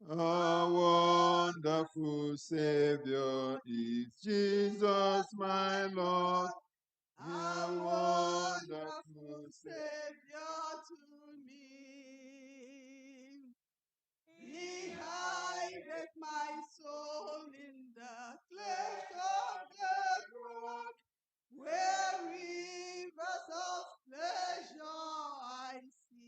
A wonderful Savior is Jesus, my Lord. A wonderful Savior to me. He hideth my soul in the cleft of the rock, where rivers of pleasure I see.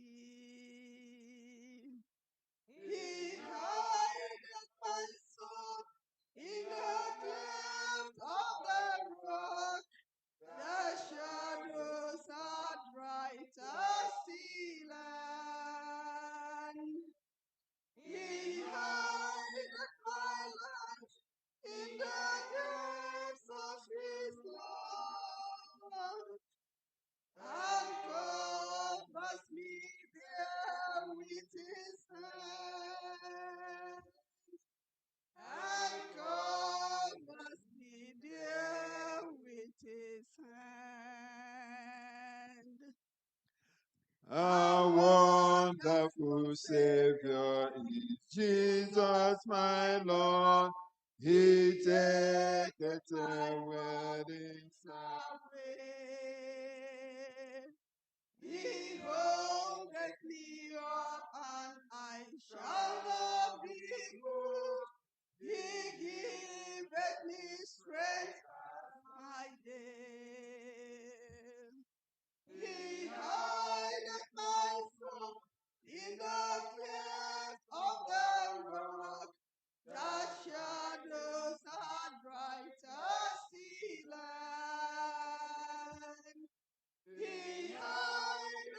He hideth my soul in the cleft of the rock. The shadows are bright as sea land. He hideth my life in the depths of his love, and covers me there with his hand, and covers me there with his hand. A wonderful Savior is Jesus, my Lord. He taketh away burdens away. He holdeth me up, and I shall not be moved. He giveth me strength as my day. He hideth my soul in the cleft of the rock. The shadows are bright as sea land. He hideth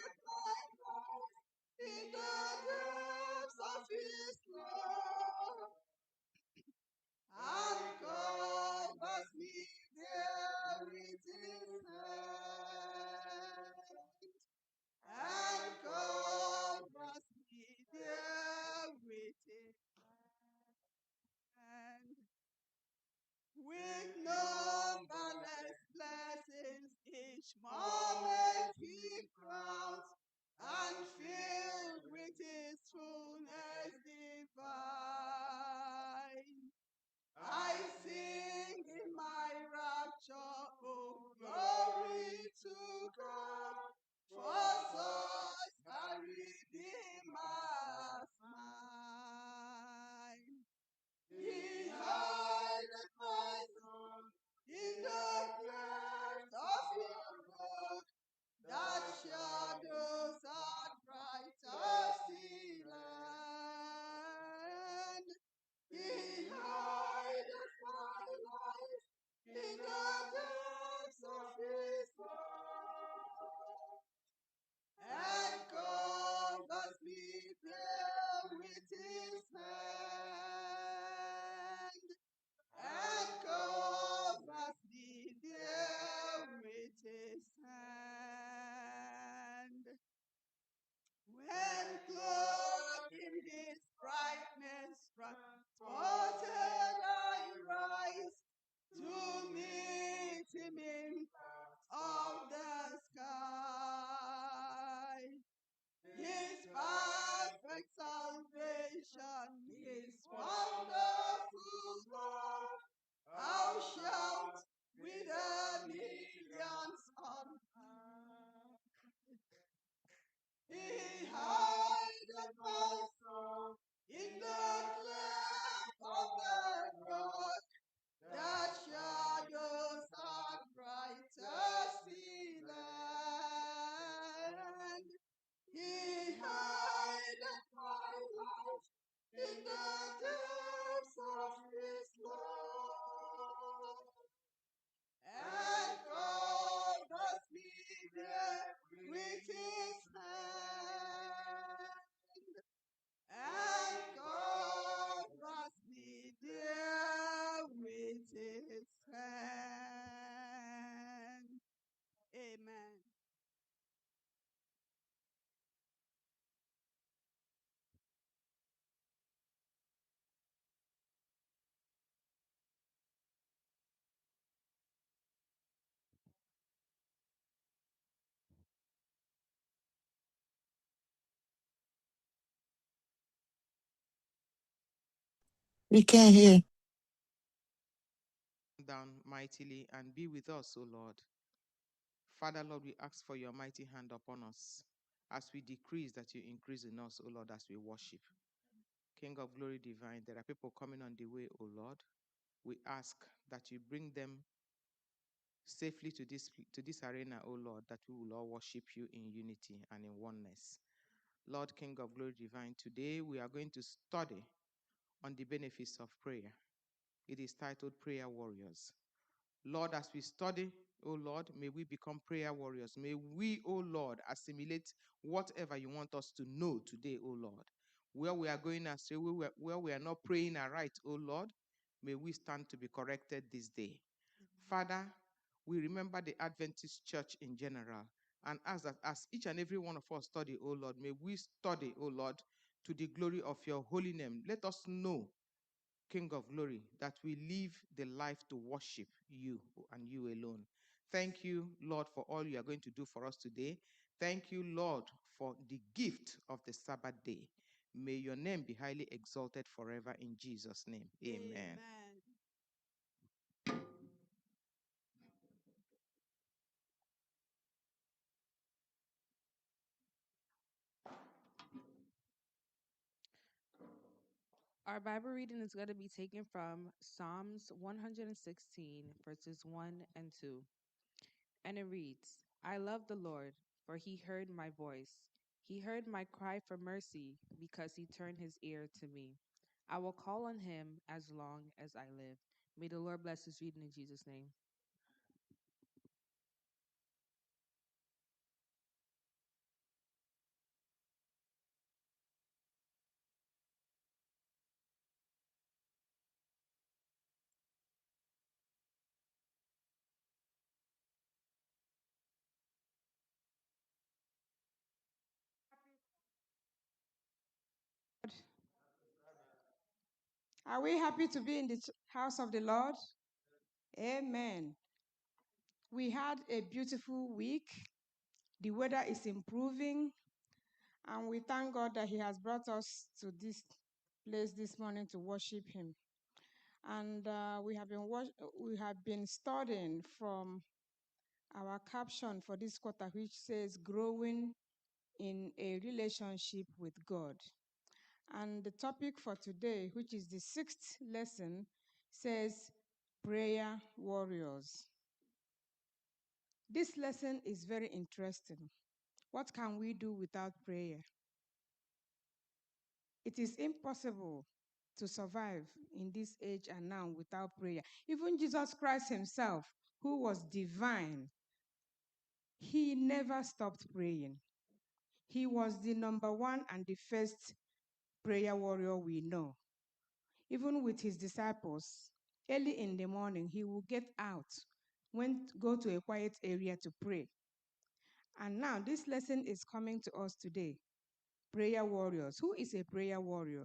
We can hear. Down mightily and be with us, O Lord. Father, Lord, we ask for your mighty hand upon us as we decrease, that you increase in us, O Lord, as we worship. King of glory divine, there are people coming on the way, O Lord. We ask that you bring them safely to this arena, O Lord, that we will all worship you in unity and in oneness. Lord, King of glory divine, today we are going to study on the benefits of prayer. It is titled Prayer Warriors. Lord, as we study, oh Lord, may we become prayer warriors. May we, oh Lord, assimilate whatever you want us to know today, oh Lord. Where we are going astray, where we are not praying aright, oh Lord, may we stand to be corrected this day. Father, we remember the Adventist church in general, and as each and every one of us study, oh Lord, may we study, oh Lord, to the glory of your holy name. Let us know, King of glory, that we live the life to worship you and you alone. Thank you, Lord, for all you are going to do for us today. Thank you, Lord, for the gift of the Sabbath day. May your name be highly exalted forever in Jesus' name. Amen. Amen. Our Bible reading is going to be taken from Psalms 116, verses 1 and 2. And it reads, I love the Lord, for he heard my voice. He heard my cry for mercy, because he turned his ear to me. I will call on him as long as I live. May the Lord bless his reading in Jesus' name. Are we happy to be in the house of the Lord? Amen. We had a beautiful week. The weather is improving, and we thank God that He has brought us to this place this morning to worship Him. And we have been studying from our caption for this quarter, which says "Growing in a Relationship with God." And the topic for today, which is the 6th lesson, says Prayer Warriors. This lesson is very interesting. What can we do without prayer? It is impossible to survive in this age and now without prayer. Even Jesus Christ himself, who was divine, he never stopped praying. He was the number one and the first prayer warrior we know. Even with his disciples, early in the morning, he will get out, go to a quiet area to pray. And now this lesson is coming to us today. Prayer warriors. Who is a prayer warrior?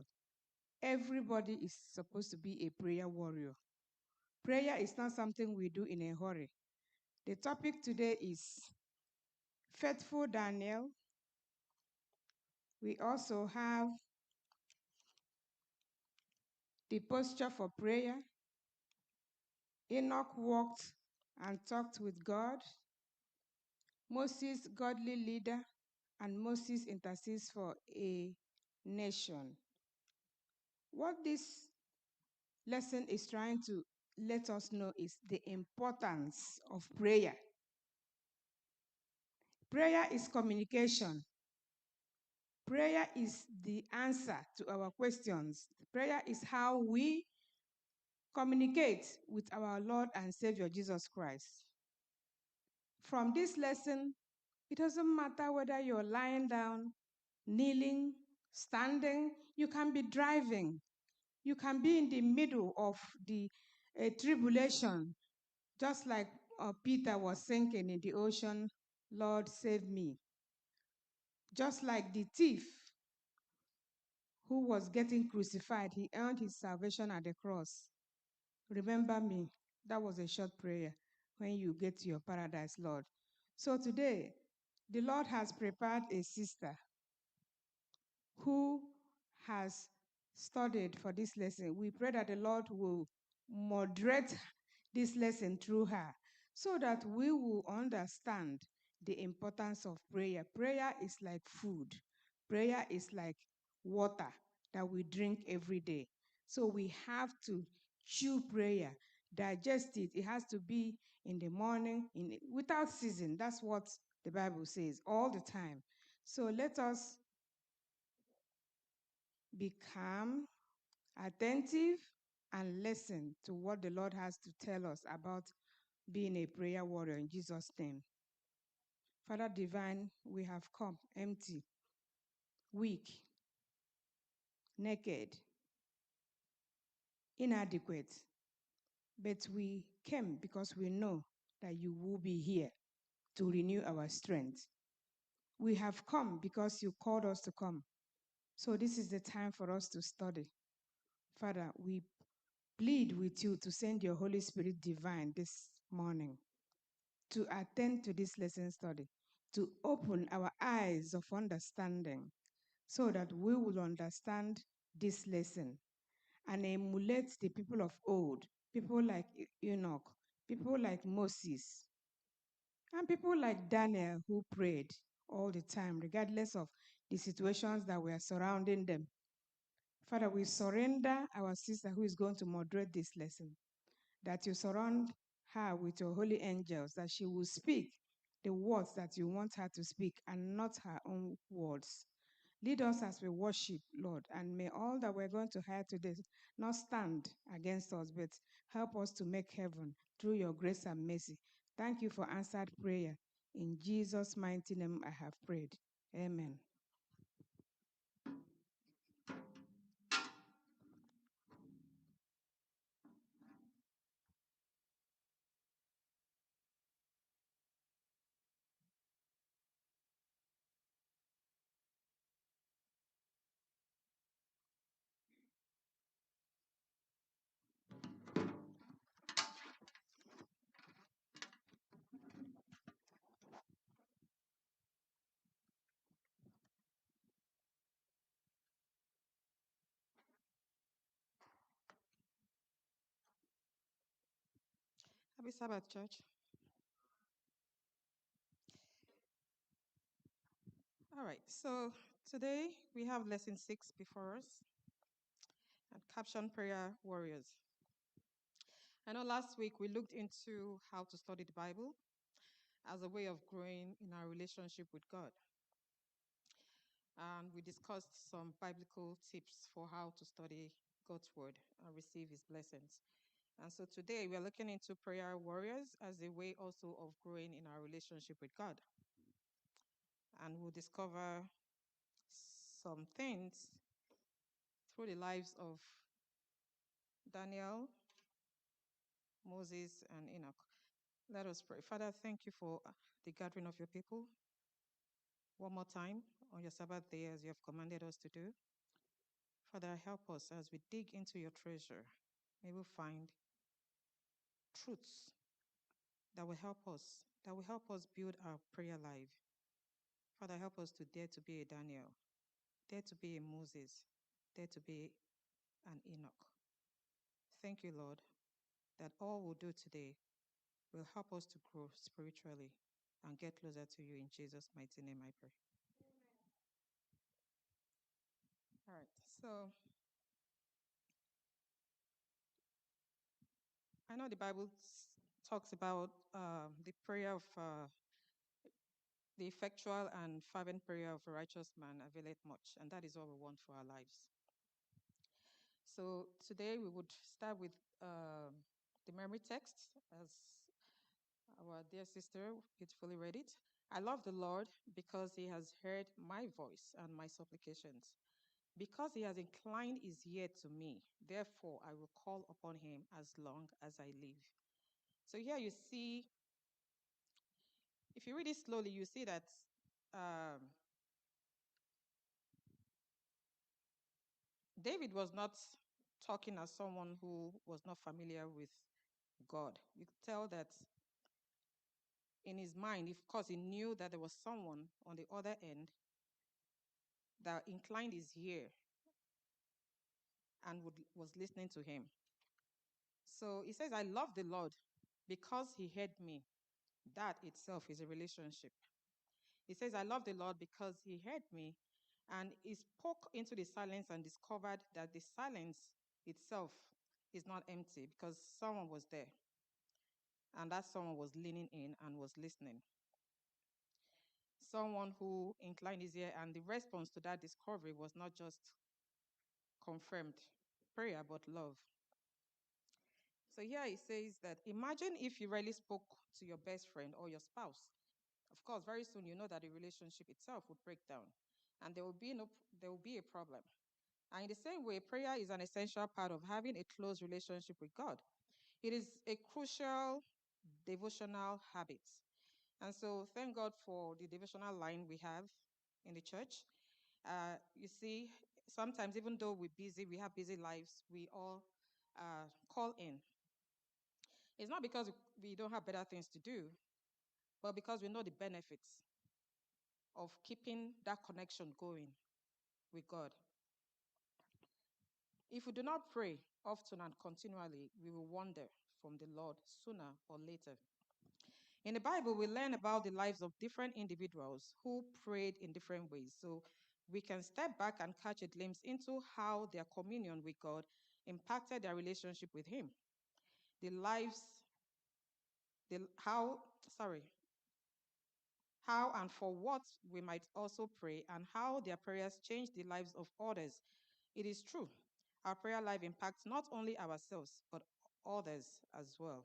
Everybody is supposed to be a prayer warrior. Prayer is not something we do in a hurry. The topic today is Faithful Daniel. We also have the posture for prayer. Enoch walked and talked with God. Moses, godly leader, and Moses intercedes for a nation. What this lesson is trying to let us know is the importance of prayer. Prayer is communication. Prayer is the answer to our questions. Prayer is how we communicate with our Lord and Savior Jesus Christ. From this lesson, it doesn't matter whether you're lying down, kneeling, standing, you can be driving, you can be in the middle of the tribulation, just like Peter was sinking in the ocean, Lord, save me. Just like the thief who was getting crucified, he earned his salvation at the cross. Remember me. That was a short prayer when you get to your paradise, Lord. So today, the Lord has prepared a sister who has studied for this lesson. We pray that the Lord will moderate this lesson through her so that we will understand the importance of prayer. Prayer is like food. Prayer is like water that we drink every day. So we have to chew prayer, digest it. It has to be in the morning, without season. That's what the Bible says all the time. So let us be calm, attentive, and listen to what the Lord has to tell us about being a prayer warrior in Jesus' name. Father divine, we have come empty, weak, naked, inadequate, but we came because we know that you will be here to renew our strength. We have come because you called us to come. So this is the time for us to study. Father, we plead with you to send your Holy Spirit divine this morning to attend to this lesson study, to open our eyes of understanding so that we will understand this lesson and emulate the people of old, people like Enoch, people like Moses, and people like Daniel who prayed all the time, regardless of the situations that were surrounding them. Father, we surrender our sister who is going to moderate this lesson, that you surround her with your holy angels, that she will speak the words that you want her to speak and not her own words. Lead us as we worship, Lord, and may all that we're going to hear today not stand against us, but help us to make heaven through your grace and mercy. Thank you for answered prayer. In Jesus' mighty name I have prayed. Amen. Happy Sabbath, church. All right, so today we have lesson 6 before us and caption prayer warriors. I know last week we looked into how to study the Bible as a way of growing in our relationship with God. And we discussed some biblical tips for how to study God's word and receive his blessings. And so today we're looking into prayer warriors as a way also of growing in our relationship with God. And we'll discover some things through the lives of Daniel, Moses, and Enoch. Let us pray. Father, thank you for the gathering of your people one more time on your Sabbath day as you have commanded us to do. Father, help us as we dig into your treasure. May we find truths that will help us build our prayer life. Father, help us to dare to be a Daniel, dare to be a Moses, dare to be an Enoch. Thank you, Lord, that all we'll do today will help us to grow spiritually and get closer to you. In Jesus' mighty name I pray. All right, so I know the Bible talks about the prayer of the effectual and fervent prayer of a righteous man availeth much, and that is all we want for our lives. So today we would start with the memory text, as our dear sister beautifully read it. I love the Lord because he has heard my voice and my supplications. Because he has inclined his ear to me, therefore I will call upon him as long as I live. So here you see, if you read it slowly, you see that David was not talking as someone who was not familiar with God. You could tell that in his mind, of course, he knew that there was someone on the other end that inclined his ear and was listening to him. So he says, I love the Lord because he heard me. That itself is a relationship. He says, I love the Lord because he heard me, and he spoke into the silence and discovered that the silence itself is not empty because someone was there, and that someone was leaning in and was listening. Someone who inclined his ear, and the response to that discovery was not just confirmed prayer, but love. So here he says that imagine if you really spoke to your best friend or your spouse. Of course, very soon you know that the relationship itself would break down, and there will be a problem. And in the same way, prayer is an essential part of having a close relationship with God. It is a crucial devotional habit. And so thank God for the devotional line we have in the church. You see, sometimes even though we're busy, we have busy lives, we all call in. It's not because we don't have better things to do, but because we know the benefits of keeping that connection going with God. If we do not pray often and continually, we will wander from the Lord sooner or later. In the Bible, we learn about the lives of different individuals who prayed in different ways. So we can step back and catch a glimpse into how their communion with God impacted their relationship with Him. How and for what we might also pray, and how their prayers changed the lives of others. It is true, our prayer life impacts not only ourselves, but others as well.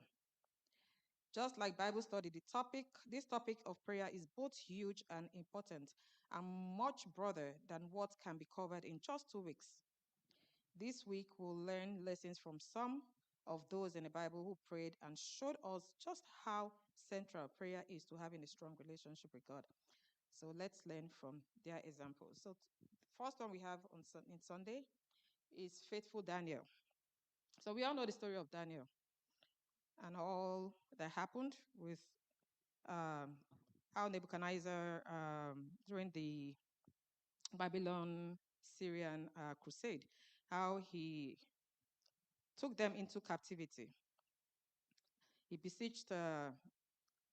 Just like Bible study, this topic of prayer is both huge and important, and much broader than what can be covered in just 2 weeks. This week, we'll learn lessons from some of those in the Bible who prayed and showed us just how central prayer is to having a strong relationship with God. So let's learn from their examples. So the first one we have on Sunday is faithful Daniel. So we all know the story of Daniel and all that happened with how Nebuchadnezzar, during the Babylon Syrian crusade, how he took them into captivity. He besieged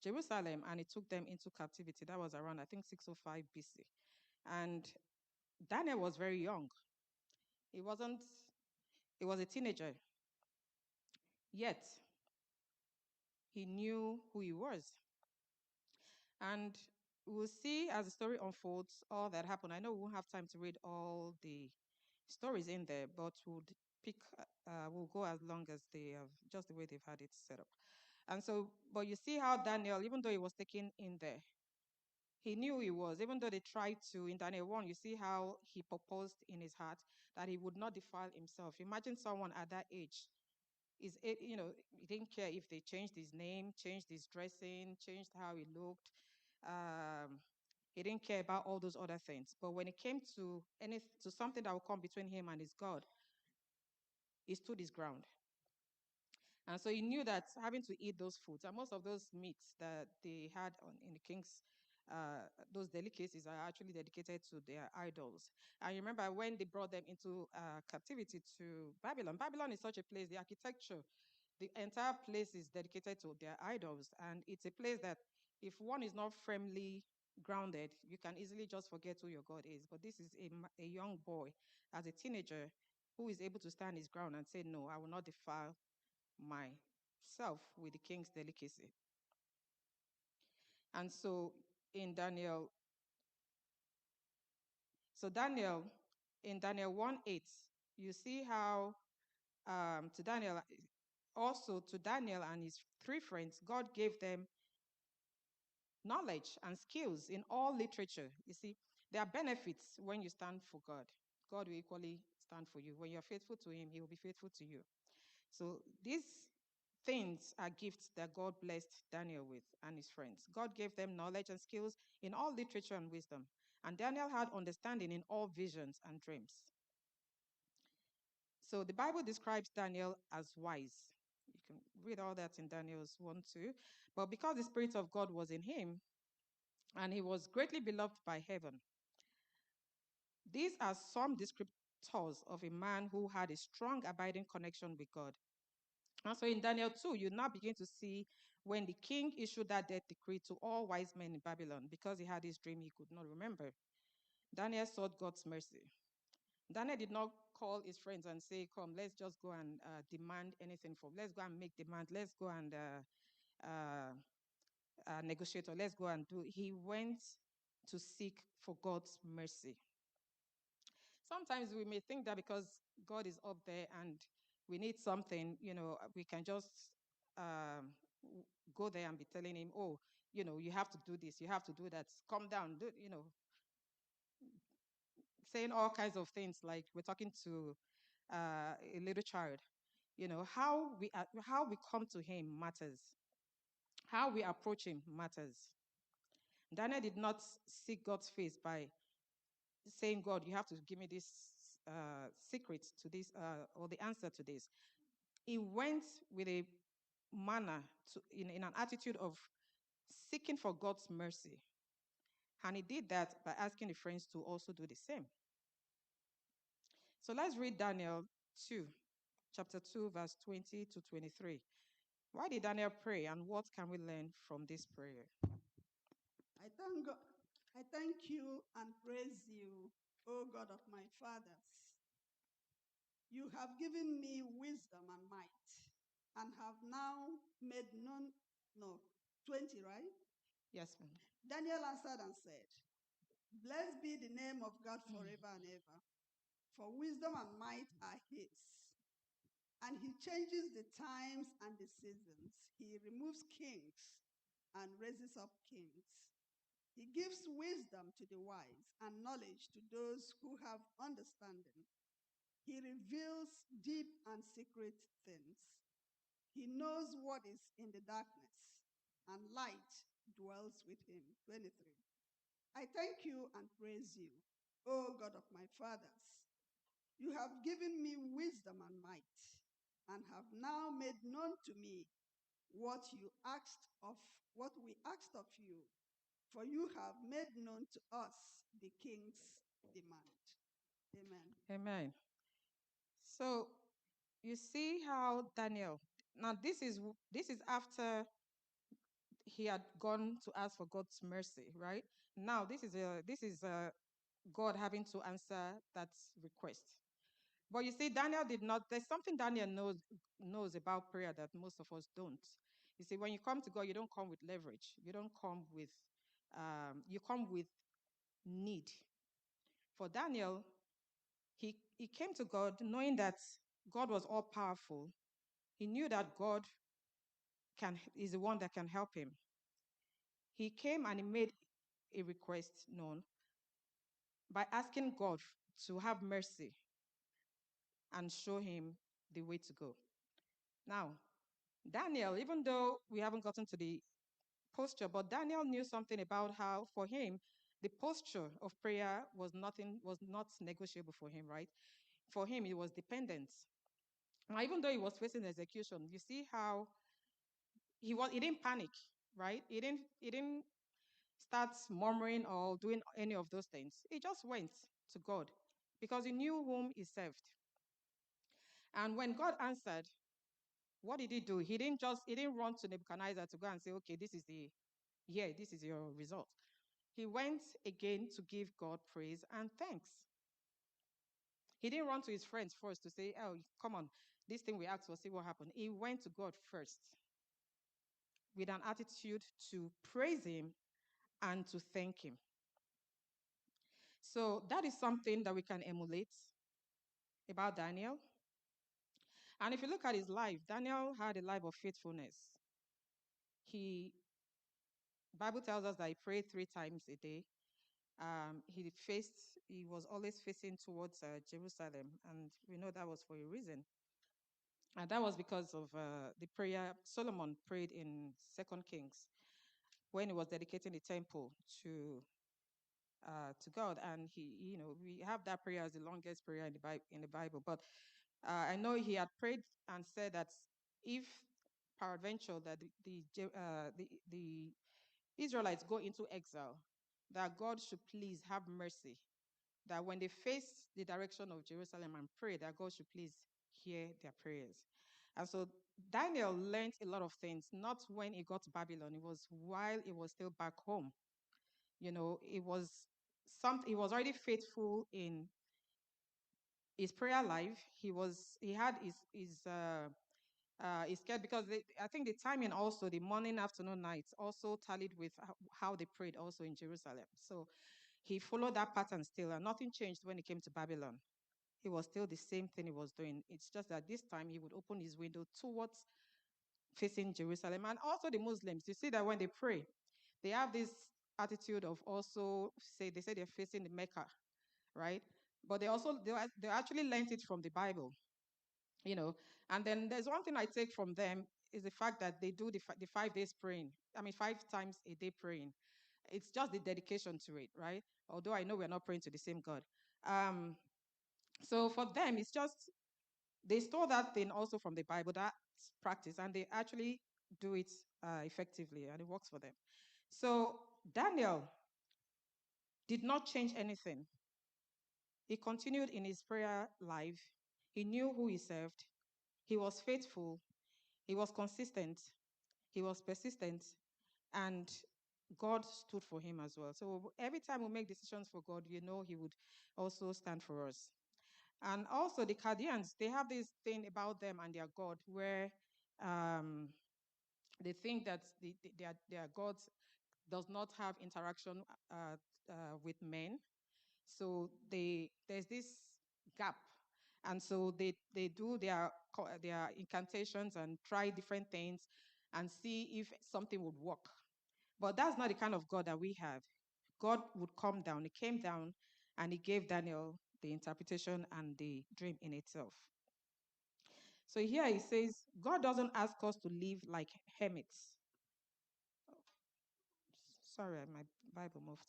Jerusalem and he took them into captivity. That was around, I think, 605 BC. And Daniel was very young. He was a teenager. Yet, he knew who he was. And we'll see as the story unfolds all that happened. I know we won't have time to read all the stories in there, but we'll go as long as they have, just the way they've had it set up. And so, but you see how Daniel, even though he was taken in there, he knew he was, even though they tried to, in Daniel 1, you see how he proposed in his heart that he would not defile himself. Imagine someone at that age, he didn't care if they changed his name, changed his dressing, changed how he looked. He didn't care about all those other things. But when it came to something that would come between him and his God, he stood his ground. And so he knew that having to eat those foods, and most of those meats that they had in the king's, those delicacies are actually dedicated to their idols. And you remember when they brought them into captivity to Babylon. Babylon is such a place, the architecture, the entire place is dedicated to their idols. And it's a place that if one is not firmly grounded, you can easily just forget who your God is. But this is a young boy, as a teenager, who is able to stand his ground and say, no, I will not defile myself with the king's delicacy. And so in Daniel, in Daniel 1:8, you see how to Daniel and his 3 friends, God gave them knowledge and skills in all literature. You see, there are benefits when you stand for God. God will equally stand for you. When you're faithful to him, he will be faithful to you. So these things are gifts that God blessed Daniel with and his friends. God gave them knowledge and skills in all literature and wisdom. And Daniel had understanding in all visions and dreams. So the Bible describes Daniel as wise. You can read all that in Daniel's 1:2. But because the Spirit of God was in him, and he was greatly beloved by heaven. These are some tours of a man who had a strong abiding connection with God. And so in Daniel 2, you now begin to see when the king issued that death decree to all wise men in Babylon because he had this dream he could not remember. Daniel sought God's mercy. Daniel did not call his friends and say, come, let's just go and demand anything from, let's go and make demand, let's go and negotiate, or let's go and do. He went to seek for God's mercy. Sometimes we may think that because God is up there and we need something, we can just go there and be telling him, oh, you have to do this, you have to do that, calm down, saying all kinds of things like we're talking to a little child. How we come to him matters. How we approach him matters. Daniel did not seek God's face by saying, God, you have to give me this secret to this or the answer to this. He went with a manner in an attitude of seeking for God's mercy. And he did that by asking the friends to also do the same. So let's read Daniel 2, chapter 2, verse 20 to 23. Why did Daniel pray, and what can we learn from this prayer? I thank God. I thank you and praise you, O God of my fathers. You have given me wisdom and might, and have now made known, 20, right? Yes, ma'am. Daniel answered and said, Blessed be the name of God forever and ever, for wisdom and might are his. And he changes the times and the seasons. He removes kings and raises up kings. He gives wisdom to the wise and knowledge to those who have understanding. He reveals deep and secret things. He knows what is in the darkness, and light dwells with him. 23. I thank you and praise you, O God of my fathers. You have given me wisdom and might, and have now made known to me what we asked of you, for you have made known to us the king's demand. Amen. Amen. So you see how Daniel, now this is after he had gone to ask for God's mercy, right? Now this is God having to answer that request. But you see, Daniel did not. There's something Daniel knows about prayer that most of us don't. You see, when you come to God, you don't come with leverage. You don't come with. You come with need. For Daniel, he came to God knowing that God was all powerful. He knew that God is the one that can help him. He came and he made a request known by asking God to have mercy and show him the way to go. Now, Daniel, even though we haven't gotten to the posture, but Daniel knew something about how, for him, the posture of prayer was not negotiable for him, right? For him, it was dependent. Now, even though he was facing execution, you see how he didn't panic, right? He didn't start murmuring or doing any of those things. He just went to God because he knew whom he served. And when God answered, what did he do? He didn't run to Nebuchadnezzar to go and say, okay, this is your result. He went again to give God praise and thanks. He didn't run to his friends first to say, oh, come on, this thing we asked for, see what happened. He went to God first with an attitude to praise him and to thank him. So that is something that we can emulate about Daniel. And if you look at his life, Daniel had a life of faithfulness. Bible tells us that he prayed 3 times a day. He was always facing towards Jerusalem, and we know that was for a reason. And that was because of the prayer Solomon prayed in 2 Kings when he was dedicating the temple to God. And we have that prayer as the longest prayer in the Bible. But I know he had prayed and said that if peradventure that the Israelites go into exile, that God should please have mercy, that when they face the direction of Jerusalem and pray, that God should please hear their prayers. And so Daniel learned a lot of things, not when he got to Babylon. It was while he was still back home. You know, he was already faithful in his prayer life. He had his scared because I think the timing also, the morning, afternoon, night, also tallied with how they prayed also in Jerusalem. So he followed that pattern still, and nothing changed when he came to Babylon. It was still the same thing he was doing. It's just that this time he would open his window towards facing Jerusalem. And also the Muslims, you see that when they pray, they have this attitude of also they say they're facing the Mecca, right? But they actually learned it from the Bible, you know. And then there's one thing I take from them is the fact that they do the 5 days praying. I mean, 5 times a day praying. It's just the dedication to it, right? Although I know we're not praying to the same God. So for them, it's just they stole that thing also from the Bible, that practice, and they actually do it effectively, and it works for them. So Daniel did not change anything. He continued in his prayer life. He knew who he served. He was faithful. He was consistent. He was persistent. And God stood for him as well. So every time we make decisions for God, you know he would also stand for us. And also the Chaldeans, they have this thing about them and their God where they think that their God does not have interaction with men. So there's this gap. And so they do their incantations and try different things and see if something would work. But that's not the kind of God that we have. God would come down. He came down and he gave Daniel the interpretation and the dream in itself. So here he says, God doesn't ask us to live like hermits. Sorry, my Bible moved.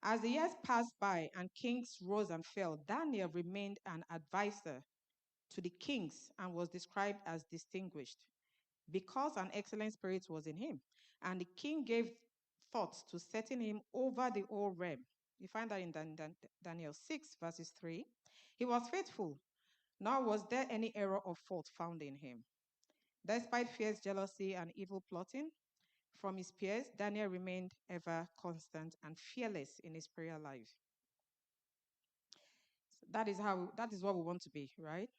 As the years passed by and kings rose and fell, Daniel remained an advisor to the kings and was described as distinguished because an excellent spirit was in him. And the king gave thought to setting him over the whole realm. You find that in Daniel 6, verses 3. He was faithful, nor was there any error of fault found in him. Despite fierce jealousy and evil plotting from his peers, Daniel remained ever constant and fearless in his prayer life. So that is what we want to be, right?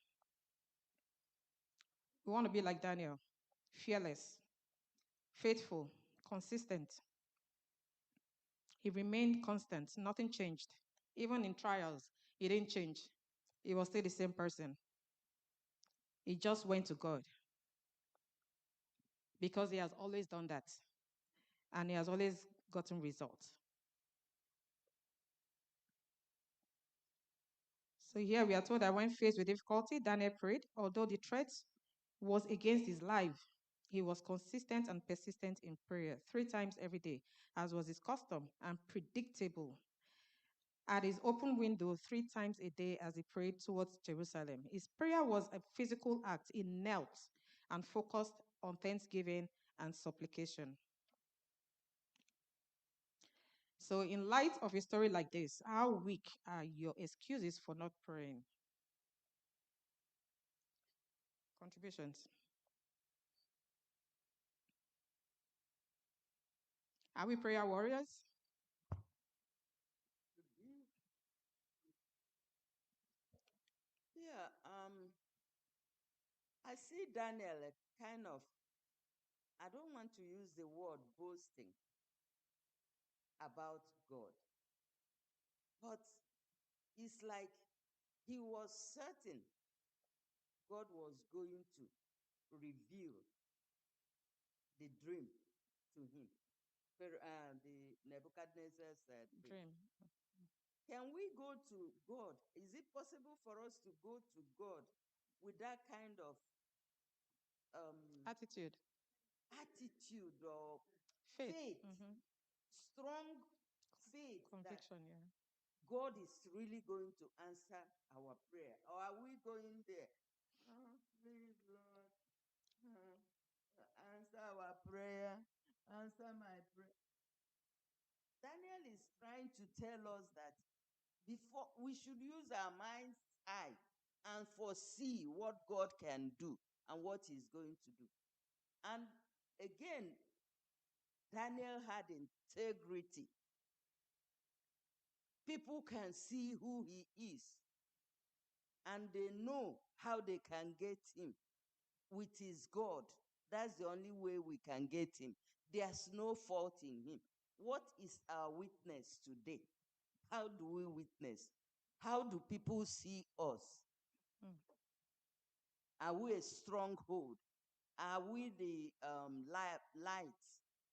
We want to be like Daniel, fearless, faithful, consistent. He remained constant. Nothing changed. Even in trials, he didn't change. He was still the same person. He just went to God because he has always done that. And he has always gotten results. So here we are told that when faced with difficulty, Daniel prayed, although the threat was against his life. He was consistent and persistent in prayer 3 times every day, as was his custom, and predictable. At his open window 3 times a day as he prayed towards Jerusalem. His prayer was a physical act. He knelt and focused on thanksgiving and supplication. So in light of a story like this, how weak are your excuses for not praying? Contributions. Are we prayer warriors? Yeah, I see Daniel kind of, I don't want to use the word boasting about God, but it's like he was certain God was going to reveal the dream to him. The Nebuchadnezzar said, Dream. can we go to God? Is it possible for us to go to God with that kind of Attitude. attitude or Faith. faith, strong faith that Conviction, yeah. God is really going to answer our prayer? Or are we going there? Oh, please, Lord, answer our prayer, answer my prayer. Daniel is trying to tell us that before we should use our mind's eye and foresee what God can do and what he's going to do. And again, Daniel had integrity. People can see who he is, and they know how they can get him with his God. That's the only way we can get him. There's no fault in him. What is our witness today? How do we witness? How do people see us? Mm. Are we a stronghold? Are we the lights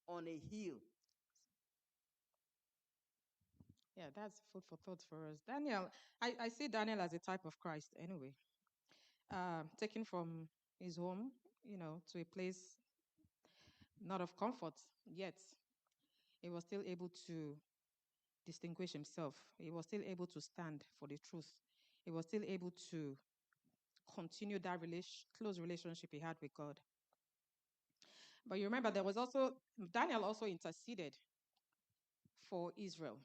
on a hill? Yeah, that's food for thought for us. Daniel, I see Daniel as a type of Christ anyway. Taken from his home, to a place not of comfort, yet he was still able to distinguish himself. He was still able to stand for the truth. He was still able to continue that close relationship he had with God. But you remember Daniel also interceded for Israel,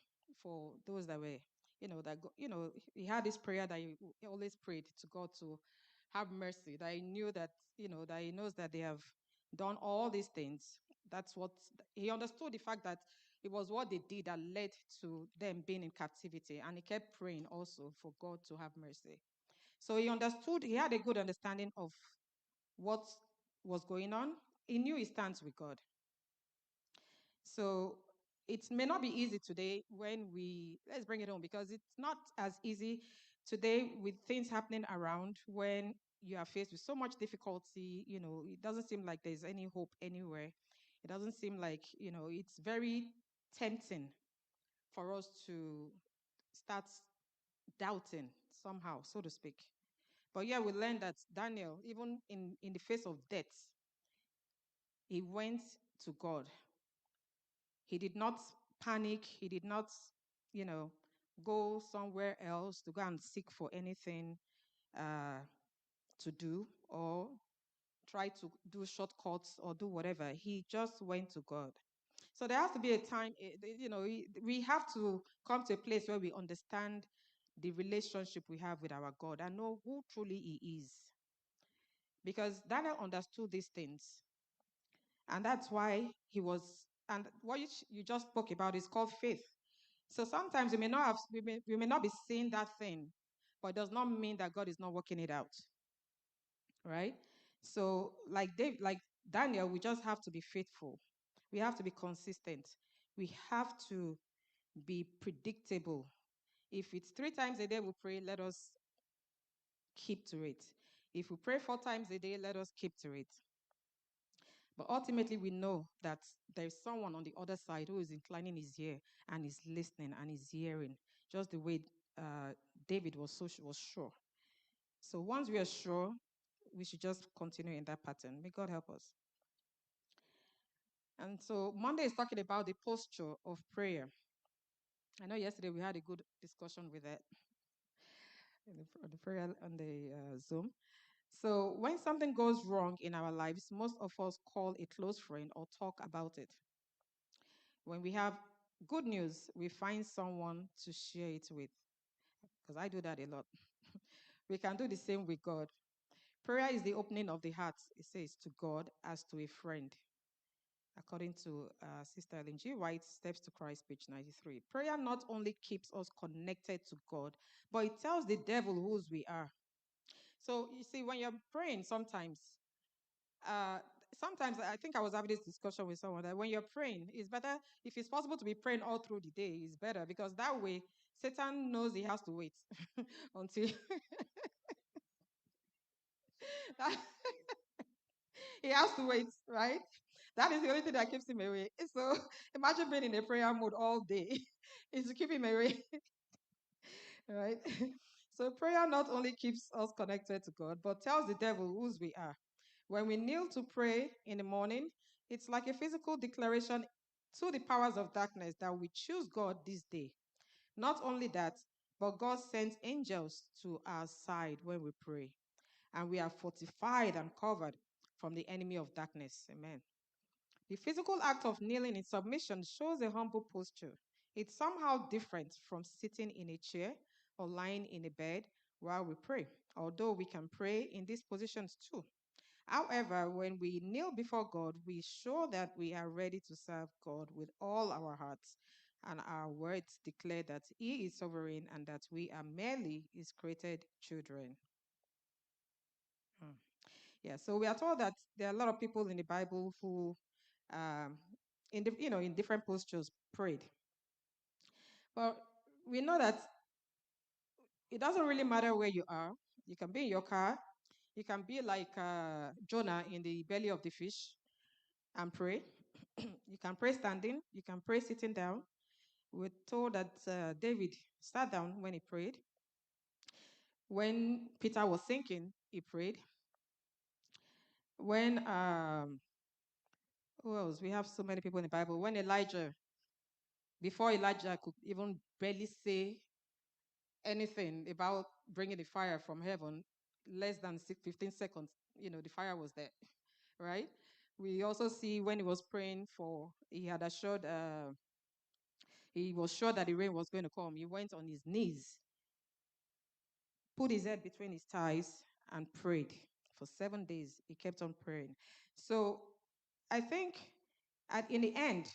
for those that were, he had this prayer that he always prayed to God to have mercy, that he knew that, that he knows that they have done all these things. That's what he understood, the fact that it was what they did that led to them being in captivity. And he kept praying also for God to have mercy. So he had a good understanding of what was going on. He knew his stance with God. So it may not be easy today let's bring it home, because it's not as easy today with things happening around when you are faced with so much difficulty. It doesn't seem like there's any hope anywhere. It doesn't seem like, it's very tempting for us to start doubting somehow, so to speak. But yeah, we learned that Daniel, even in the face of death, he went to God. He did not panic. He did not, go somewhere else to go and seek for anything to do, or try to do shortcuts or do whatever. He just went to God. So there has to be a time, we have to come to a place where we understand the relationship we have with our God and know who truly he is. Because Daniel understood these things. And that's why and what you just spoke about is called faith. So sometimes we may not be seeing that thing, but it does not mean that God is not working it out. Right? So like Daniel, we just have to be faithful. We have to be consistent. We have to be predictable. If it's 3 times a day we pray, let us keep to it. If we pray 4 times a day, let us keep to it. But ultimately, we know that there's someone on the other side who is inclining his ear and is listening and is hearing, just the way David was sure. So once we are sure, we should just continue in that pattern. May God help us. And so Monday is talking about the posture of prayer. I know yesterday we had a good discussion with that in the prayer on the Zoom. So when something goes wrong in our lives, most of us call a close friend or talk about it. When we have good news, we find someone to share it with, because I do that a lot. We can do the same with God. Prayer is the opening of the heart, it says, to God as to a friend. According to Sister Ellen G. White's Steps to Christ, page 93. Prayer not only keeps us connected to God, but it tells the devil whose we are. So you see, when you're praying, sometimes I think I was having this discussion with someone that when you're praying, it's better, if it's possible to be praying all through the day, it's better, because that way Satan knows he has to wait until he has to wait, right? That is the only thing that keeps him away. So imagine being in a prayer mode all day. It's to keep him away, right? So prayer not only keeps us connected to God, but tells the devil whose we are. When we kneel to pray in the morning, it's like a physical declaration to the powers of darkness that we choose God this day. Not only that, but God sends angels to our side when we pray, and we are fortified and covered from the enemy of darkness. Amen. The physical act of kneeling in submission shows a humble posture. It's somehow different from sitting in a chair or lying in a bed while we pray, although we can pray in these positions too. However, when we kneel before God, we show that we are ready to serve God with all our hearts, and our words declare that He is sovereign and that we are merely His created children. Yeah, so we are told that there are a lot of people in the Bible who, in different postures, prayed. But we know that it doesn't really matter where you are. You can be in your car. You can be like Jonah in the belly of the fish and pray. You can pray standing. You can pray sitting down. We're told that David sat down when he prayed. When Peter was sinking, he prayed. When who else? We have so many people in the Bible. When before Elijah could even barely say anything about bringing the fire from heaven, less than 15 seconds, the fire was there, right? We also see when he was praying he was sure that the rain was going to come. He went on his knees, put his head between his thighs, and prayed. For 7 days, he kept on praying. So I think in the end,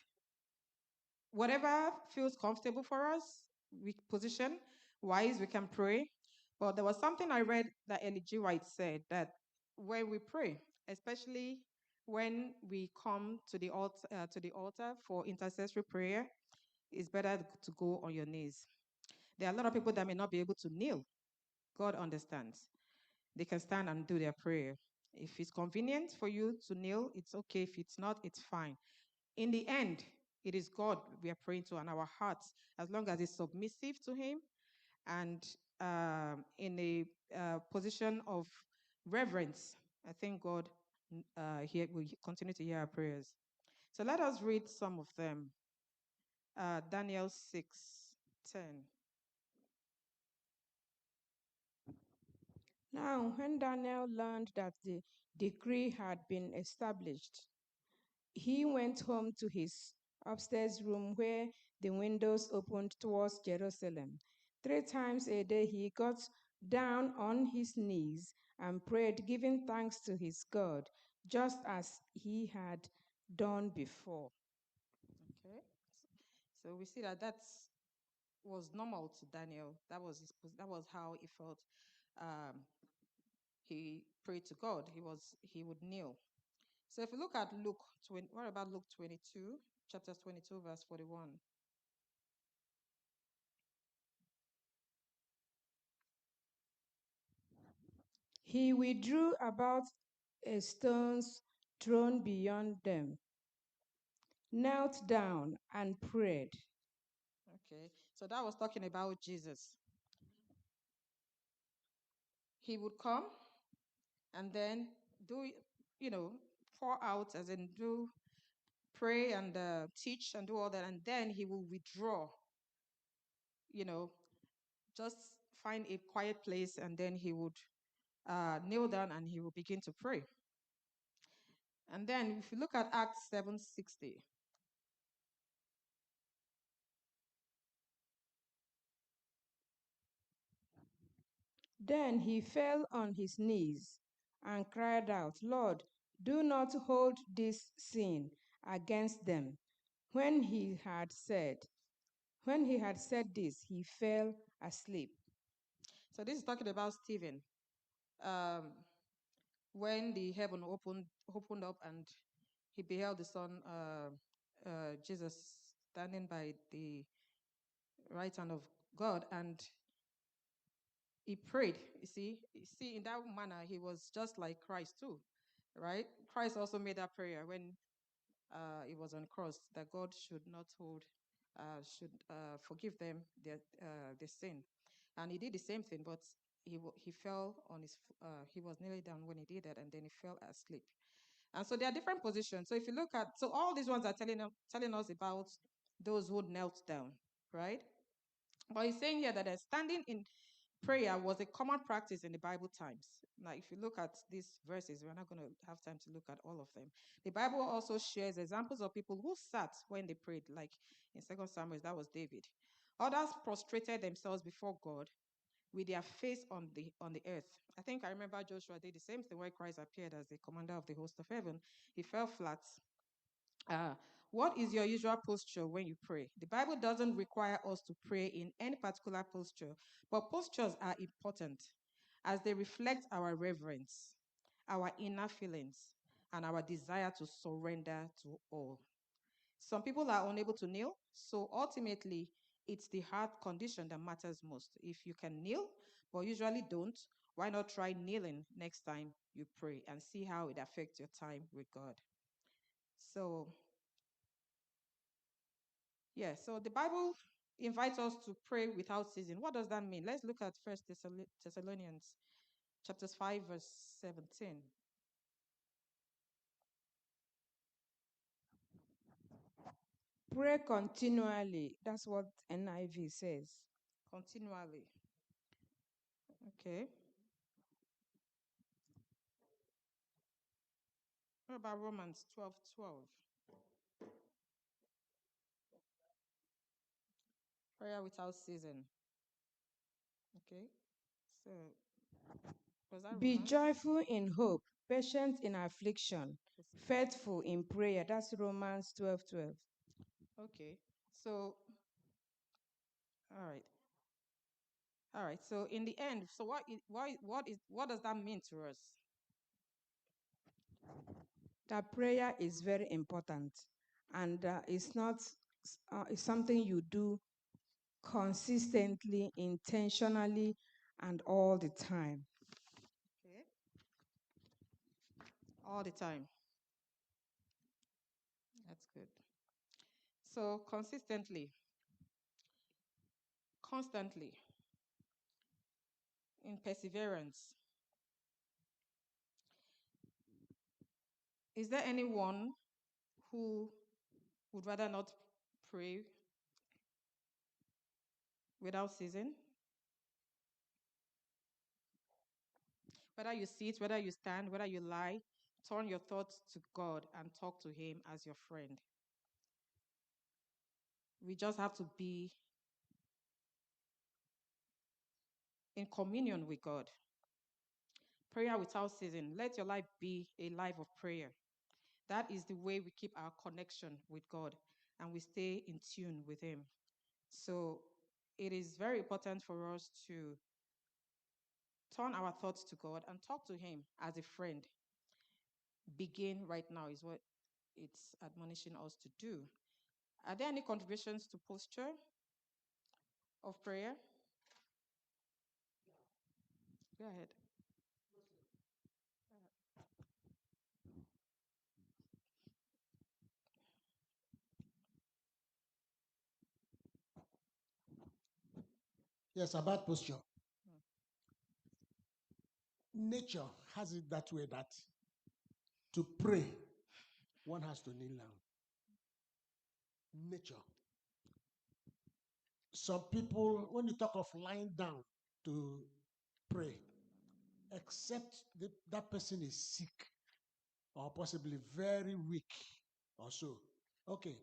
whatever feels comfortable for us, we position wise, we can pray. But there was something I read that Ellie G. White said that when we pray, especially when we come to the altar for intercessory prayer, it's better to go on your knees. There are a lot of people that may not be able to kneel. God understands. They can stand and do their prayer. If it's convenient for you to kneel, it's okay. If it's not, it's fine. In the end, it is God we are praying to, and our hearts, as long as it's submissive to Him and in a position of reverence, I think God will continue to hear our prayers. So let us read some of them. Daniel 6:10. Now, when Daniel learned that the decree had been established, he went home to his upstairs room where the windows opened towards Jerusalem. 3 times a day he got down on his knees and prayed, giving thanks to his God, just as he had done before. Okay. So we see that was normal to Daniel. That was how he felt. He prayed to God. He would kneel. So if you look at Luke 20, what about Luke 22, chapter 22, verse 41? He withdrew about a stone's throw beyond them, knelt down, and prayed. Okay, so that was talking about Jesus. He would come and then pour out, as in pray and teach and do all that, and then he will withdraw, just find a quiet place, and then he would kneel down and he will begin to pray. And then if you look at Acts 7:60, Then he fell on his knees and cried out, Lord, do not hold this sin against them. When he had said this, he fell asleep. so this is talking about Stephen. When the heaven opened up and he beheld the Son, Jesus, standing by the right hand of God, and he prayed. You see, in that manner, he was just like Christ too, right? Christ also made that prayer when he was on cross, that God should not should forgive them their sin, and he did the same thing, but he fell on he was nearly down when he did that, and then he fell asleep. And so there are different positions. So if you look at, so all these ones are telling us about those who knelt down, right? But he's saying here that they're standing prayer was a common practice in the Bible times. Now, if you look at these verses, we're not going to have time to look at all of them. The Bible also shares examples of people who sat when they prayed, like in 2 Samuel, that was David. Others prostrated themselves before God with their face on the earth. I think I remember Joshua did the same thing when Christ appeared as the commander of the host of heaven. He fell flat. What is your usual posture when you pray? The Bible doesn't require us to pray in any particular posture, but postures are important as they reflect our reverence, our inner feelings, and our desire to surrender to all. Some people are unable to kneel, so ultimately, it's the heart condition that matters most. If you can kneel, but usually don't, why not try kneeling next time you pray and see how it affects your time with God? So, yeah, so the Bible invites us to pray without ceasing. What does that mean? Let's look at First Thessalonians chapters 5, verse 17. Pray continually. That's what NIV says. Continually. Okay. What about Romans 12:12? Prayer without ceasing. Okay. So, was that Be Romans? joyful in hope, patient in affliction, faithful in prayer. That's Romans 12:12. Okay. So, all right. All right. So, in the end, so what does that mean to us? That prayer is very important, and it's not it's something you do consistently, intentionally, and all the time. Okay. All the time. That's good. So, consistently, constantly, in perseverance. Is there anyone who would rather not pray without ceasing? Whether you sit, whether you stand, whether you lie, turn your thoughts to God and talk to Him as your friend. We just have to be in communion with God. Prayer without ceasing. Let your life be a life of prayer. That is the way we keep our connection with God and we stay in tune with Him. So it is very important for us to turn our thoughts to God and talk to Him as a friend. Begin right now is what it's admonishing us to do. Are there any contributions to posture of prayer? Go ahead. Yes, about posture. Hmm. Nature has it that way that to pray, one has to kneel down. Nature. Some people, when you talk of lying down to pray, except that person is sick or possibly very weak or so. Okay,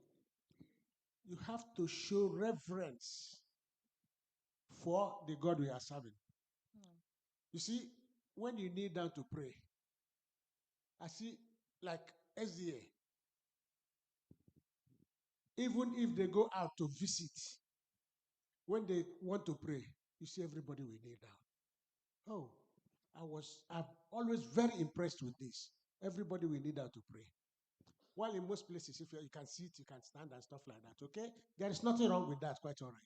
you have to show reverence for the God we are serving. You see, when you kneel down to pray, I see like SDA, even if they go out to visit, when they want to pray, you see everybody will kneel down. Oh, I'm always very impressed with this. Everybody will kneel down to pray. While in most places, if you can sit, you can stand and stuff like that, okay? There is nothing wrong with that, quite all right.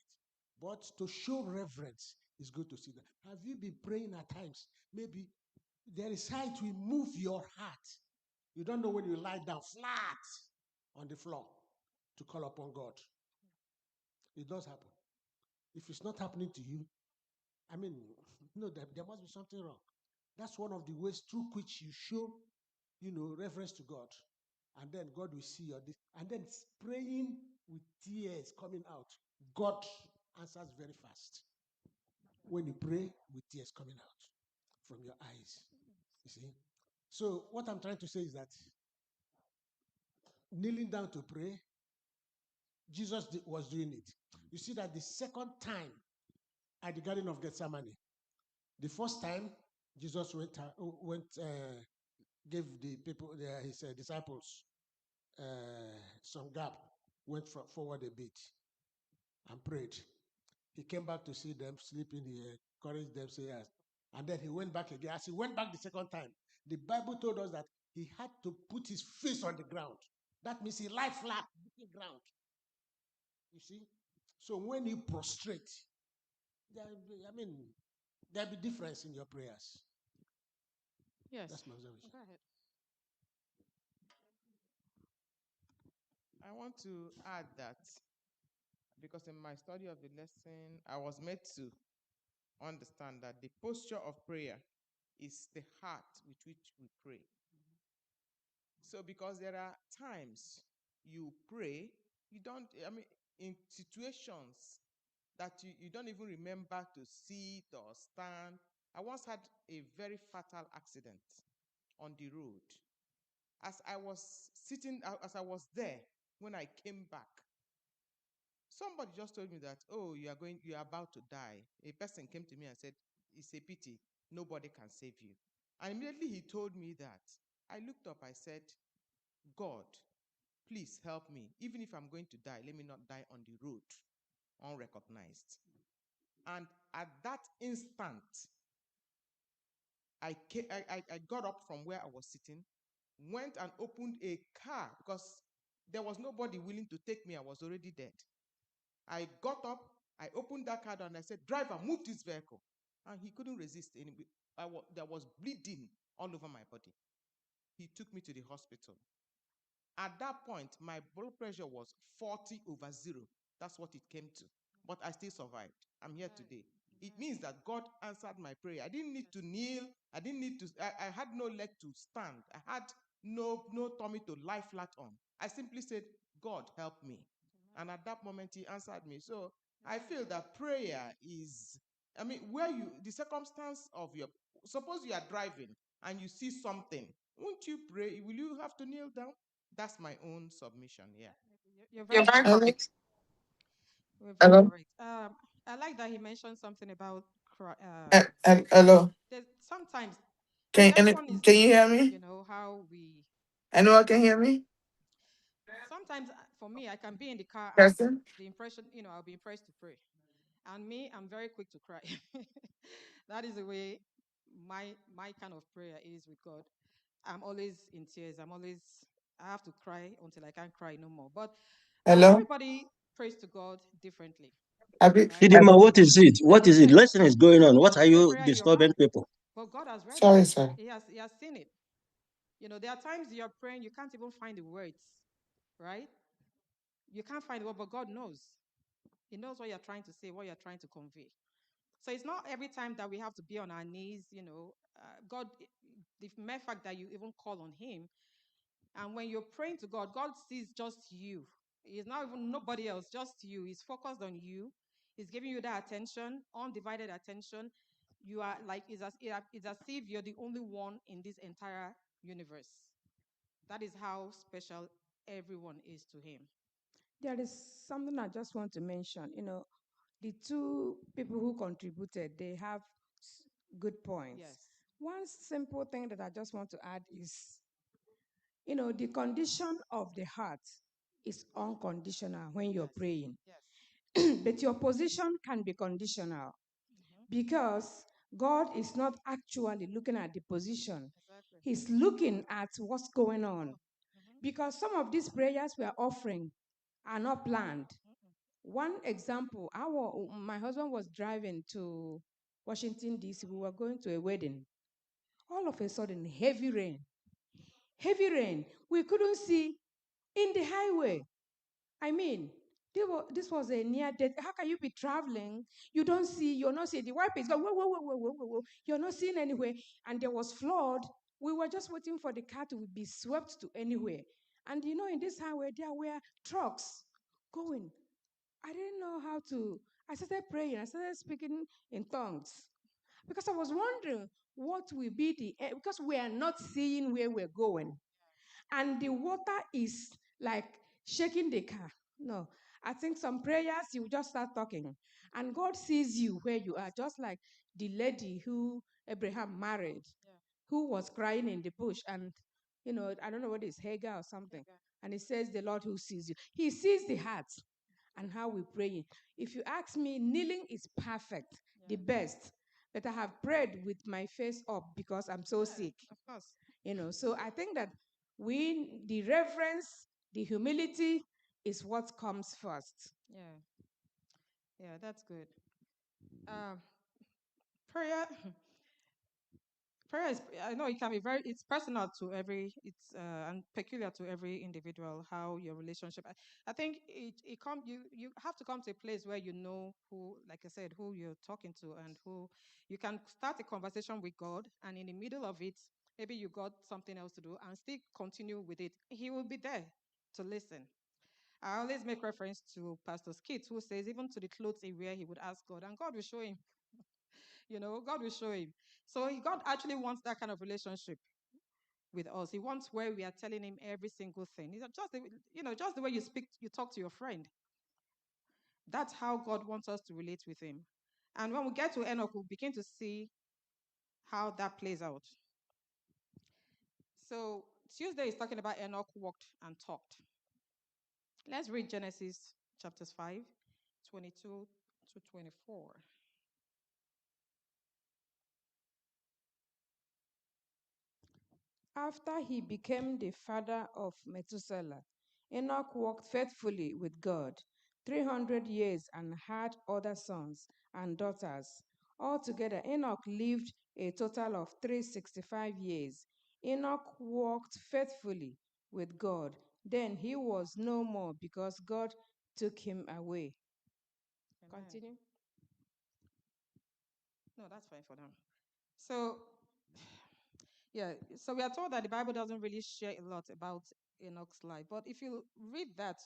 But to show reverence is good to see that. Have you been praying at times? Maybe there is how it will move your heart. You don't know when you lie down flat on the floor to call upon God. It does happen. If it's not happening to you, I mean, no, there must be something wrong. That's one of the ways through which you show, reverence to God. And then God will see your, and then praying with tears coming out. God answers very fast. when you pray with tears coming out from your eyes. You see? So what I'm trying to say is that kneeling down to pray, Jesus was doing it. You see that the second time at the Garden of Gethsemane, the first time Jesus gave the people, his disciples, some gap, went forward a bit and prayed. He came back to see them sleeping. He encouraged them, say yes. And then he went back again. As he went back the second time, the Bible told us that he had to put his face on the ground. That means he lie flat, looking ground. You see? So when you prostrate, there'll be difference in your prayers. Yes. That's my observation. Go ahead. I want to add that because in my study of the lesson, I was made to understand that the posture of prayer is the heart with which we pray. So, because there are times you pray, you don't, in situations that you don't even remember to sit or stand. I once had a very fatal accident on the road. As I was there, when I came back, somebody just told me that, oh, you are about to die. A person came to me and said, it's a pity, nobody can save you. And immediately he told me that. I looked up, I said, God, please help me. Even if I'm going to die, let me not die on the road, unrecognized. And at that instant, I got up from where I was sitting, went and opened a car because there was nobody willing to take me. I was already dead. I got up, I opened that car door and I said, driver, move this vehicle. And he couldn't resist. There was bleeding all over my body. He took me to the hospital. At that point, my blood pressure was 40/0. That's what it came to. But I still survived. I'm here today. It means that God answered my prayer. I didn't need to kneel. I had no leg to stand. I had no tummy to lie flat on. I simply said, God, help me. And at that moment, he answered me. So I feel that prayer is, the circumstance of suppose you are driving and you see something, won't you pray? Will you have to kneel down? That's my own submission. Yeah. You're very correct. You're very Hello. correct. I like that he mentioned something about Hello. sometimes Can everyone is can you hear different. me? You know how we. Anyone can hear me? Sometimes for me, I can be in the car and Preston. the impression, I'll be impressed to pray, and me, I'm very quick to cry. That is the way my kind of prayer is with God. I'm always in tears. I have to cry until I can't cry no more. But Hello. everybody prays to God differently, Abi. right? Chidima, what is it? Like What you is it? said, Lesson is going on. What are you say you prayer in your disturbing mind, people? but God has read it. Sorry, sir. He has seen it. There are times you're praying, you can't even find the words, right? You can't find the word, but God knows. He knows what you're trying to say, what you're trying to convey. So it's not every time that we have to be on our knees, God, the mere fact that you even call on him, and when you're praying to God, God sees just you. He's not even nobody else, just you. He's focused on you. He's giving you that attention, undivided attention. You are like, it's as if you're the only one in this entire universe. That is how special everyone is to him. There is something I just want to mention. The two people who contributed, they have good points. Yes. One simple thing that I just want to add is, the condition of the heart is unconditional when you're Yes. praying. Yes. But your position can be conditional Mm-hmm. because God is not actually looking at the position. Exactly. He's looking at what's going on. Mm-hmm. Because some of these prayers we are offering are not planned. One example, my husband was driving to Washington, D.C. We were going to a wedding. All of a sudden, heavy rain. Heavy rain. We couldn't see in the highway. I mean, this was a near death. How can you be traveling? You're not seeing the wipe is going, whoa, whoa, whoa, whoa, whoa, whoa, whoa. You're not seeing anywhere. And there was flood. We were just waiting for the car to be swept to anywhere. And in this highway, there were trucks going. I didn't know how to. I started praying. I started speaking in tongues because I was wondering what will be the end, because we are not seeing where we're going. And the water is like shaking the car. No, I think some prayers you just start talking, and God sees you where you are, just like the lady who Abraham married, who was crying in the bush, and I don't know what is Hagar or something, and it says the Lord who sees you. He sees the heart and how we pray. If you ask me, kneeling is perfect, the best. But I have prayed with my face up because I'm so sick. Of course. So I think that the reverence, the humility is what comes first. Yeah. Yeah, that's good. Prayer prayer is, I know it can be it's personal to every, it's and peculiar to every individual, how your relationship, I think you have to come to a place where you know who, like I said, who you're talking to, and who you can start a conversation with God, and in the middle of it, maybe you got something else to do, and still continue with it. He will be there to listen. I always make reference to Pastor Skit, who says even to the clothes he wear, he would ask God, and God will show him. God will show him. So God actually wants that kind of relationship with us. He wants where we are telling him every single thing. It's just the way you talk to your friend. That's how God wants us to relate with him. And when we get to Enoch, we'll begin to see how that plays out. So Tuesday is talking about Enoch walked and talked. Let's read Genesis chapters 5, 22 to 24. After he became the father of Methuselah, Enoch walked faithfully with God 300 years and had other sons and daughters. Altogether, Enoch lived a total of 365 years. Enoch walked faithfully with God. Then he was no more because God took him away. Amen. Continue. No, that's fine for now. So, yeah, so we are told that the Bible doesn't really share a lot about Enoch's life. But if you read that,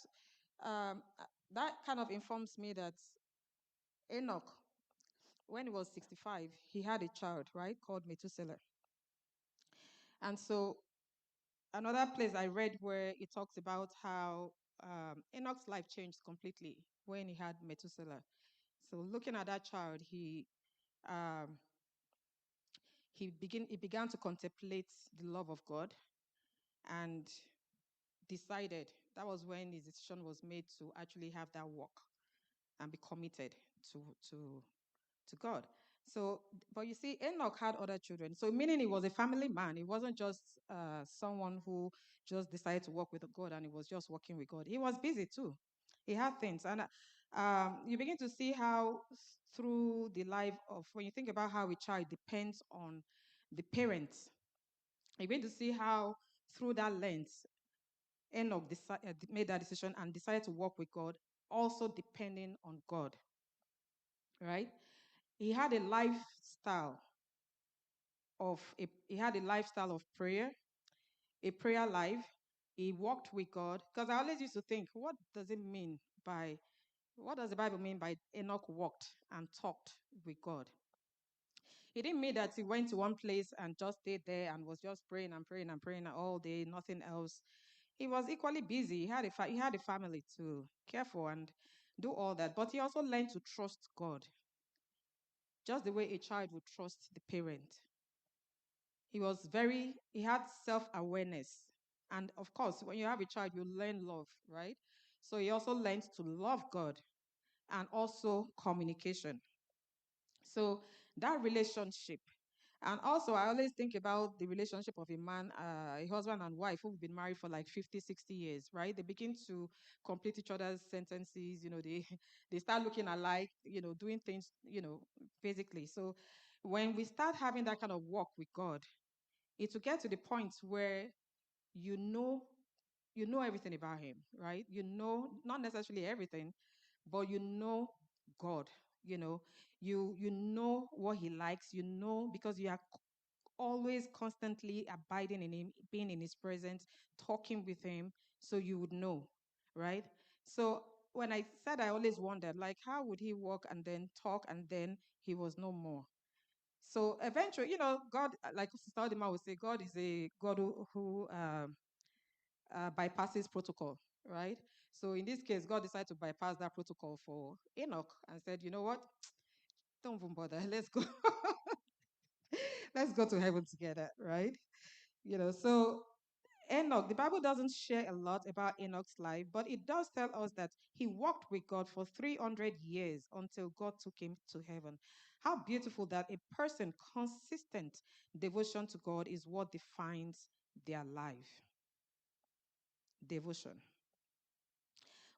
that kind of informs me that Enoch, when he was 65, he had a child, right, called Methuselah. And so another place I read where it talks about how Enoch's life changed completely when he had Methuselah. So looking at that child, um, he began to contemplate the love of God, and decided, that was when his decision was made to actually have that walk and be committed to God. So, but you see, Enoch had other children. So, meaning he was a family man. He wasn't just someone who just decided to walk with God and he was just working with God. He was busy too. He had things. And you begin to see how, through the life of, when you think about how a child depends on the parents, you begin to see how, through that lens, Enoch made that decision and decided to walk with God, also depending on God. Right? He had a lifestyle of prayer, a prayer life. He walked with God. Because I always used to think, what does the Bible mean by Enoch walked and talked with God? It didn't mean that he went to one place and just stayed there and was just praying and praying and praying all day, nothing else. He was equally busy. He had a family to care for and do all that. But he also learned to trust God, just the way a child would trust the parent. He had self-awareness. And of course, when you have a child, you learn love, right? So he also learned to love God and also communication. So that relationship. And also, I always think about the relationship of a husband and wife who've been married for like 50, 60 years, right? They begin to complete each other's sentences, they start looking alike, doing things, basically. So when we start having that kind of walk with God, it will get to the point where you know everything about him, right? Not necessarily everything, but God. You know what he likes, because you are always constantly abiding in him, being in his presence, talking with him, so you would know, right? So when I said I always wondered, like, how would he walk and then talk and then he was no more? So eventually, God, like Sister Odima would say, God is a God who bypasses protocol, right? So in this case, God decided to bypass that protocol for Enoch and said, you know what? Don't even bother. Let's go. Let's go to heaven together, right? So Enoch, the Bible doesn't share a lot about Enoch's life, but it does tell us that he walked with God for 300 years until God took him to heaven. How beautiful that a person consistent devotion to God is what defines their life. Devotion.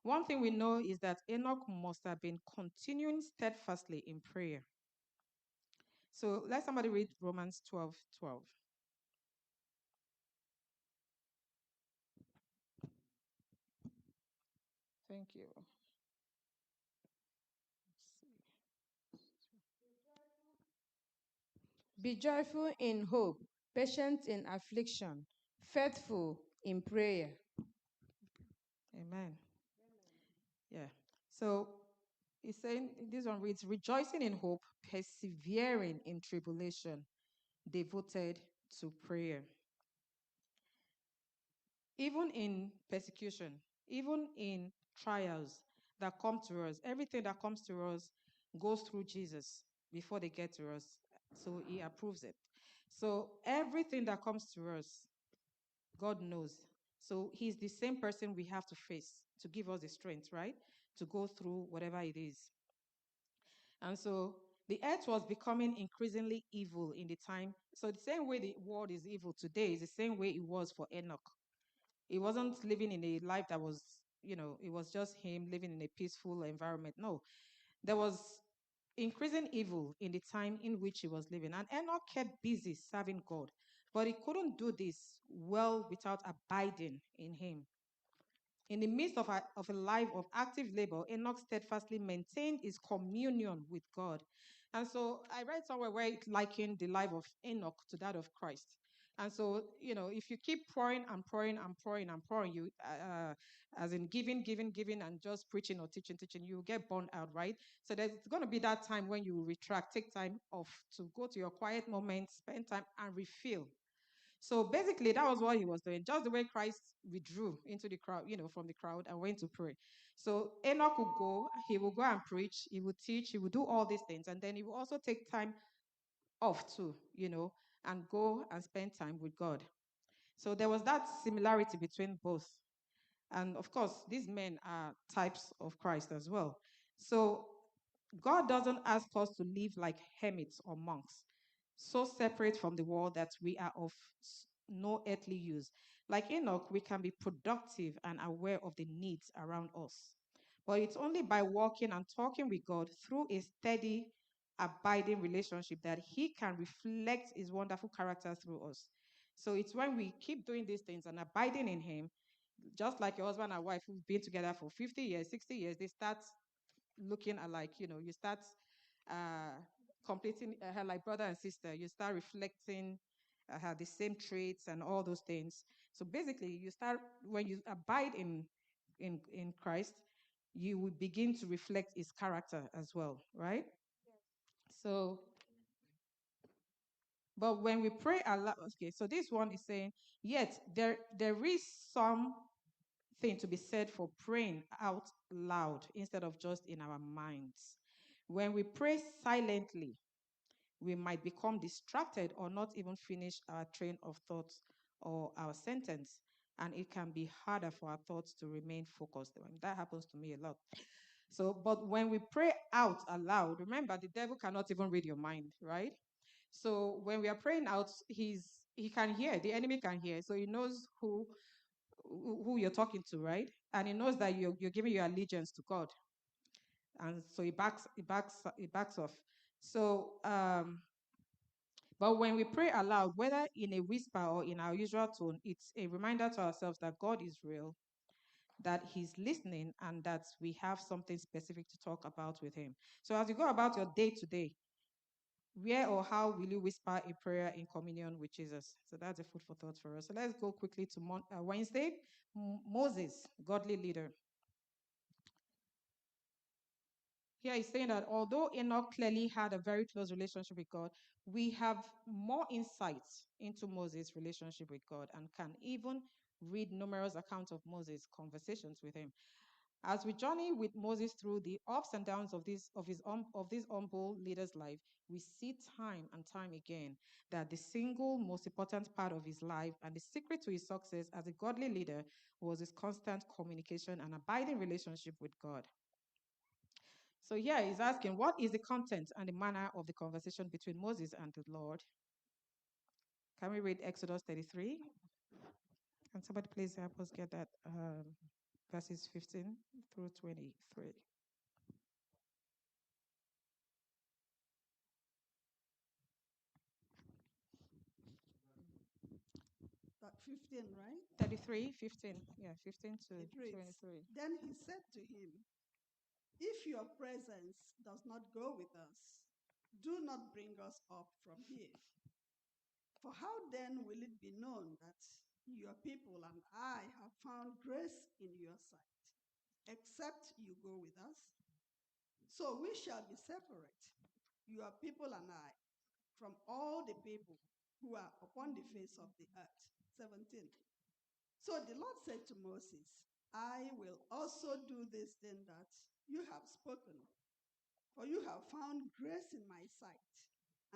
One thing we know is that Enoch must have been continuing steadfastly in prayer. So let somebody read Romans 12:12. Thank you. Be joyful in hope, patient in affliction, faithful in prayer. Amen. Yeah. So he's saying, this one reads, rejoicing in hope, persevering in tribulation, devoted to prayer. Even in persecution, even in trials that come to us, everything that comes to us goes through Jesus before they get to us. So he approves it. So everything that comes to us, God knows. So he's the same person we have to face to give us the strength, right? To go through whatever it is. And so the earth was becoming increasingly evil in the time. So the same way the world is evil today is the same way it was for Enoch. He wasn't living in a life that was, it was just him living in a peaceful environment. No, there was increasing evil in the time in which he was living. And Enoch kept busy serving God, but he couldn't do this well without abiding in him. In the midst of a life of active labor, Enoch steadfastly maintained his communion with God. And so I read somewhere where it likened the life of Enoch to that of Christ. And so, if you keep pouring and pouring and pouring and pouring, you, as in giving, and just preaching or teaching, you get burned out, right? So there's going to be that time when you retract, take time off to go to your quiet moment, spend time and refill. So basically, that was what he was doing, just the way Christ withdrew into the crowd, from the crowd and went to pray. So Enoch would go, he will go and preach, he would teach, he would do all these things. And then he will also take time off too, and go and spend time with God. So there was that similarity between both. And of course, these men are types of Christ as well. So God doesn't ask us to live like hermits or monks, so separate from the world that we are of no earthly use. Like Enoch, we can be productive and aware of the needs around us. But it's only by walking and talking with God through a steady, abiding relationship that He can reflect His wonderful character through us. So it's when we keep doing these things and abiding in Him, just like your husband and wife who've been together for 50 years, 60 years, they start looking alike. You start uh, completing like brother and sister. You start reflecting the same traits and all those things. So basically, you start when you abide in Christ, you will begin to reflect His character as well, right? So, but when we pray aloud, okay. So this one is saying, yet there is some thing to be said for praying out loud instead of just in our minds. When we pray silently, we might become distracted or not even finish our train of thoughts or our sentence. And it can be harder for our thoughts to remain focused. I mean, that happens to me a lot. So, but when we pray out aloud, remember the devil cannot even read your mind, right? So when we are praying out, he can hear, the enemy can hear. So he knows who you're talking to, right? And he knows that you're giving your allegiance to God. And so he backs off. So but when we pray aloud, whether in a whisper or in our usual tone, it's a reminder to ourselves that God is real, that He's listening, and that we have something specific to talk about with Him. So as you go about your day to day, where or how will you whisper a prayer in communion with Jesus? So that's a food for thought for us. So let's go quickly to Wednesday. Moses, godly leader. here he's saying that although Enoch clearly had a very close relationship with God, we have more insights into Moses' relationship with God and can even read numerous accounts of Moses' conversations with him. As we journey with Moses through the ups and downs of this humble leader's life, we see time and time again that the single most important part of his life and the secret to his success as a godly leader was his constant communication and abiding relationship with God. So here he's asking, what is the content and the manner of the conversation between Moses and the Lord? Can we read Exodus 33? Can somebody please help us get that verses 15 through 23? That 15, right? 33, 15. Yeah, 15 to It reads, 23. Then he said to him, If your presence does not go with us, do not bring us up from here. For how then will it be known that your people and I have found grace in your sight, except you go with us? So we shall be separate, your people and I, from all the people who are upon the face of the earth. 17. So the Lord said to Moses, I will also do this thing that you have spoken, for you have found grace in my sight,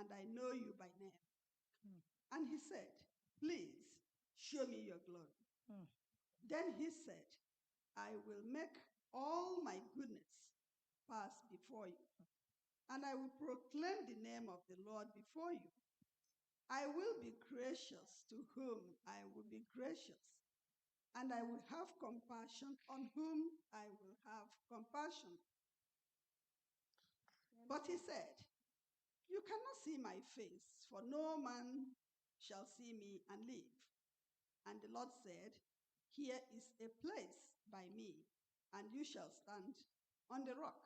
and I know you by name. And he said, Please show me your glory. Then he said, I will make all my goodness pass before you, and I will proclaim the name of the Lord before you. I will be gracious to whom I will be gracious, and I will have compassion on whom I will have compassion. But he said, You cannot see my face, for no man shall see me and live. And the Lord said, Here is a place by me, and you shall stand on the rock.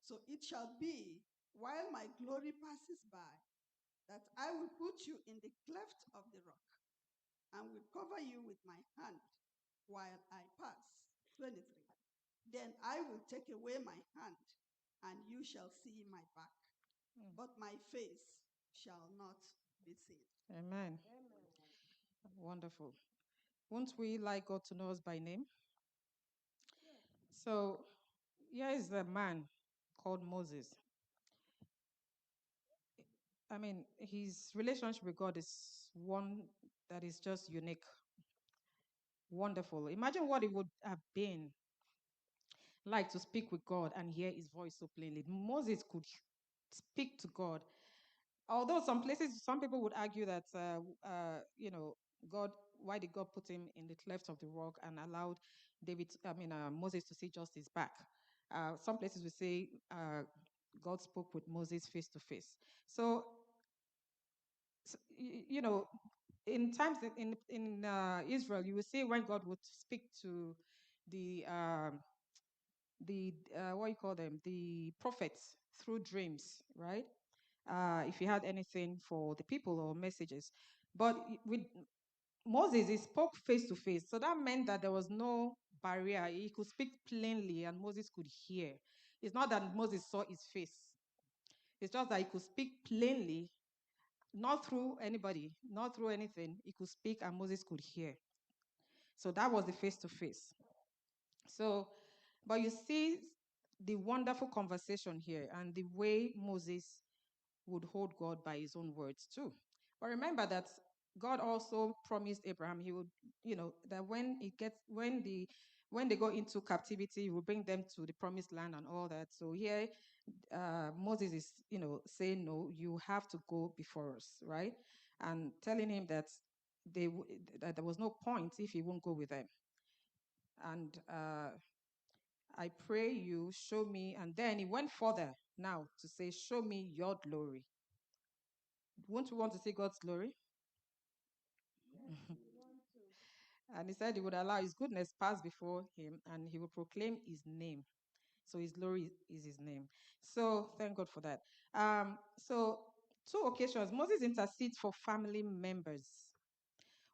So it shall be, while my glory passes by, that I will put you in the cleft of the rock, and will cover you with my hand while I pass. 23. Then I will take away my hand, and you shall see my back, but my face shall not be seen. Amen. Wonderful. Won't we like God to know us by name? So here is a man called Moses. I mean, his relationship with God is one that is just unique, wonderful. Imagine what it would have been like to speak with God and hear his voice so plainly. Moses could speak to God. Although some places, some people would argue that, God, why did God put him in the cleft of the rock and allowed Moses to see just his back? Some places would say God spoke with Moses face to face. So, in times in Israel, you will see when God would speak to the what you call them, the prophets through dreams, right? If he had anything for the people or messages. But with Moses, he spoke face to face. So that meant that there was no barrier. He could speak plainly and Moses could hear. It's not that Moses saw his face. It's just that he could speak plainly, not through anybody, not through anything. He could speak and Moses could hear. So that was the face to face. So, but you see the wonderful conversation here and the way Moses would hold God by his own words too. But remember that God also promised Abraham he would, that when they go into captivity, he will bring them to the promised land and all that. So here, Moses is, saying, no, you have to go before us, right? And telling him that that there was no point if he won't go with them. And I pray you show me. And then he went further now to say, show me your glory. Won't you want to see God's glory? And he said he would allow his goodness pass before him and he will proclaim his name. So his glory is his name. So thank God for that. So 2 occasions, Moses intercedes for family members.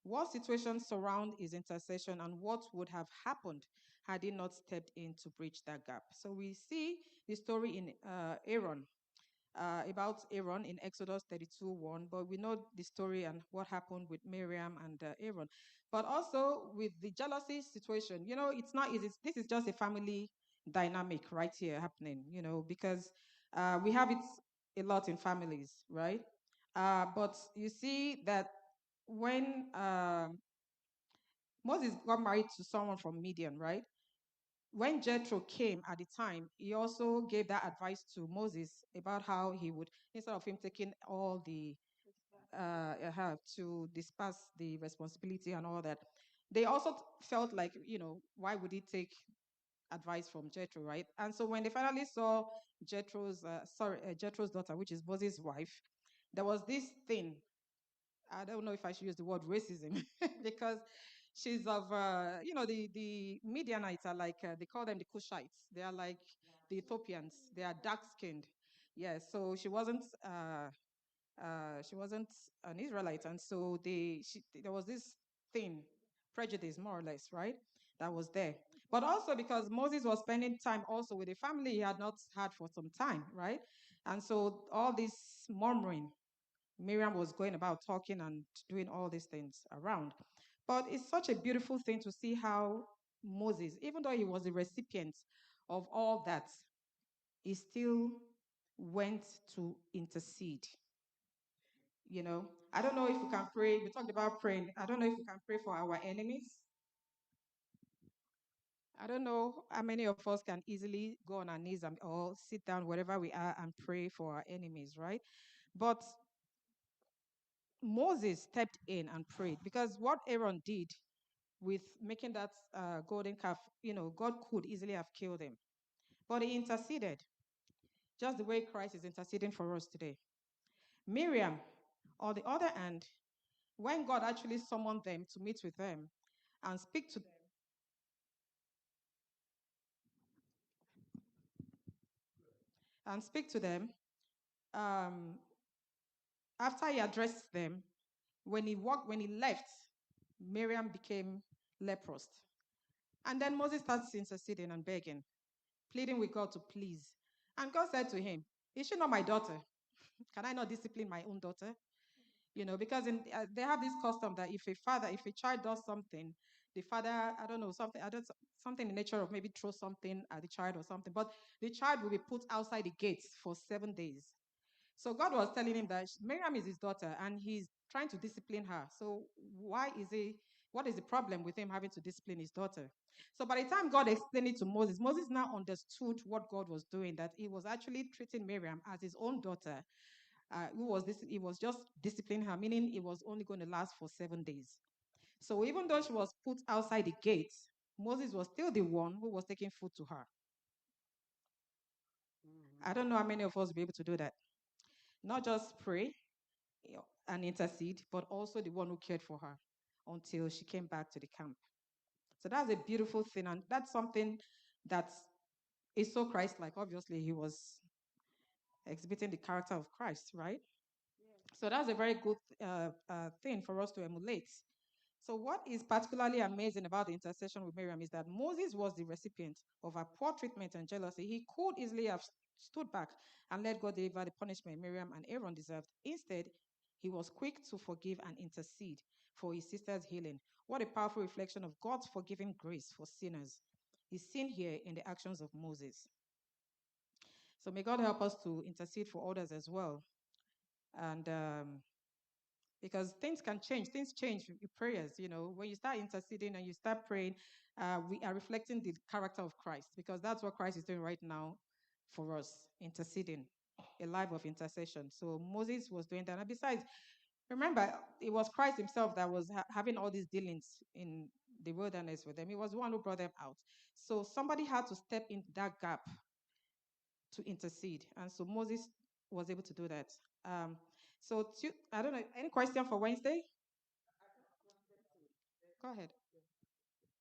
What situations surround his intercession and what would have happened had he not stepped in to bridge that gap. So we see the story in Aaron, about Aaron in Exodus 32:1, but we know the story and what happened with Miriam and Aaron. But also with the jealousy situation, it's not easy. This is just a family dynamic right here happening, because we have it a lot in families, right? But you see that when Moses got married to someone from Midian, right? When Jethro came at the time, he also gave that advice to Moses about how he would, instead of him taking all the to disperse the responsibility and all that, they also felt like, why would he take advice from Jethro, right? And so when they finally saw Jethro's daughter, which is Moses' wife, there was this thing. I don't know if I should use the word racism because she's of, the Midianites are like, they call them the Cushites. They are like the Ethiopians. They are dark skinned. Yeah, so she wasn't an Israelite. And so there was this thing, prejudice more or less, right? That was there. But also because Moses was spending time also with a family he had not had for some time, right? And so all this murmuring, Miriam was going about talking and doing all these things around. But it's such a beautiful thing to see how Moses, even though he was the recipient of all that, he still went to intercede. I don't know if we can pray. We talked about praying. I don't know if we can pray for our enemies. I don't know how many of us can easily go on our knees or sit down wherever we are and pray for our enemies, right? But Moses stepped in and prayed because what Aaron did with making that golden calf, God could easily have killed him. But he interceded, just the way Christ is interceding for us today. Miriam, on the other hand, when God actually summoned them to meet with them and speak to them, after he addressed them, when he left, Miriam became leprous. And then Moses starts interceding and begging, pleading with God to please. And God said to him, is she not my daughter? Can I not discipline my own daughter? Because they have this custom that if a child does something, the father, I don't know, something in the nature of maybe throw something at the child or something, but the child will be put outside the gates for 7 days. So God was telling him that Miriam is his daughter and he's trying to discipline her. So what is the problem with him having to discipline his daughter? So by the time God explained it to Moses, Moses now understood what God was doing, that he was actually treating Miriam as his own daughter. He was just disciplining her, meaning it was only going to last for 7 days. So even though she was put outside the gate, Moses was still the one who was taking food to her. I don't know how many of us will be able to do that. Not just pray and intercede, but also the one who cared for her until she came back to the camp. So that's a beautiful thing, and that's something that is so Christ-like. Obviously, he was exhibiting the character of Christ, right? So that's a very good thing for us to emulate. So what is particularly amazing about the intercession with Miriam is that Moses was the recipient of her poor treatment and jealousy. He could easily have stood back and let God deliver the punishment Miriam and Aaron deserved. Instead, he was quick to forgive and intercede for his sister's healing. What a powerful reflection of God's forgiving grace for sinners is seen here in the actions of Moses. So may God help us to intercede for others as well. And because things can change. Things change with prayers. When you start interceding and you start praying, we are reflecting the character of Christ, because that's what Christ is doing right now for us, interceding, a life of intercession. So Moses was doing that. And besides, remember, it was Christ himself that was having all these dealings in the wilderness with them. He was the one who brought them out. So somebody had to step into that gap to intercede. And so Moses was able to do that. I don't know, any question for Wednesday? Go ahead.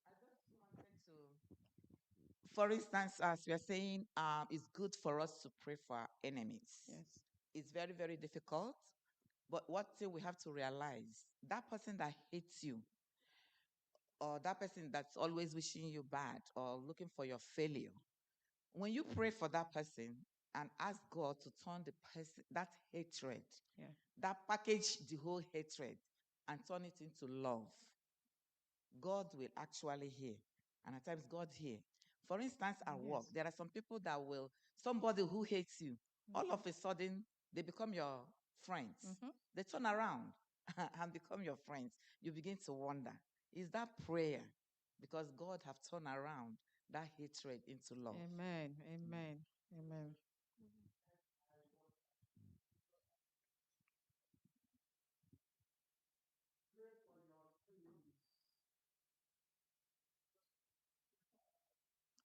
I just wanted to, for instance, as we are saying, it's good for us to pray for our enemies. Yes. It's very, very difficult. But what thing we have to realize, that person that hates you, or that person that's always wishing you bad or looking for your failure, when you pray for that person and ask God to turn the person, that hatred, Yeah. that package the whole hatred and turn it into love, God will actually hear. And at times God hear. For instance, at work, Yes. there are some people that will, somebody who hates you, all of a sudden they become your friends. They turn around and become your friends. You begin to wonder, is that prayer? Because God have turned around that hatred into love. Amen. Amen. Amen.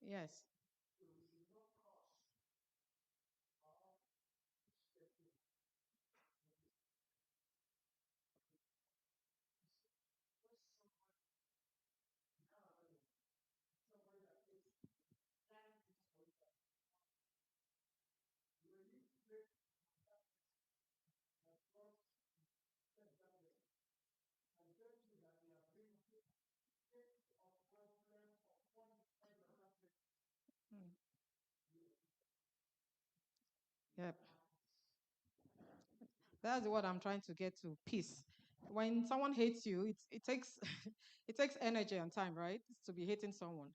Yes. Mm. Yep. That's what I'm trying to get to. Peace. When someone hates you, it takes it takes energy and time, right, to be hating someone.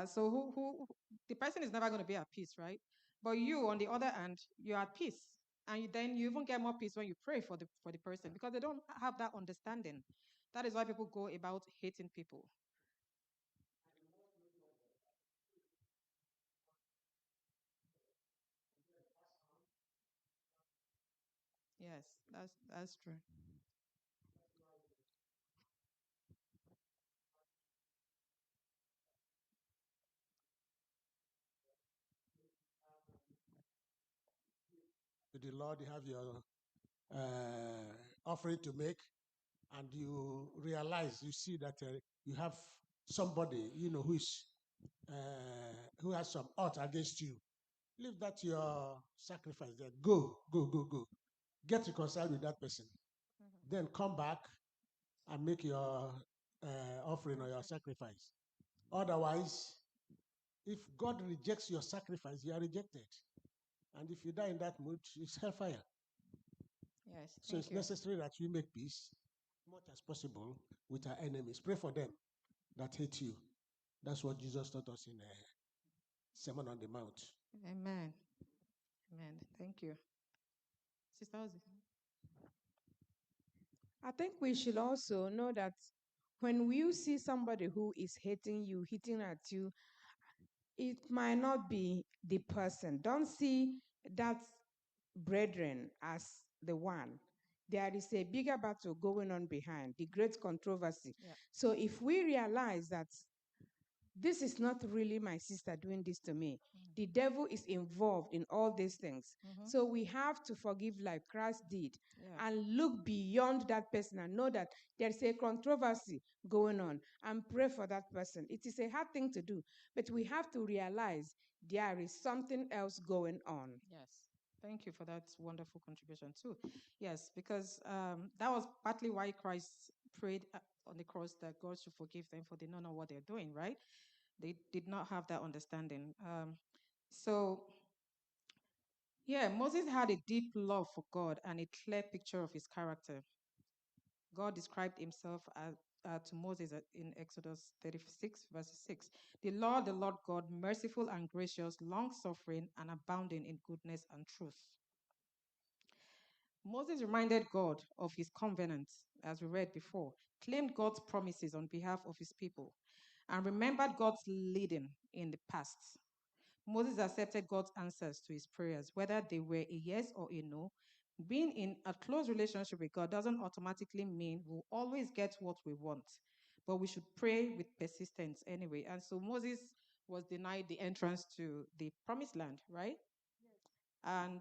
So the person is never going to be at peace, right? But you, on the other hand, you're at peace, and then you even get more peace when you pray for the person because they don't have that understanding. That is why people go about hating people. Yes, that's true. To the Lord, you have your offering to make, and you realize, you see that you have somebody, who has some ought against you. Leave that your sacrifice there. Go, go, go, go. Get reconciled with that person. Then come back and make your offering or your sacrifice. Otherwise, if God rejects your sacrifice, you are rejected. And if you die in that mood, it's hellfire. Yes, So thank it's you. necessary that we make peace much as possible with our enemies. Pray for them that hate you. That's what Jesus taught us in Sermon on the Mount. Amen. Amen. Thank you. Sister Ozzy. I think we should also know that when you see somebody who is hating you, hitting at you, it might not be the person. Don't see that brethren as the one. There is a bigger battle going on behind, the great controversy. Yeah. So if we realize that this is not really my sister doing this to me, the devil is involved in all these things. So we have to forgive like Christ did, Yeah. and look beyond that person and know that there's a controversy going on and pray for that person. It is a hard thing to do, but we have to realize there is something else going on. Yes. Thank you for that wonderful contribution too. Yes, because that was partly why Christ prayed on the cross that God should forgive them, for they don't know what they're doing, right? They did not have that understanding. So, yeah, Moses had a deep love for God and a clear picture of his character. God described himself to Moses in Exodus 36, verse 6. The Lord God, merciful and gracious, long suffering and abounding in goodness and truth. Moses reminded God of his covenant, as we read before, claimed God's promises on behalf of his people, and remembered God's leading in the past. Moses accepted God's answers to his prayers, whether they were a yes or a no. Being in a close relationship with God doesn't automatically mean we'll always get what we want, but we should pray with persistence anyway. And so Moses was denied the entrance to the promised land, right? And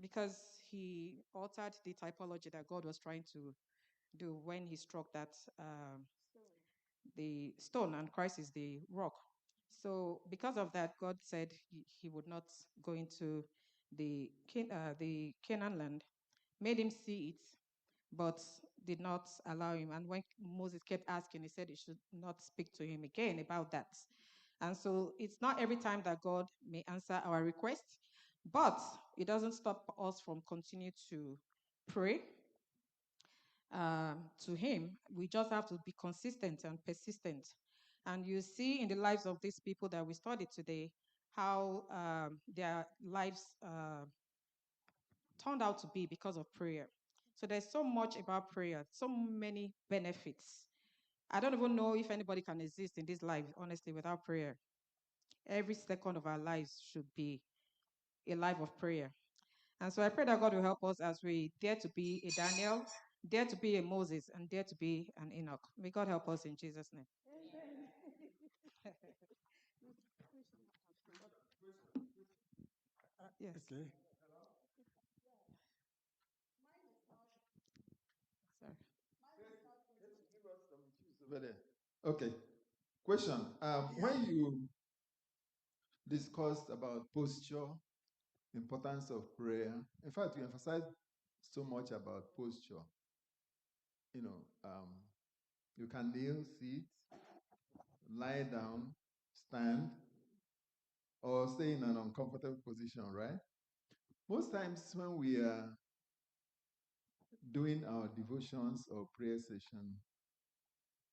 because he altered the typology that God was trying to do when he struck that the stone, and Christ is the rock. So because of that, God said he would not go into the Canaan land, made him see it, but did not allow him. And when Moses kept asking, he said he should not speak to him again about that. And so it's not every time that God may answer our request, but it doesn't stop us from continue to pray to him. We just have to be consistent and persistent. And you see in the lives of these people that we studied today, how their lives turned out to be because of prayer. So there's so much about prayer, so many benefits. I don't even know if anybody can exist in this life, honestly, without prayer. Every second of our lives should be a life of prayer. And so I pray that God will help us as we dare to be a Daniel, dare to be a Moses, and dare to be an Enoch. May God help us in Jesus' name. Yes. Okay. Sorry. Give us some cues over there. Okay. Question. When you discussed about posture, importance of prayer, in fact, you emphasized so much about posture. You know, you can kneel, sit, lie down, stand, or stay in an uncomfortable position, right? Most times when we are doing our devotions or prayer session,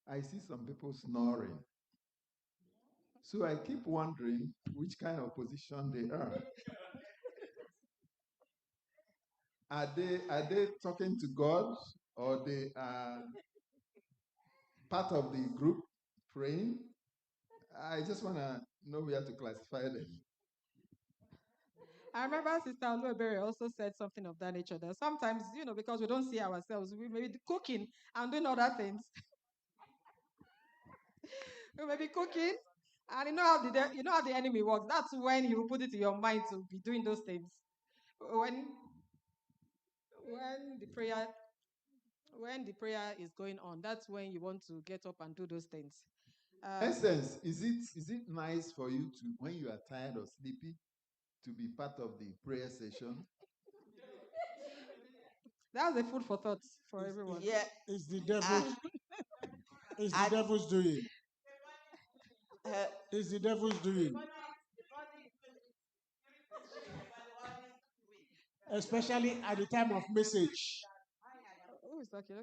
I see some people snoring. So I keep wondering which kind of position they are. Are they talking to God, or they are part of the group praying? I just want to know where to classify them. I remember Sister Oluebere also said something of that nature, that sometimes, because we don't see ourselves, we may be cooking and doing other things. We may be cooking, and you know how the enemy works. That's when he will put it in your mind to be doing those things. When the prayer is going on, that's when you want to get up and do those things. Essence, is it nice for you to, when you are tired or sleepy, to be part of the prayer session? That's the food for thought for everyone. Yeah. It's the devil's. It's the I- devil's doing. uh, It's the devil's doing. Especially at the time of message. Oh, it's okay.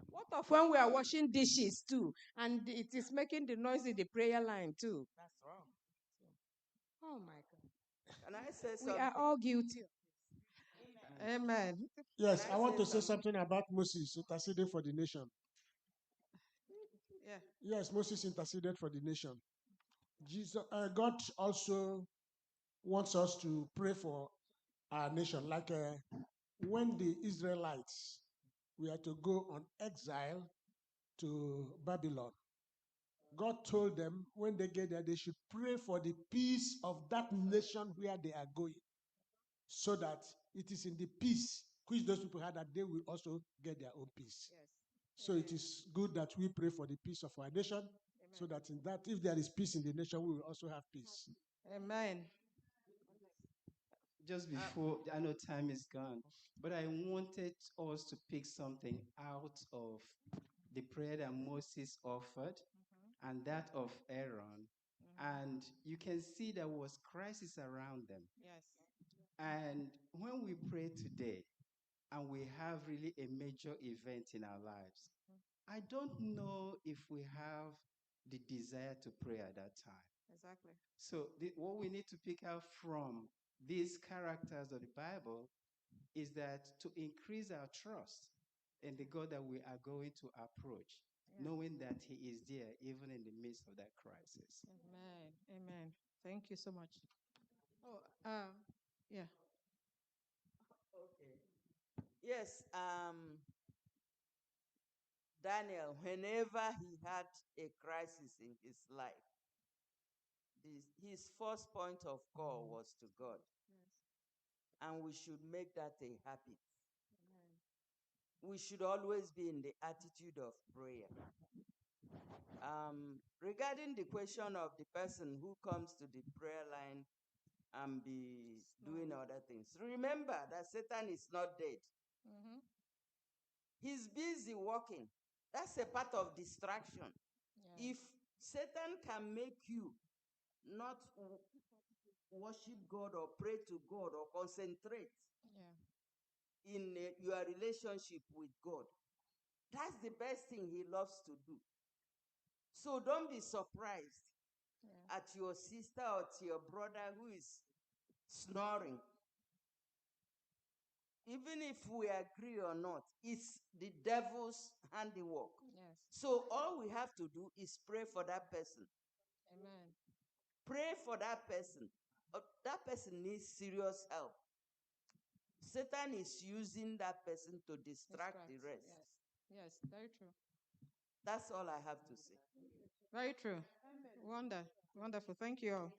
What of when we are washing dishes too, and it is making the noise in the prayer line too? That's wrong. Oh my God. can I say We are something? all guilty. Amen. Yes, Can I I want say to say something? something about Moses interceding for the nation. Yeah. Yes, Moses interceded for the nation. God also wants us to pray for our nation. Like when the Israelites were to go on exile to Babylon, God told them when they get there, they should pray for the peace of that nation where they are going, so that it is in the peace which those people had that they will also get their own peace. Yes. So it is good that we pray for the peace of our nation, so that in that, if there is peace in the nation, we will also have peace. Amen. Just before, I know time is gone, but I wanted us to pick something out of the prayer that Moses offered and that of Aaron. And you can see there was crisis around them. Yes. And when we pray today and we have really a major event in our lives, I don't know if we have the desire to pray at that time. Exactly. So what we need to pick out from these characters of the Bible is that to increase our trust in the God that we are going to approach, knowing that He is there even in the midst of that crisis. Amen. Amen. Thank you so much. Oh, yeah. Okay. Yes. Daniel, whenever he had a crisis in his life, his first point of call was to God. Yes. And we should make that a habit. Amen. We should always be in the attitude of prayer. Regarding the question of the person who comes to the prayer line and be doing other things, remember that Satan is not dead. He's busy working. That's a part of distraction. Yeah. If Satan can make you not worship God or pray to God or concentrate Yeah. in your relationship with God, that's the best thing he loves to do. So don't be surprised at your sister or to your brother who is snoring. Even if we agree or not, it's the devil's handiwork. Yes. So all we have to do is pray for that person. Amen. Pray for that person. That person needs serious help. Satan is using that person to distract the rest. Yes. Yes, very true. That's all I have to say. Very true. Wonderful. Thank you all.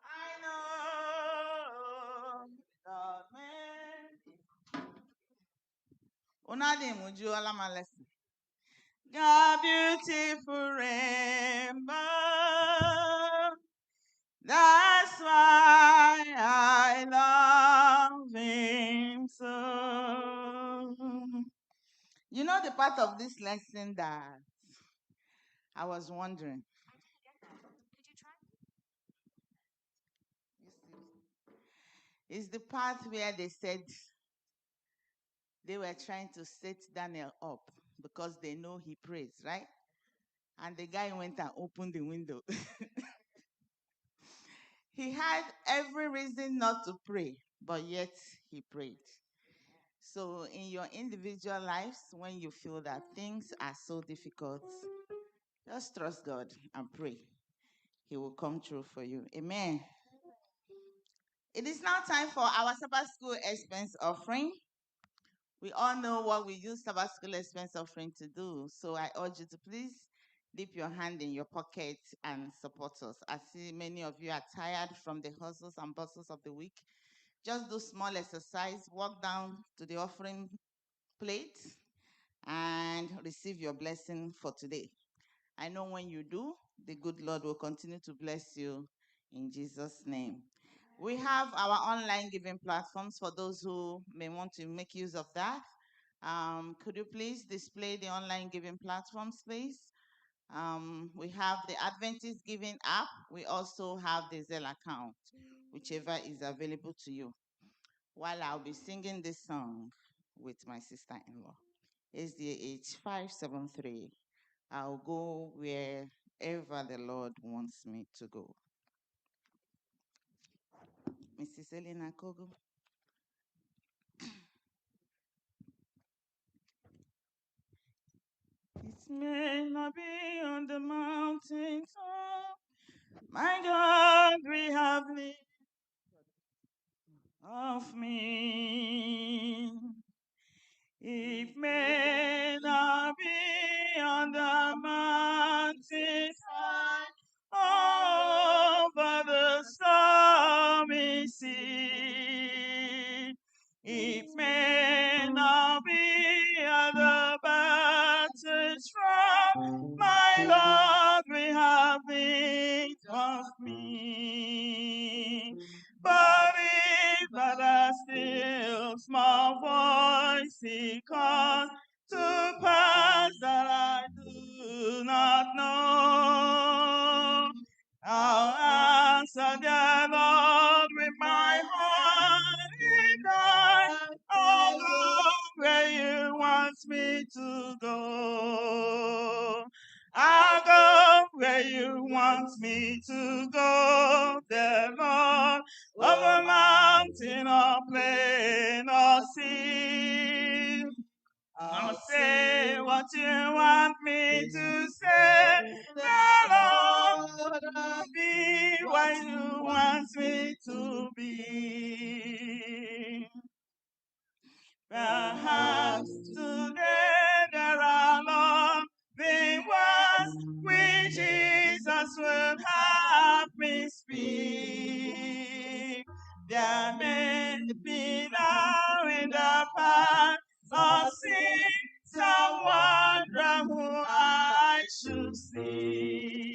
I know the man. Unadi muju alamalesi. God beautiful rainbow. That's why I love him so. You know the part of this lesson that I was wondering. Is the part where they said they were trying to set Daniel up because they know he prays, right? And the guy went and opened the window. He had every reason not to pray, but yet he prayed. So in your individual lives, when you feel that things are so difficult, just trust God and pray. He will come true for you. Amen. It is now time for our Sabbath School expense offering. We all know what we use Sabbath School expense offering to do. So I urge you to please dip your hand in your pocket and support us. I see many of you are tired from the hustles and bustles of the week. Just do small exercise, walk down to the offering plate and receive your blessing for today. I know when you do, the good Lord will continue to bless you in Jesus' name. We have our online giving platforms for those who may want to make use of that. Could you please display the online giving platforms, please? We have the Adventist Giving app. We also have the Zelle account, whichever is available to you. While I'll be singing this song with my sister-in-law, SDA 573, I'll go wherever the Lord wants me to go. Mrs. Elena Kogo. It may not be on the mountain top, my God, we have need of me. It may not be on the mountain side, over the stormy sea. It may not be on the battle's front, my Lord, we have need of me. But if by the still small voice he calls to pass that I do not know, I'll answer the Lord with my heart in thine. I'll go where you want me to go. I'll go where you want me to go, the Lord, over mountain or plain or sea. I'll say what you want me to say, the Lord, I'll be what you want me to be. Perhaps today there are loving words which Jesus will have me speak. There may be now in the past of sin, someone from who I should see.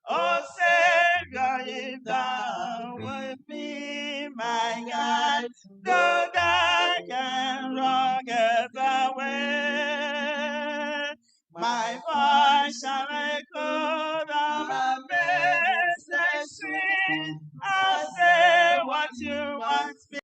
Oh, Savior, if thou would be my guide, though dark and wrong as the way, my voice shall echo the message sweet. I'll say what you want me.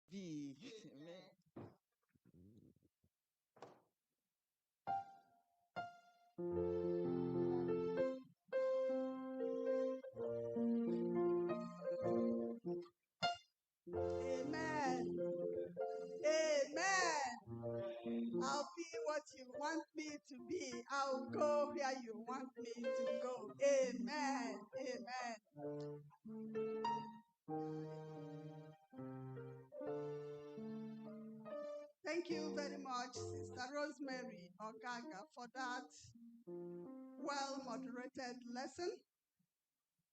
Be. Amen. Amen. I'll be what you want me to be. I'll go where you want me to go. Amen. Amen. Thank you very much, Sister Rosemary Ogaga, for that well-moderated lesson.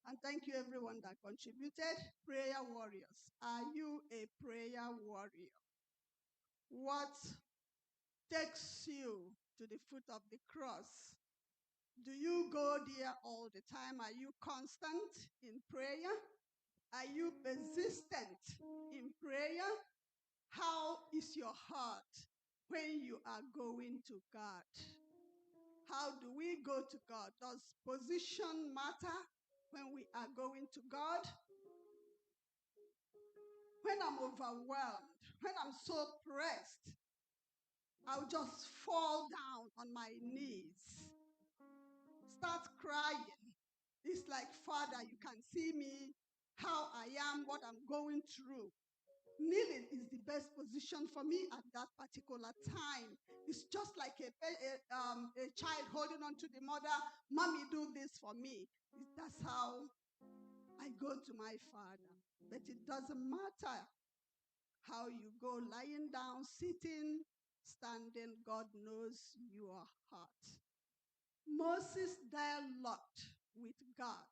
And thank you everyone that contributed. Prayer warriors, are you a prayer warrior? What takes you to the foot of the cross? Do you go there all the time? Are you constant in prayer? Are you persistent in prayer? How is your heart when you are going to God? How do we go to God? Does position matter when we are going to God? When I'm overwhelmed, when I'm so pressed, I'll just fall down on my knees, start crying. It's like, Father, you can see me, how I am, what I'm going through. Kneeling is the best position for me at that particular time. It's just like a child holding on to the mother. Mommy, do this for me. That's how I go to my Father. But it doesn't matter how you go, lying down, sitting, standing, God knows your heart. Moses dialogued with God.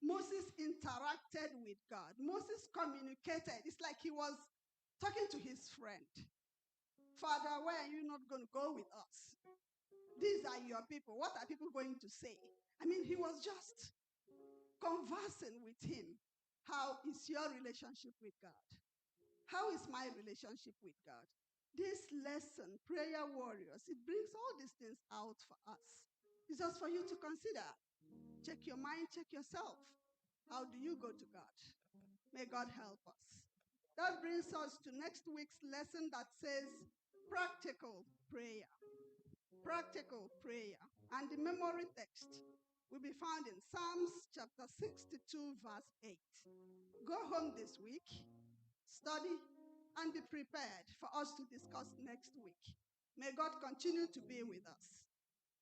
Moses interacted with God. Moses communicated. It's like he was talking to his friend. Father, why are you not going to go with us? These are your people. What are people going to say? I mean, he was just conversing with him. How is your relationship with God? How is my relationship with God? This lesson, Prayer Warriors, it brings all these things out for us. It's just for you to consider. Check your mind, check yourself. How do you go to God? May God help us. That brings us to next week's lesson that says practical prayer. Practical prayer. And the memory text will be found in Psalms chapter 62, verse 8. Go home this week, study, and be prepared for us to discuss next week. May God continue to be with us.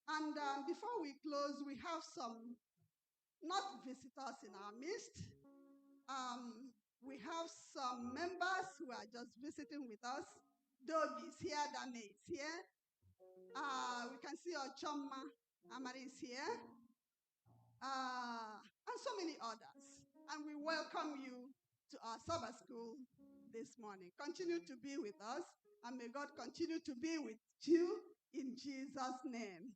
And before we close, we have some not visitors in our midst. We have some members who are just visiting with us. Dogi is here, Dame is here. We can see Ochoma Amari is here. And so many others. And we welcome you to our Sabbath school this morning. Continue to be with us, and may God continue to be with you in Jesus' name.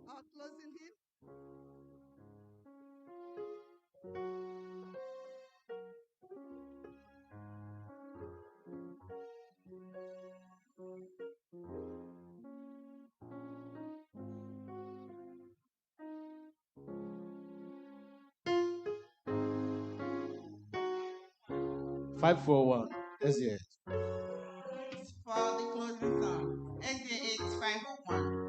Our closing hymn. Five, 4, 1. SDA. For the closing song, SDA 8501.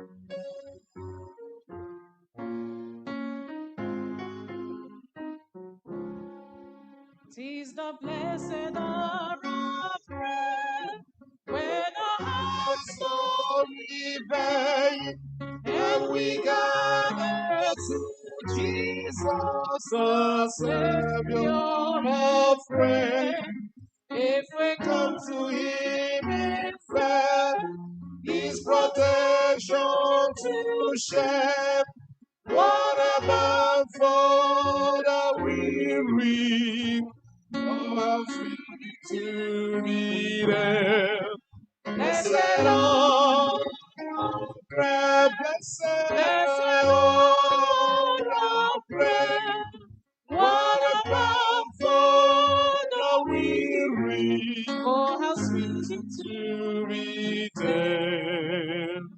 Tis the blessed hour of prayer, when our hearts So living, and we gather to Jesus, the Savior of prayer. if we Come to Him in faith, His protection to share. What about for the weary? Oh, sweet to be there. Blessed all prayer, blessed all prayer. What about for the weary? oh, how Sweet to return.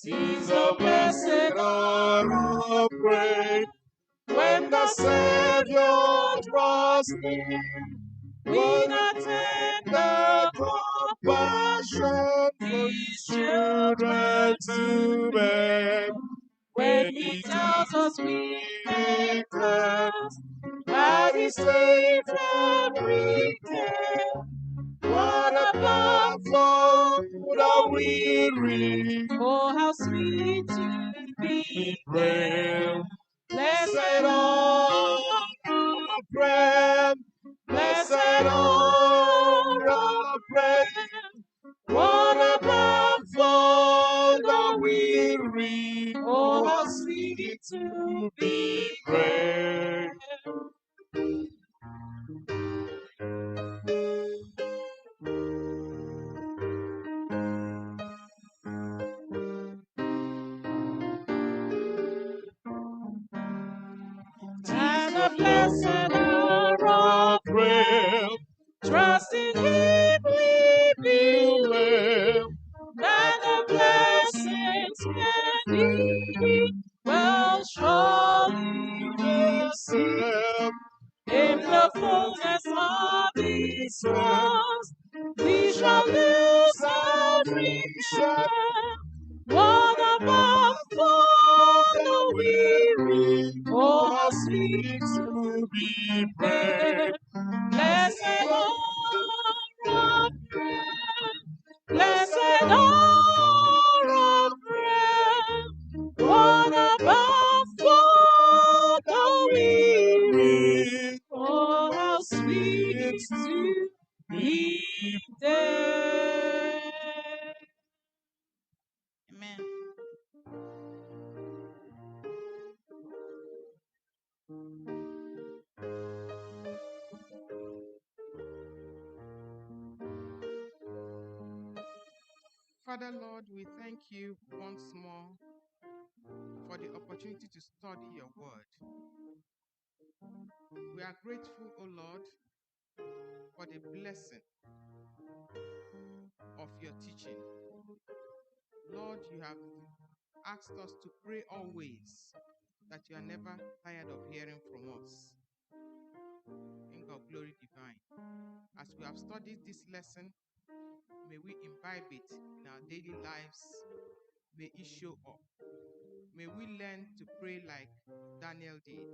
'Tis a blessed hour of prayer, when the Savior draws near, with a tender compassion for His children to bear. when He tells us we declare that He saved every care. What about for the weary? oh, how sweet to We pray. blessed Blessed all of prayer. Blessed all of prayer. What about for the weary? Oh, how sweet to be praised. and the blessed hour of prayer. trust in Him we Believe and the blessings we will surely receive in the fullness of His trust. We shall lose every share. What about for the weary? Oh, how sweet to be praised. Blessed hour of prayer, blessed hour of prayer. What about for the weary? Oh, how sweet to be there. Amen. Father, Lord, we thank you once more for the opportunity to study your word. We are grateful, O Lord, for the blessing of your teaching. Lord, you have asked us to pray always, that you are never tired of hearing from us. King of glory divine, as we have studied this lesson, may we imbibe it in our daily lives. May it show up. May we learn to pray like Daniel did.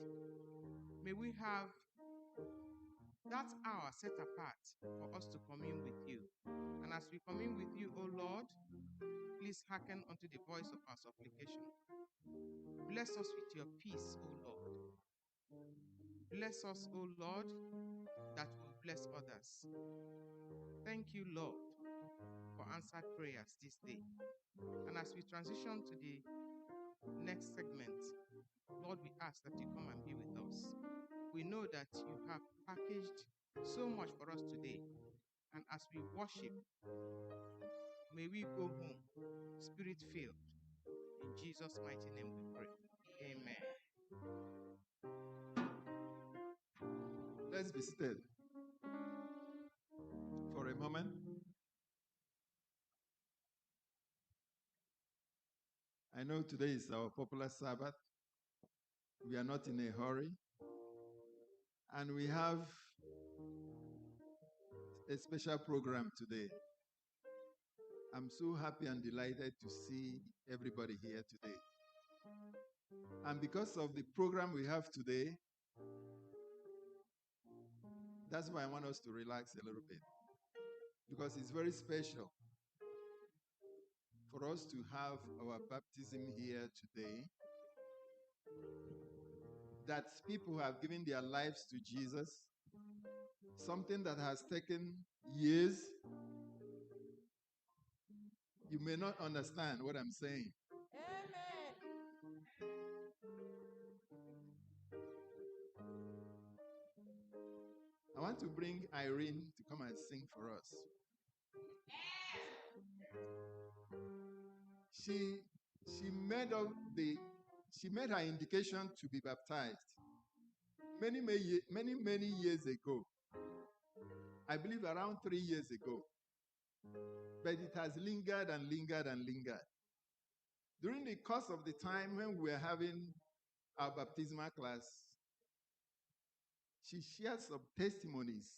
May we have that hour set apart for us to commune with you. And as we commune with you, O Lord, please hearken unto the voice of our supplication. Bless us with your peace, O Lord. Bless us, O Lord, that will bless others. Thank you, Lord, for answered prayers this day. And as we transition to the next segment, Lord, we ask that you come and be with us. We know that you have packaged so much for us today. And as we worship, may we go home spirit-filled. In Jesus' mighty name we pray. Amen. Let's be still for a moment. I know today is our popular Sabbath. We are not in a hurry. And we have a special program today. I'm so happy and delighted to see everybody here today. And because of the program we have today, that's why I want us to relax a little bit. Because it's very special for us to have our baptism here today. That people have given their lives to Jesus, something that has taken years. You may not understand what I'm saying. Amen. I want to bring Irene to come and sing for us. She made her indication to be baptized many years ago. I believe around 3 years ago. But it has lingered and lingered and lingered. During the course of the time when we were having our baptismal class, she shared some testimonies.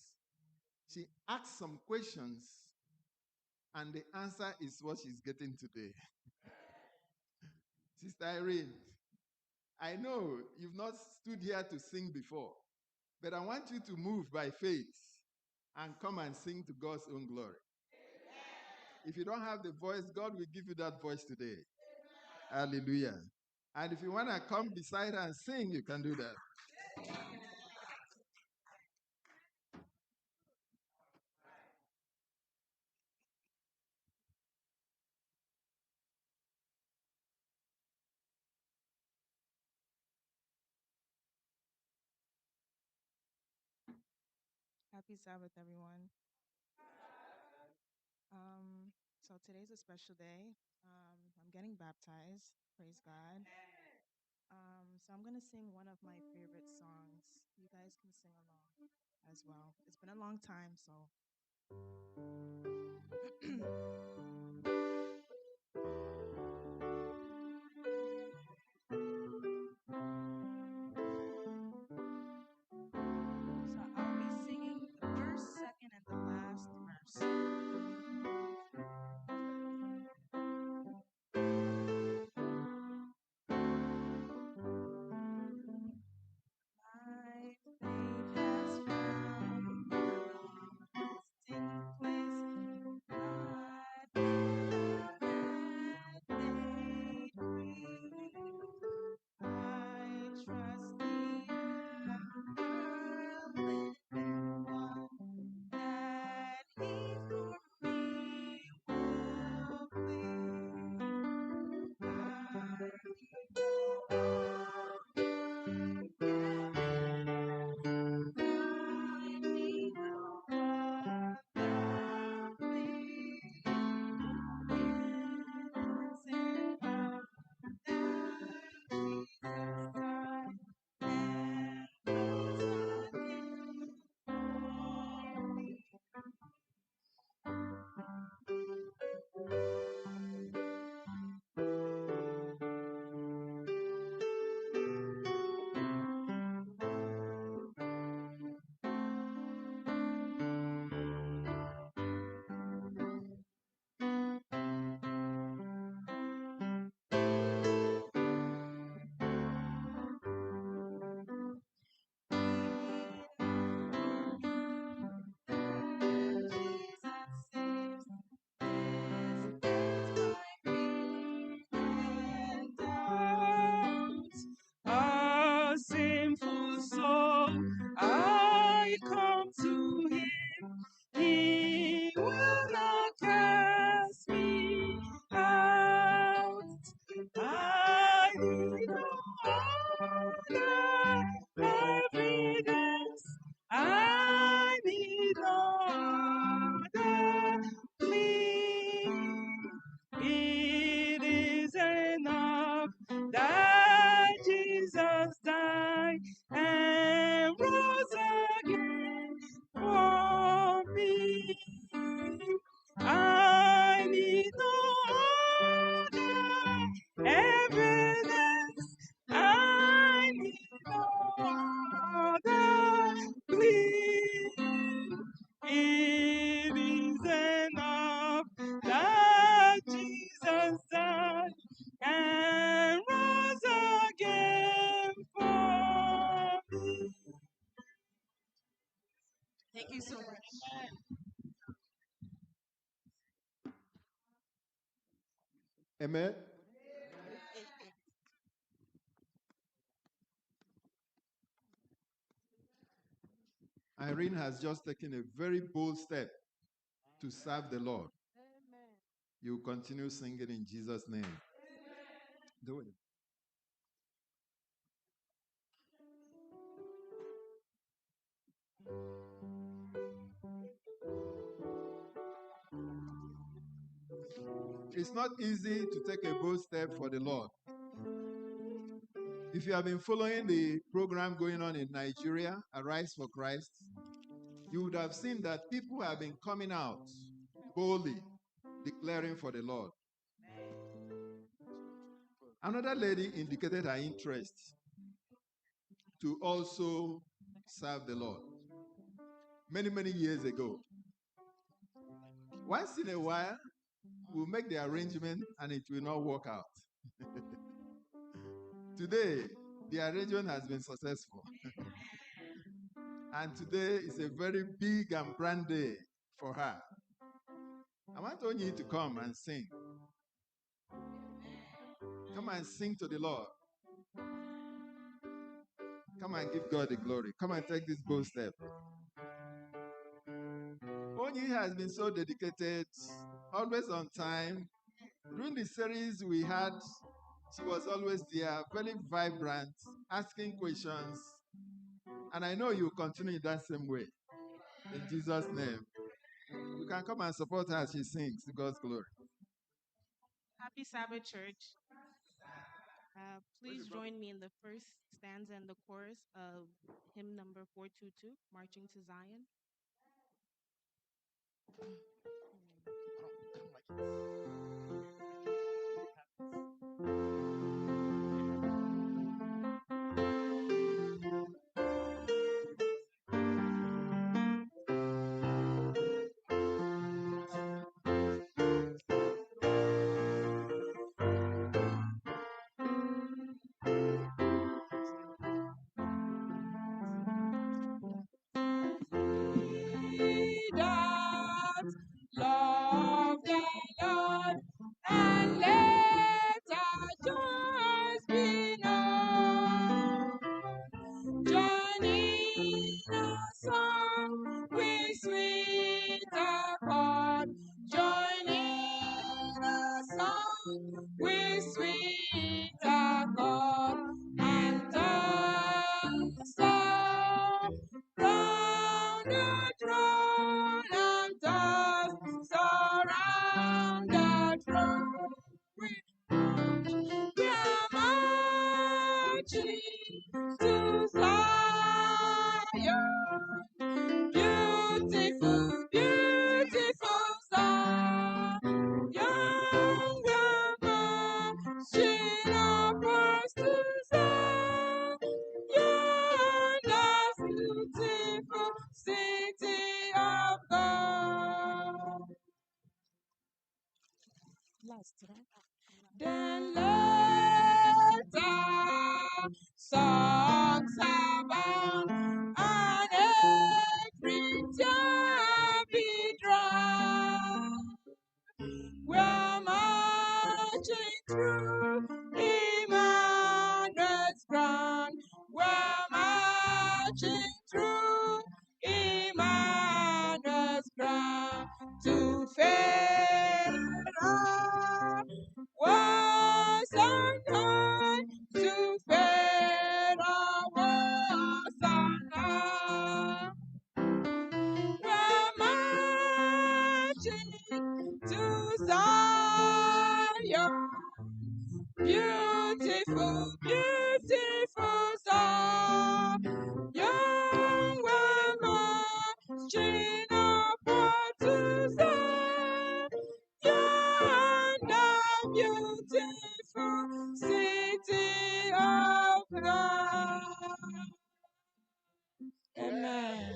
She asked some questions, and the answer is what she's getting today. Sister Irene, I know you've not stood here to sing before, but I want you to move by faith and come and sing to God's own glory. If you don't have the voice, God will give you that voice today. Hallelujah. And if you want to come beside her and sing, you can do that. Happy Sabbath, everyone. So today's a special day. I'm getting baptized. Praise God. So I'm gonna sing one of my favorite songs. You guys can sing along as well. It's been a long time, so. So I'll be singing the first, second, and the last verse. My faith has found a resting place. God other evidence. I need no other plea. It is enough that Jesus died and rose again for me. I need no other evidence. I need no other plea. It is enough that Jesus died and rose again for me. Thank you so much. Amen. Irene has just taken a very bold step to serve the Lord. You continue singing in Jesus' name. Do it. It's not easy to take a bold step for the Lord. If you have been following the program going on in Nigeria, Arise for Christ, you would have seen that people have been coming out boldly, declaring for the Lord. Another lady indicated her interest to also serve the Lord many, many years ago. Once in a while, we'll make the arrangement and it will not work out. Today, the arrangement has been successful. And today is a very big and brand day for her. I want Onyi to come and sing. Come and sing to the Lord. Come and give God the glory. Come and take this bold step. Onyi has been so dedicated, always on time. During the series we had, she was always there, very vibrant, asking questions. And I know you will continue that same way. In Jesus' name. You can come and support her as she sings to God's glory. Happy Sabbath, church. Please join me in the first stanza and the chorus of hymn number 422, Marching to Zion. Love the Lord and let our joys be known. Join in a song with sweet accord. Join in a song with sweet accord. And dance round the throne and dance around the throne. We are marching to Zion. Beautiful, beautiful Zion. We are marching upwards to Zion. That beautiful city of God. Last, right? Then let our songs abound and every tear be dry. We're marching through Emmanuel's ground. We're marching through Emmanuel's ground to Pharaoh. beautiful song. Young women marching upward to Zion. Yonder beautiful city of God. Amen.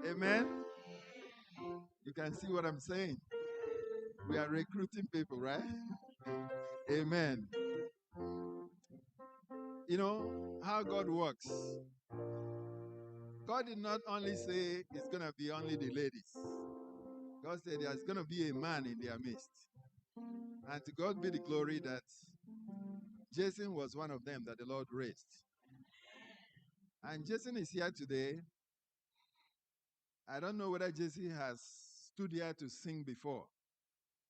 Amen. You can see what I'm saying. We are recruiting people, right? Amen. You know how God works. God did not only say it's going to be only the ladies. God said there's going to be a man in their midst. And to God be the glory that Jason was one of them that the Lord raised. And Jason is here today. I don't know whether Jason has stood here to sing before.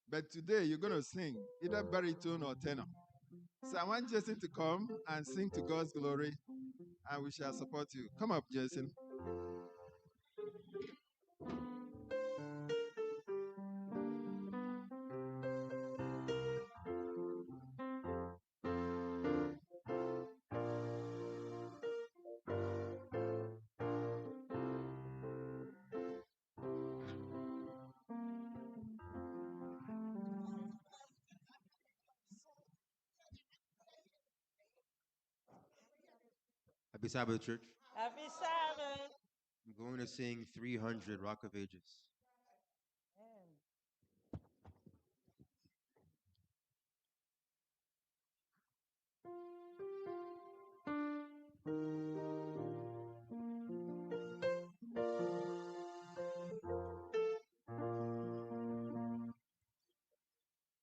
But today you're going to sing either baritone or tenor. So I want Jason to come and sing to God's glory, and we shall support you. Come up, Jason. Happy Sabbath, church. Happy Sabbath. I'm going to sing 300 Rock of Ages.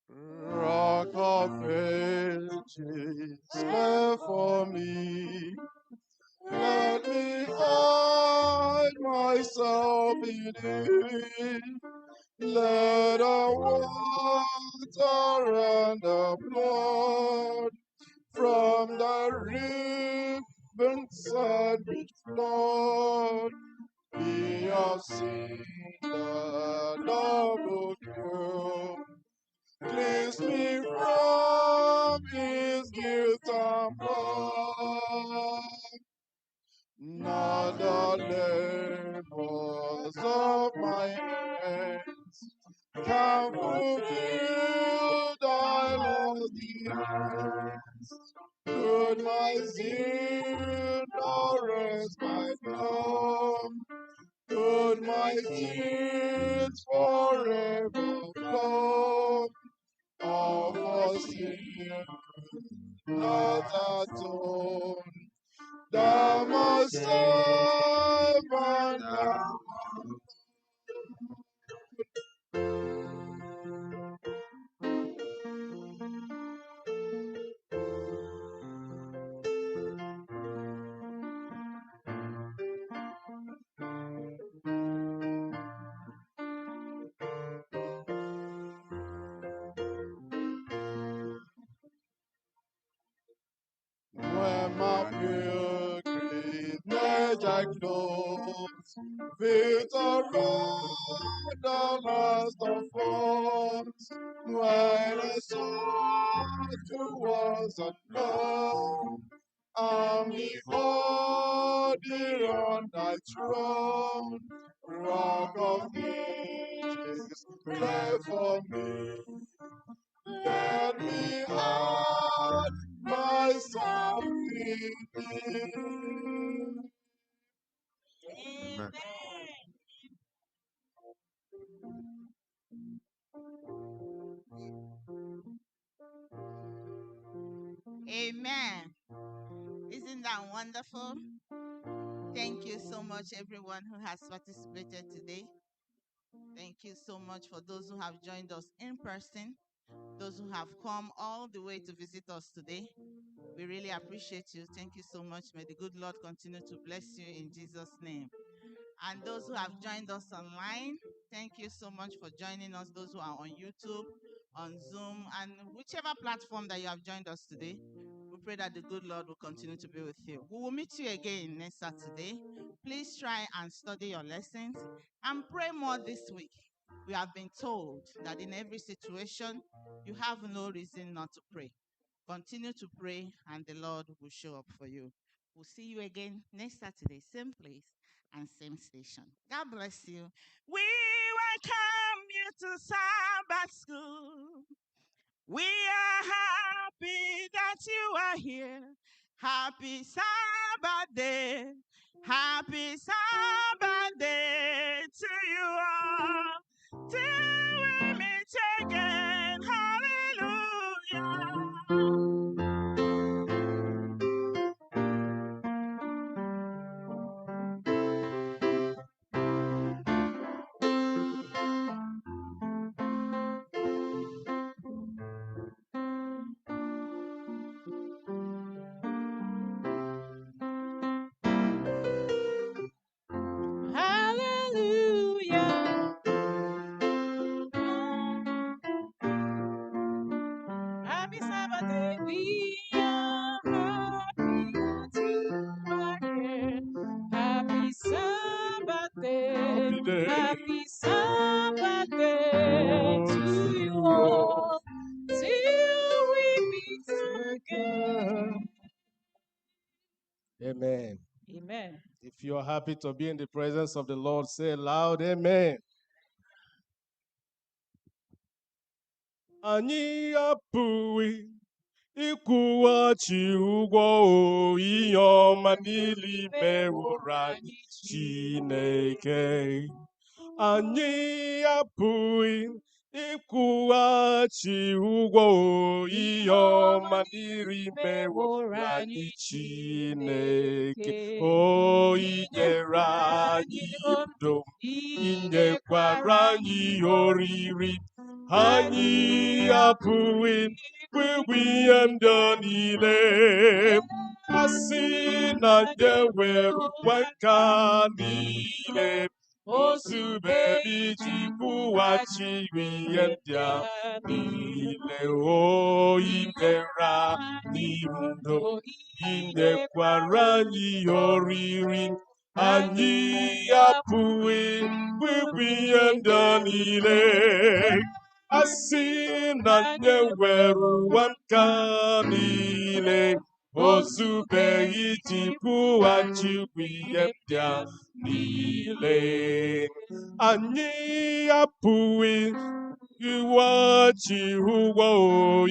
Rock of ages, left for me. Let me hide myself in it. Let the water and the blood from the riven side which flowed be of sin the double cure. Cleanse me from his guilt and blood. Not the labors of my hands can fulfill thy lofty ends. Could my zeal nor rest my tongue? Could my tears forever flow? All for sin not atone. Thou must save and thou when my pilgrimage I close, with a rod the last of forms, when I saw towards unknown, and behold thee on thy throne, Rock of ages, pray for me. Let me hide myself in thee. Amen. Amen. Isn't that wonderful? Thank you so much, everyone who has participated today. Thank you so much for those who have joined us in person, those who have come all the way to visit us today. We really appreciate you. Thank you so much. May the good Lord continue to bless you in Jesus' name. And those who have joined us online, thank you so much for joining us. Those who are on YouTube, on Zoom, and whichever platform that you have joined us today, we pray that the good Lord will continue to be with you. We will meet you again next Saturday. Please try and study your lessons and pray more this week. We have been told that in every situation, you have no reason not to pray. Continue to pray and the Lord will show up for you. We'll see you again next Saturday, same place and same station. God bless you. We welcome you to Sabbath School. We are happy that you are here. Happy Sabbath day. Happy Sabbath day to you all. Till we meet again. Hallelujah. Happy Sabbath day. We are happy that you are here. Happy Sabbath day. Happy Sabbath day to you all. Till we meet again. Amen. Amen. If you're happy to be in the presence of the Lord, say loud, Amen. Anyị apụghị ịkwụghachi ụgwọ ihe ọma niile meworo anyị Chineke. Anyị apụghị ịkwụghachi ụgwọ ihe ọma niile meworo anyị Chineke. O inyere anyị ndụ, inyekwara anyị oriri. Anyị apụghị ịkwụgwọ ihe ndị a niile. A sị na ndị nwere ụwa nka niile, o zubeghị iji kwụghachi ihe ndị a niile. O inyere anyị ndụ, inyekwara anyị oriri. Anyị apụghị ịkwụgwọ ihe ndị a niile. A sị na ndị nwere ụwa nka niile, o zubeghị iji kwụghachi ihe ndị a niile. Anyị apụghị ịkwụghachi ụgwọ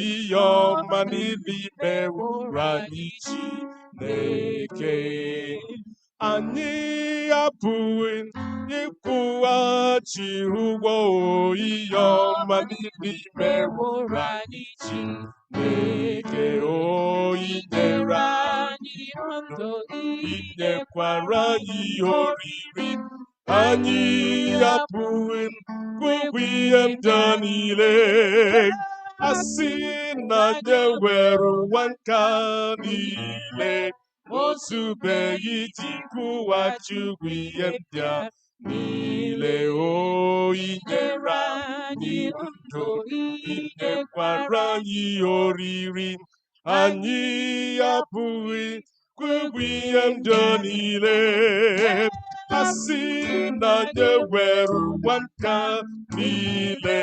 ihe ọma niile meworo anyị Chineke. Anyị apụghị ịkwụghachi ụgwọ ihe ọma niile meworo anyị Chineke. O inyere anyị ndụ, inyekwara anyị oriri. Anyị apụghị ịkwụgwọ ihe ndị a niile. A sị na ndị nwere ụwa nka niile, o zubeghị iji kwụghachi ụgwọ ihe ndị a niile. O inyere anyị ndụ, inyekwara anyị oriri. Anyị apụghị ịkwụgwọ ihe ndị a niile. A sị na ndị nwere ụwa nka niile,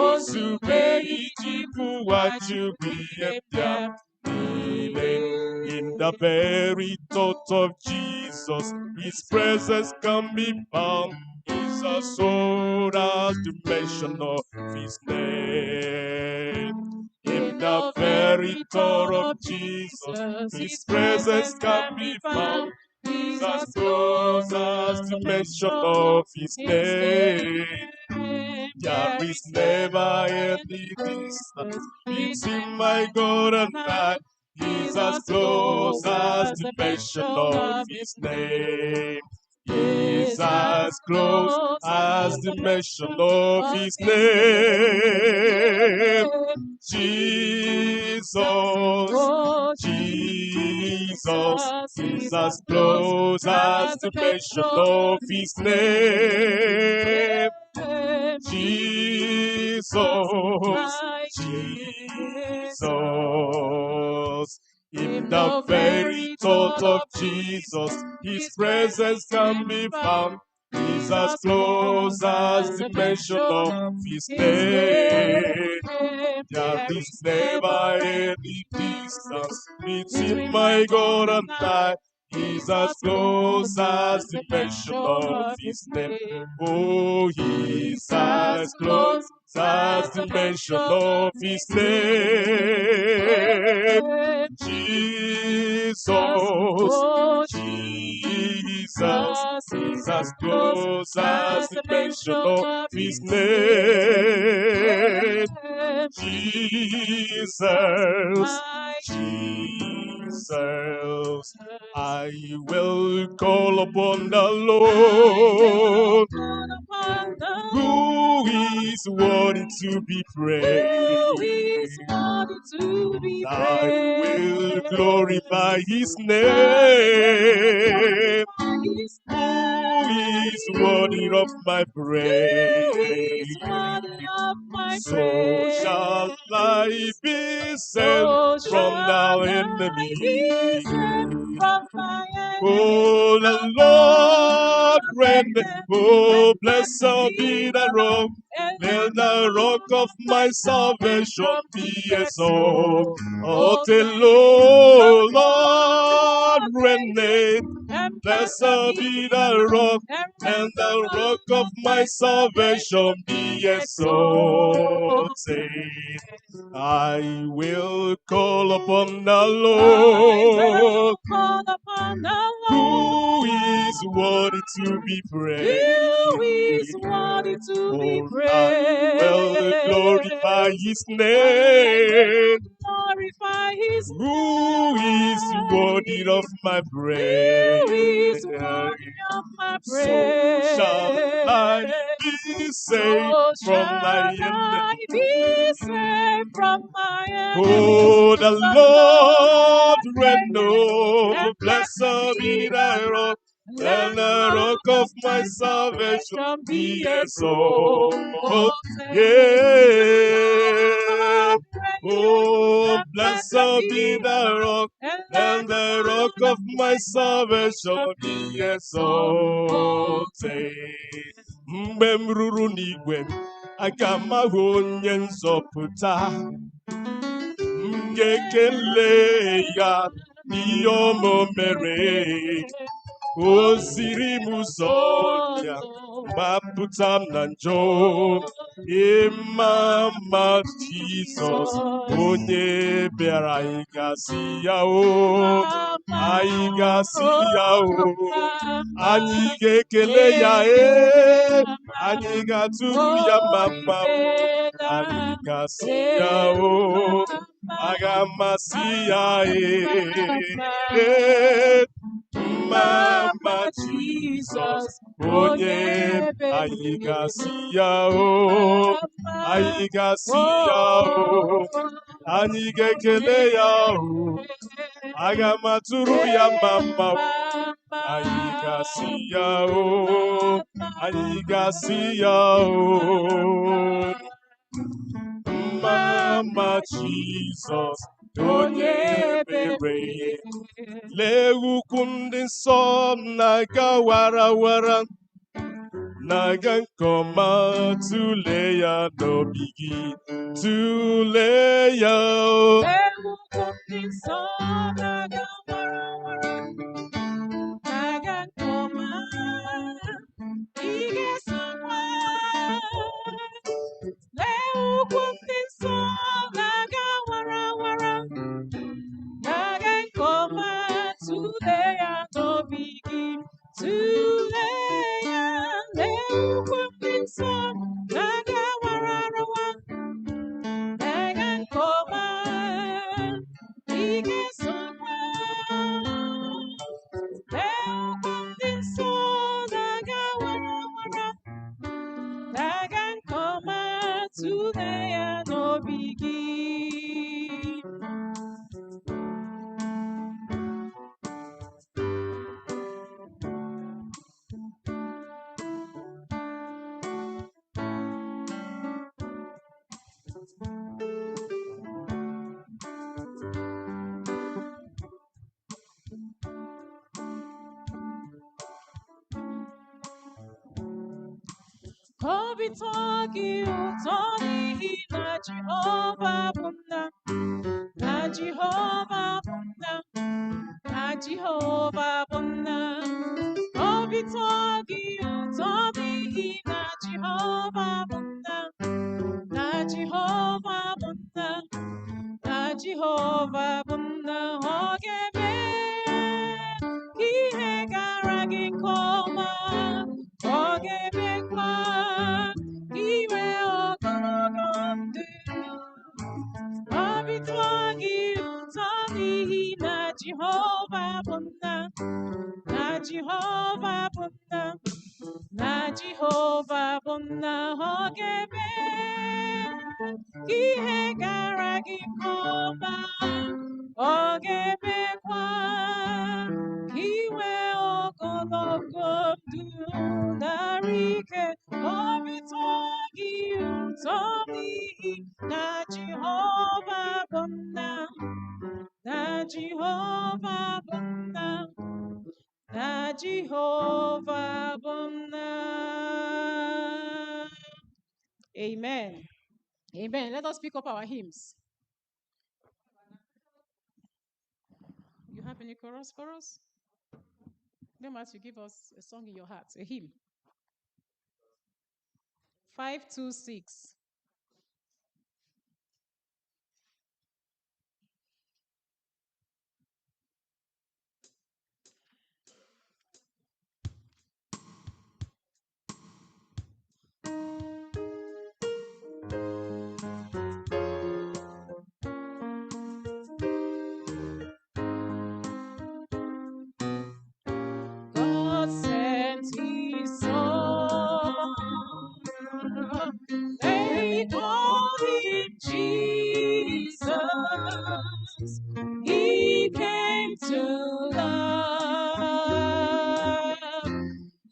o zubeghị iji kwụghachi ụgwọ ihe ndị a niile. In the very thought of Jesus, His presence can be found. He's as old as the mention of His name. In the very thought of Jesus, His presence can be found. He's as close as the mention of His name. There is never any distance between my God and I. He's as close as the mention of His name. He's as close as the mention of His name. Jesus, Jesus, He's as close as the mention of His name. Jesus, Jesus, the very thought of Jesus, his presence can be found. He's as close as the mention of his name. There is never any distance between my God and I. He's as close as the mention of his name. Oh, he's as close as the mention of his name. Jesus, Jesus, is as close as the mention of his name. Jesus, Jesus, I will call upon the Lord, who is worthy to be praised. I will glorify his name, who is worthy of my praise. So shall I be saved from thou enemy. Oh, the Lord reigneth. Oh, blessed be the rock. Let the rock of my salvation be exalted. Oh, the Lord reigneth. Blessed be the rock, and the rock of my salvation be exalted. I will call upon the Lord, who is worthy to be praised. Oh, I will glorify his name, who is worthy of my praise. So shall I be saved from my enemies. Oh, the Lord reigneth. Blessed be thy rock, and the rock of my salvation be exalted. Yeah. Oh, blessed be the rock, and the rock of my salvation be exalted. Mgbe m ruru n'igwe, aga m ahụ onye nzọpụta. M ga-ekele ya n'ihe ọma o mere. O ziri m ụzọ ya, gbapụta m na njọ. Ịma mma Jizọs, onye bịara anyị ga-asị ya o, anyị ga-asị ya o, anyị ga-ekele ya anyị ga-atụrụ ya mma o, anyị ga-asị ya o, aga amasị ya Mama Jesus, onye anyị ga-asị ya o, anyị ga-asị ya o, anyị ga-ekele ya o, aga m atụrụ ya mma o, anyị ga-asị ya o, anyị ga-asị ya o. Mama Jesus, onye mere lee ukwu ndị nsọ na-aga warawara, na-aga nke ọma, tụlee ya n'obi gị, tụlee ya obi tọọ gị ụtọ n'ihi na Jehova bụ nna, na Jehova bụ nna, na Jehova bụ nna. Obi tọọ gị ụtọ n'ihi na Jehova bụ nna, na Jehova bụ nna, na Jehova bụ nna. Ọ ga-eme ihe gara gị nke ọma, ọ ga-emekwa iwe ogologo ndụ. Obi tụọ gị ụtọ n'ihi na Jehova bụ nna, na Jehova bụ nna, na Jehova bụ nna. Ọ ga-eme ihe gara gị nke ọma, ọ ga-emekwa ka iwe ogologo ndụ narị ike. Obi tụọ gị ụtọ n'ihi na Jehova bụ nna, na Jehova bụ nna, na Jehova bụ nna. Amen. Amen. Let us pick up our hymns. You have any chorus? Then Matthew, give us a song in your heart, a hymn. 526. God sent his son, they called him Jesus. He came to love,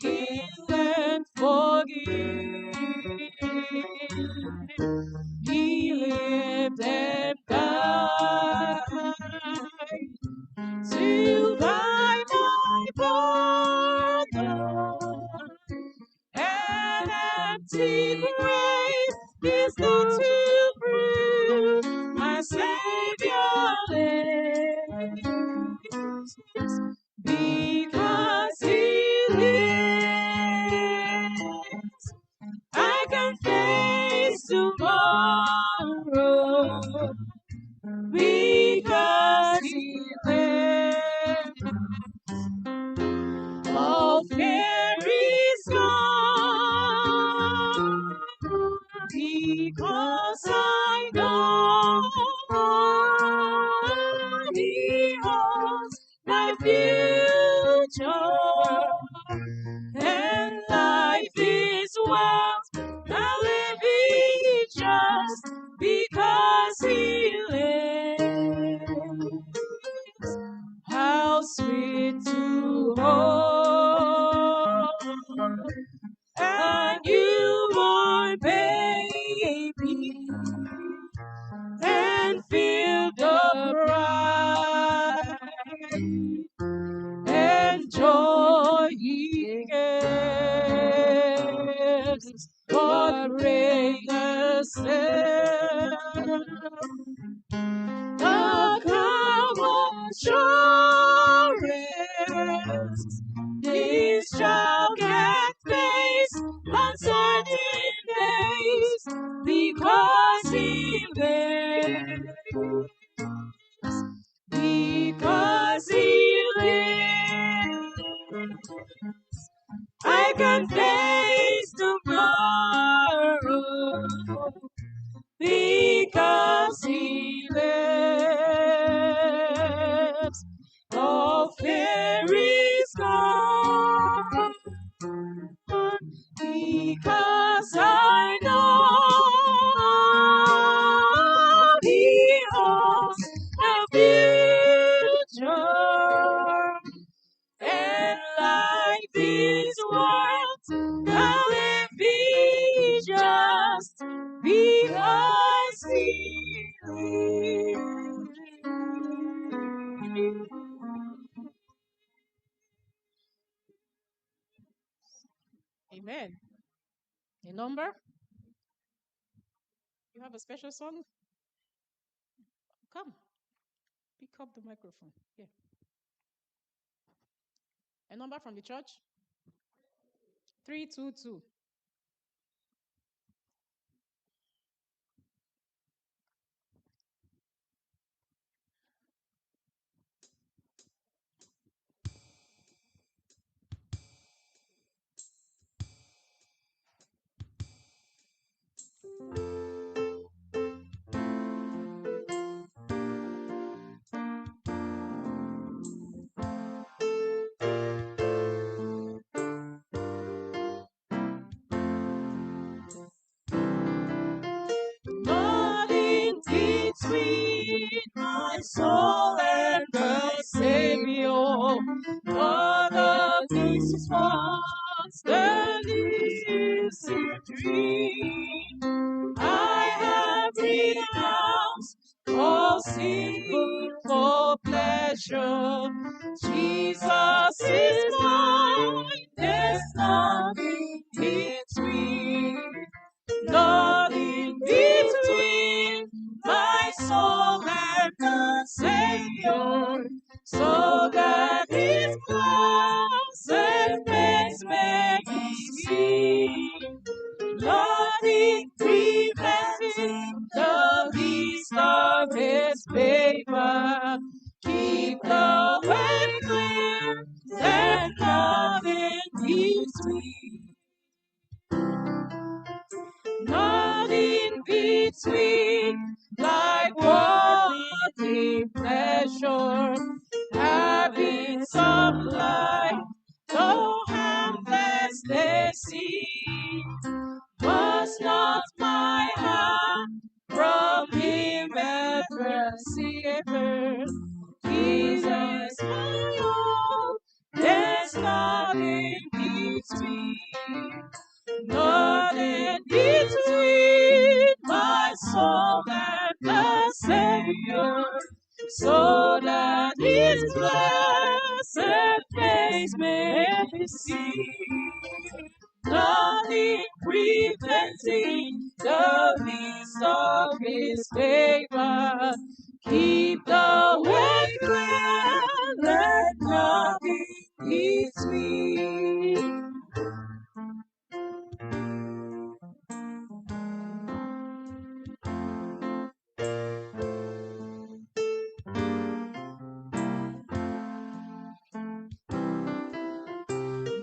heal and forgive. He lived and died to buy my pardon. An empty grave is not to prove my Savior lives, because He lives. I can face tomorrow because He lives. All fear is gone because I know He holds my future, and life is wealth. I live it just because He lives. How sweet to hold a newborn baby and feel the pride and joy He gives. What greatness the calm assurance this child can face uncertain days because He lives. Because He lives, I can face tomorrow. Because He lives, all fear is gone. Because I know He holds the future, and life is worth the living just because He lives. Amen. A number? You have a special song? Come. Pick up the microphone. Yeah. A number from the church? 322. Nothing between my soul and the Savior. None of this is what's the easy dream. I have renounced all sin for pleasure. Jesus is mine. There's nothing between. Nothing between my soul and the Savior, so that His presence may be seen. Nothing preventing the least of His favor. Keep the way clear, and nothing between. Nothing between, like worldly pleasure, having some light, though harmless they seem. Was not my heart from Him ever severed? Jesus, my own, there's nothing between. Nothing between my soul and the Savior, so that His blessed face may be seen. Nothing preventing the least of His favor. Keep the way clear, let nothing between.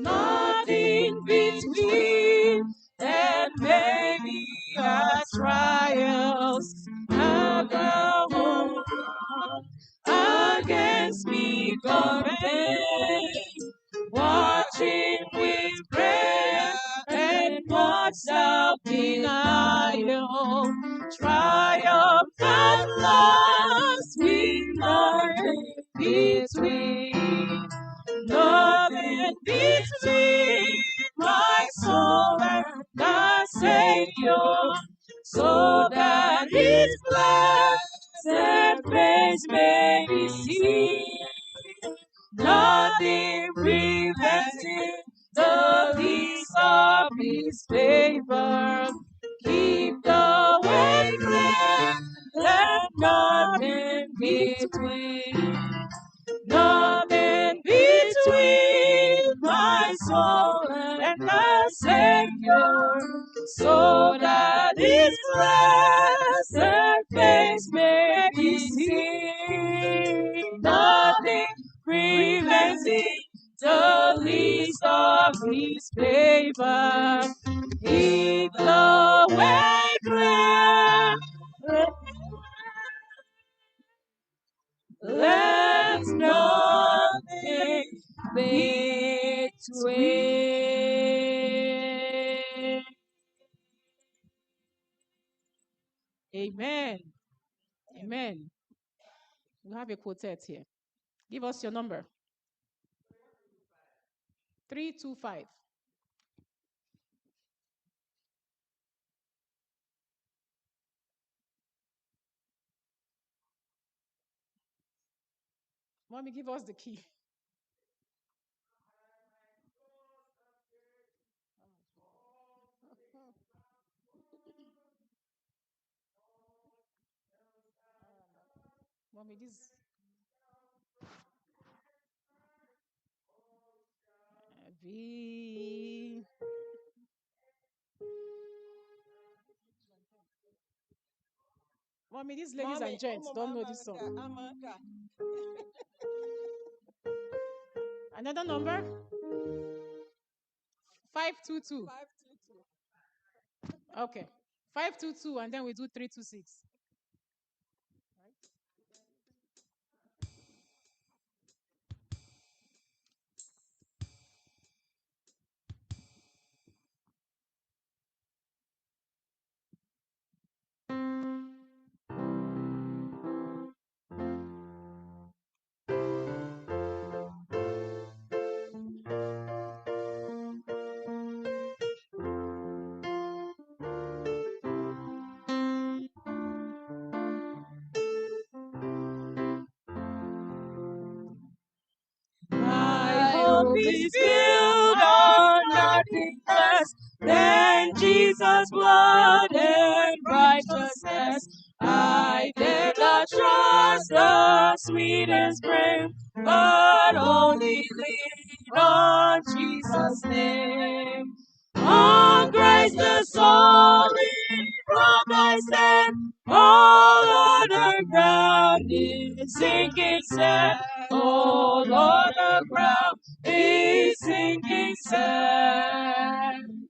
Nothing between, and maybe our trials have the whole against me combined. Watching with prayer and much self-denial, triumph at last with nothing between. Nothing between my soul and the Savior, so that His blessed face may be seen. Nothing preventing the least of His favor. Keep the way clear, let nothing between. Nothing between my soul and the Savior, so that His blessed face may be seen. Nothing preventing the least of His favor. Keep the way clear. Let nothing between. Amen. Amen. We have a quartet here. Give us your number. 325. Mommy, give us the key. Mommy, this. Mommy, these ladies and gents don't know this song. Another number? 522. Okay. 522, and then we do 326. Hope is built on nothing less than Jesus' blood and righteousness. I dare not trust the sweetest frame, but only lean on Jesus' name. On Christ the solid rock I stand, all other ground is sinking sand. All other ground is sinking sand.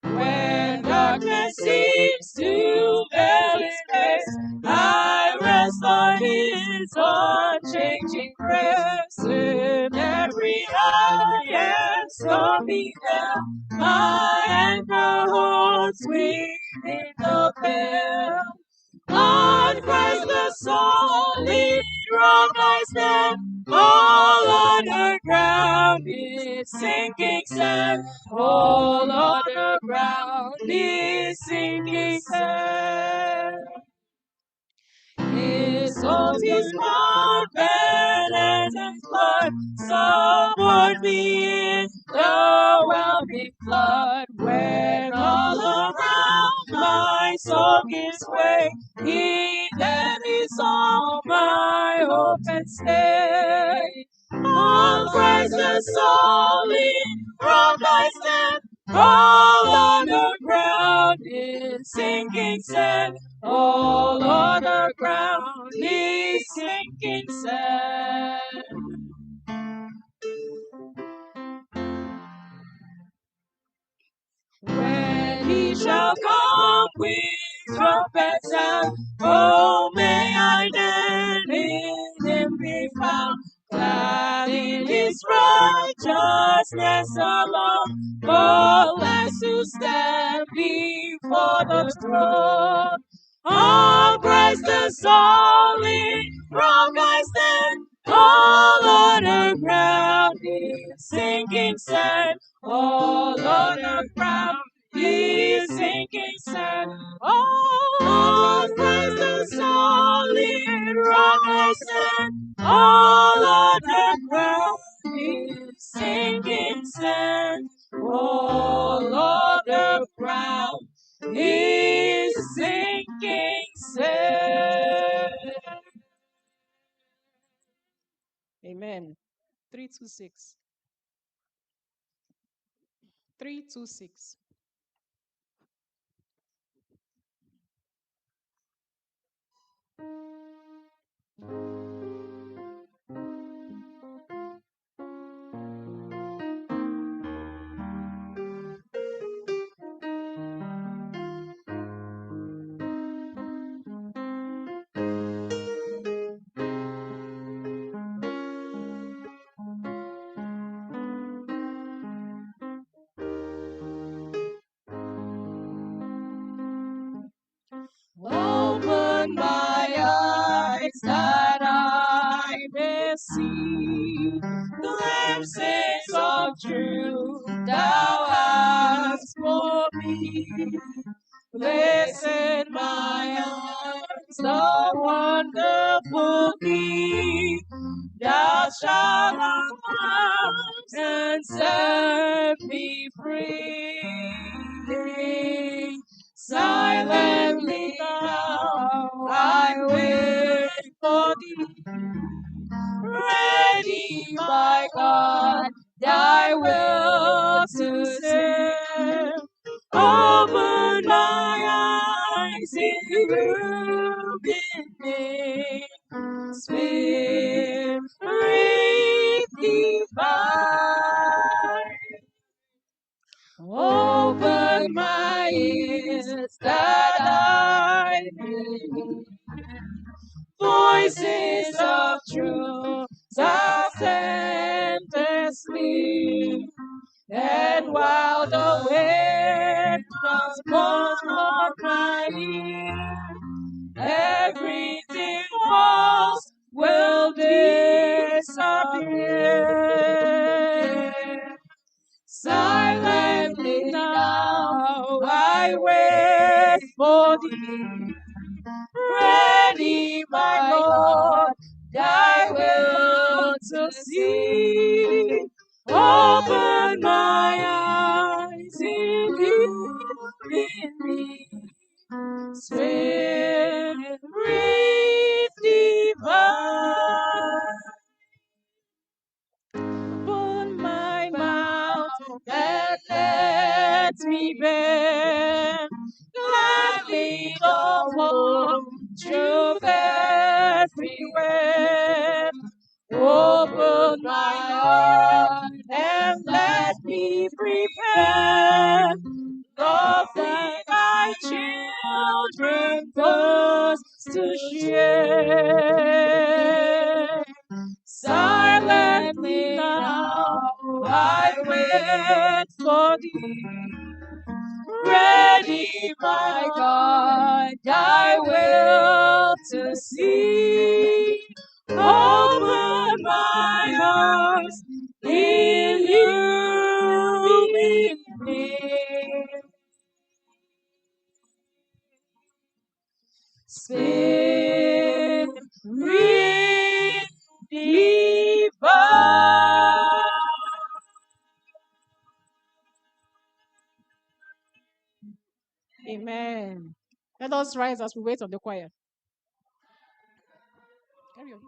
When darkness seems to veil His face, I rest on His unchanging grace. In every high and stormy gale, my anchor holds within the veil. On Christ the solid rock I stand, all other ground is sinking sand. All other ground is sinking sand. His oath is confidence and blood, support me in the whelming flood. When all around my soul gives way, He then is all my hope and stay. On Christ the solid rock I stand, all other ground is sinking sand. All other ground is sinking sand. When He shall come with trumpet sound, oh, may I then in Him be found, clad in His righteousness alone, faultless to stand before the throne. On Christ the solid rock I stand, all other ground is sinking sand. All other ground is sinking sand. On Christ the solid rock I stand, all other ground is sinking sand. All other ground is sinking sand. Amen. 326. 326. Open my eyes that I may see glimpses of truth Thou hast for me. Place in my arms the wonderful King. Thou shalt unlock and set me free. Silently now I wait for illuminate, Spirit divine. Open my ears that I may hear voices of truth that endlessly. And while the wind was born on my ear, everything else will disappear. Silently now I wait for thee. Ready, my Lord, thy will to see. Open my eyes in me, Spirit divine. Open my mouth and let me bear gladly the whole truth everywhere. Open my heart and let me prepare the thing my children first to share. Silently now I wait for thee. Ready, my God, thy will to see. Open my eyes, illumine me. Spirit divine. Amen. Let us rise as we wait on the choir. Carry on.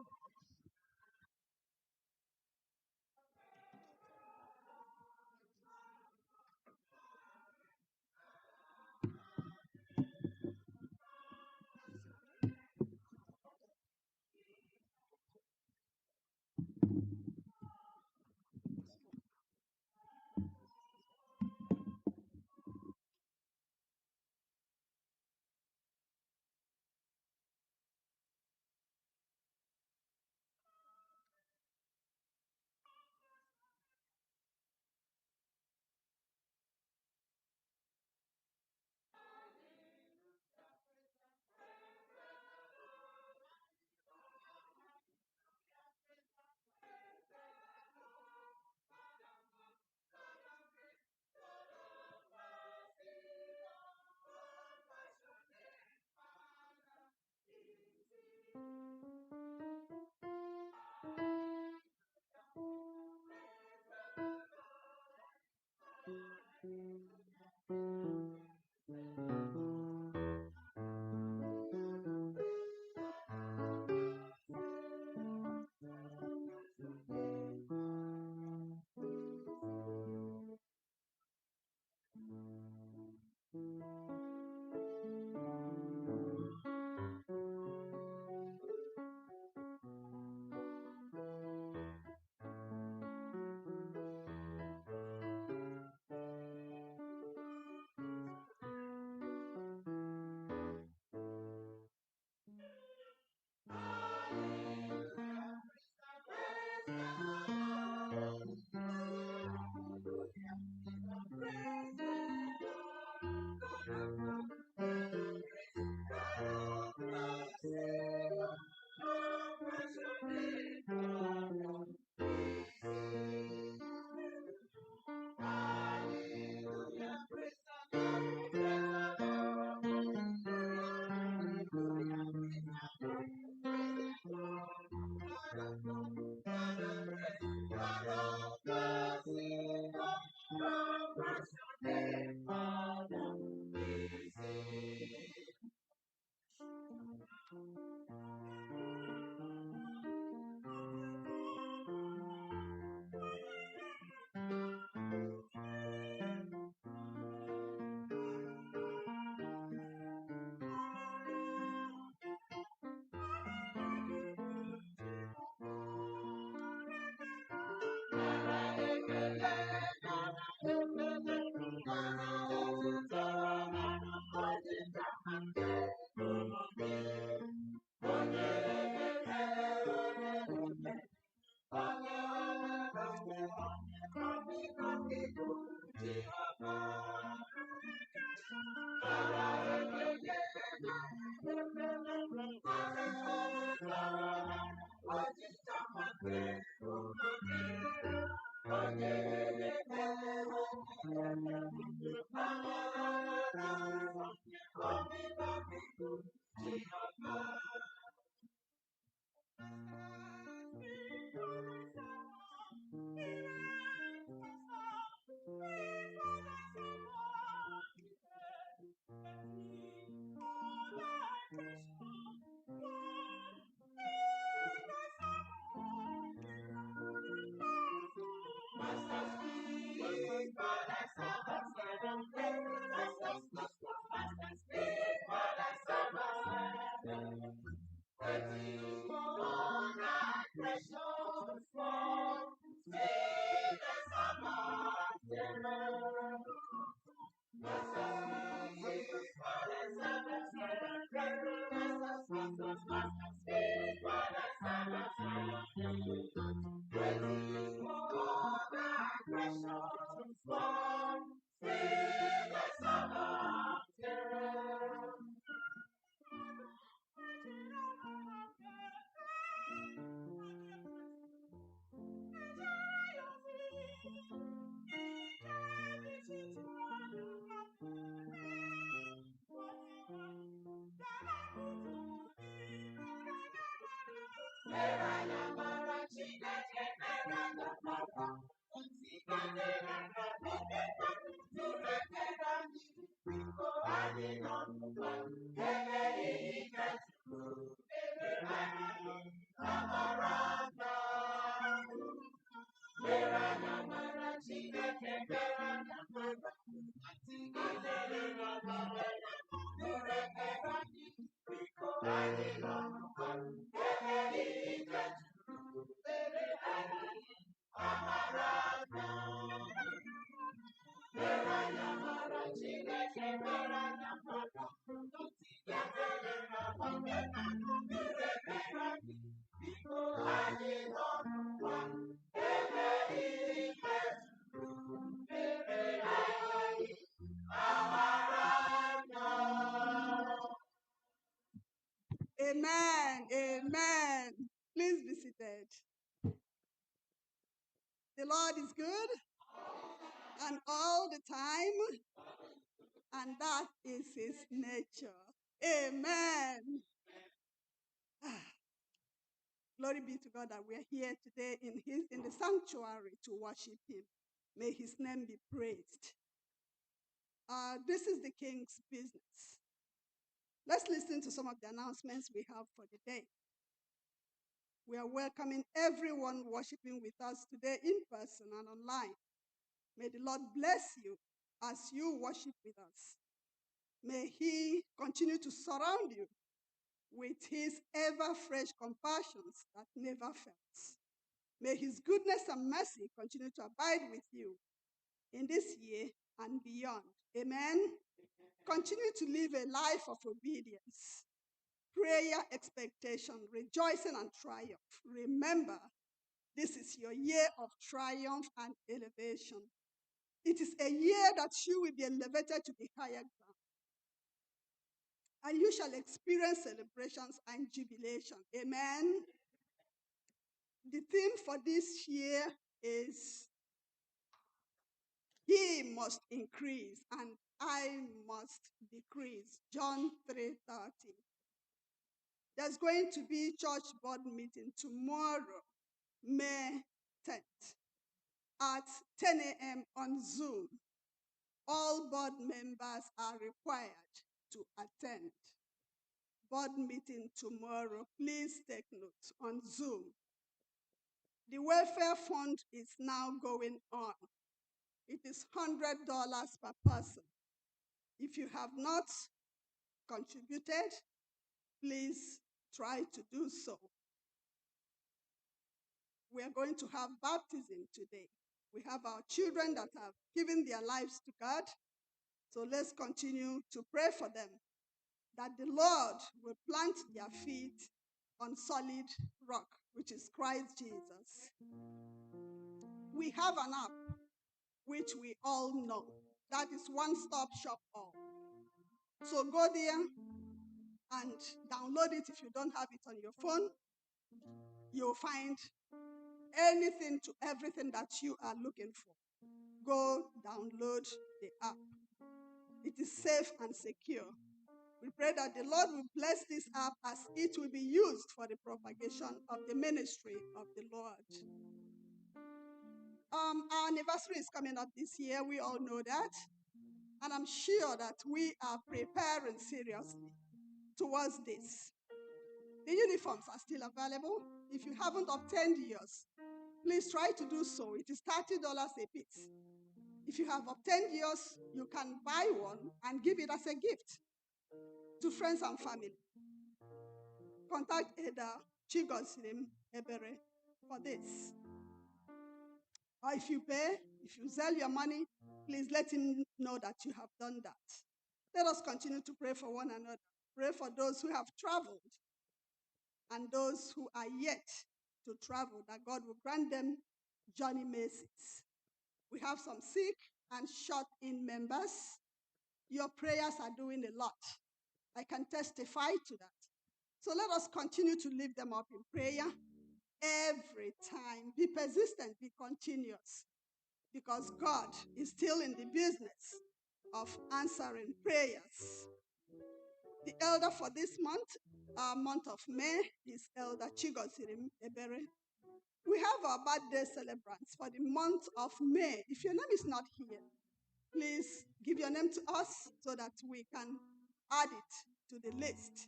Amen. Amen. Please be seated. The Lord is good and all the time, and that is his nature. Amen. Glory be to God that we are here today in the sanctuary to worship him. May his name be praised. This is the King's business. Let's listen to some of the announcements we have for the day. We are welcoming everyone worshiping with us today in person and online. May the Lord bless you as you worship with us. May he continue to surround you with his ever-fresh compassions that never fails. May his goodness and mercy continue to abide with you in this year and beyond. Amen. Continue to live a life of obedience, prayer, expectation, rejoicing, and triumph. Remember, this is your year of triumph and elevation. It is a year that you will be elevated to the higher ground. And you shall experience celebrations and jubilation. Amen. The theme for this year is he must increase and I must decrease. John 3:30. There's going to be church board meeting tomorrow, May 10th, at 10 a.m. on Zoom. All board members are required to attend. Board meeting tomorrow. Please take note on Zoom. The welfare fund is now going on. It is $100 per person. If you have not contributed, please try to do so. We are going to have baptism today. We have our children that have given their lives to God. So let's continue to pray for them, that the Lord will plant their feet on solid rock, which is Christ Jesus. We have an app, which we all know. That is One Stop Shop All. So go there and download it if you don't have it on your phone. You'll find anything to everything that you are looking for. Go download the app. It is safe and secure. We pray that the Lord will bless this app as it will be used for the propagation of the ministry of the Lord. Our anniversary is coming up this year. We all know that. And I'm sure that we are preparing seriously towards this. The uniforms are still available. If you haven't obtained yours, please try to do so. It is $30 a piece. If you have obtained yours, you can buy one and give it as a gift to friends and family. Contact Eda Chigosirim Ebere for this. Or if you pay, if you sell your money, please let him know that you have done that. Let us continue to pray for one another. Pray for those who have traveled and those who are yet to travel, that God will grant them journey mercies. We have some sick and shut-in members. Your prayers are doing a lot. I can testify to that. So let us continue to lift them up in prayer every time. Be persistent, be continuous, because God is still in the business of answering prayers. The elder for this month month of May is Elder Chigoziri Ebere. We have our birthday celebrants for the month of May. If your name is not here, please give your name to us so that we can add it to the list.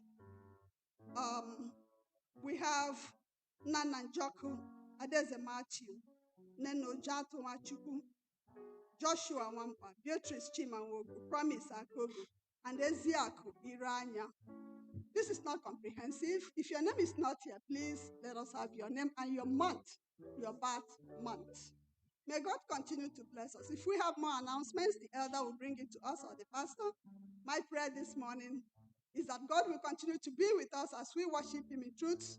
We have Nana Njoku, Adeze Matthew, Neno Jato Machuku, Joshua Wampa, Beatrice Chimanwogu, Promise Akogo, and Eziaku Iranya. This is not comprehensive. If your name is not here, please let us have your name and your month, your birth month. May God continue to bless us. If we have more announcements, the elder will bring it to us or the pastor. My prayer this morning is that God will continue to be with us as we worship him in truth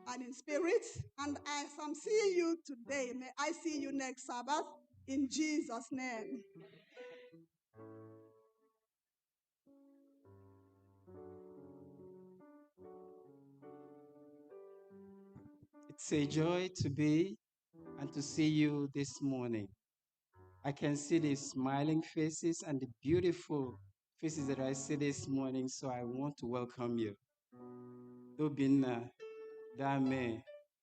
and in spirit. And as I'm seeing you today, may I see you next Sabbath in Jesus' name. It's a joy to be and to see you this morning. I can see the smiling faces and the beautiful faces that I see this morning, so I want to welcome you. Dobina, Dame,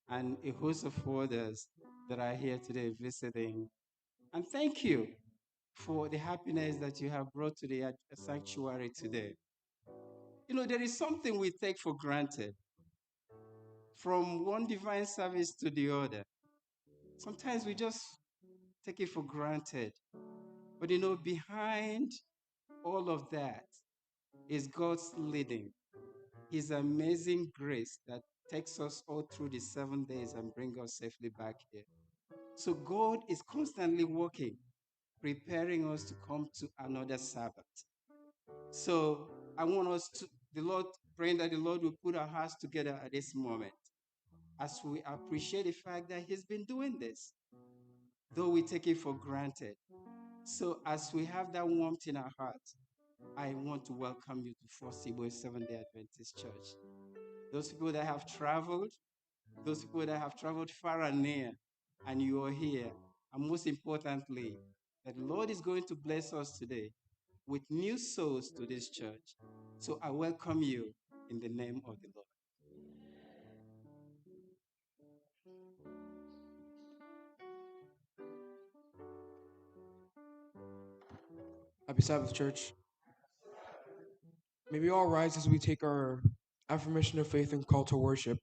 and a host of others that are here today visiting. And thank you for the happiness that you have brought to the sanctuary today. You know, there is something we take for granted from one divine service to the other. Sometimes we just take it for granted. But you know, behind all of that is God's leading, his amazing grace that takes us all through the 7 days and brings us safely back here. So God is constantly working, preparing us to come to another Sabbath. So I want us to, praying that the Lord will put our hearts together at this moment as we appreciate the fact that he's been doing this, though we take it for granted. So as we have that warmth in our hearts, I want to welcome you to First Igbo Seventh-day Adventist Church. Those people that have traveled far and near, and you are here. And most importantly, that the Lord is going to bless us today with new souls to this church. So I welcome you in the name of the Lord. Happy Sabbath, church. May we all rise as we take our affirmation of faith and call to worship.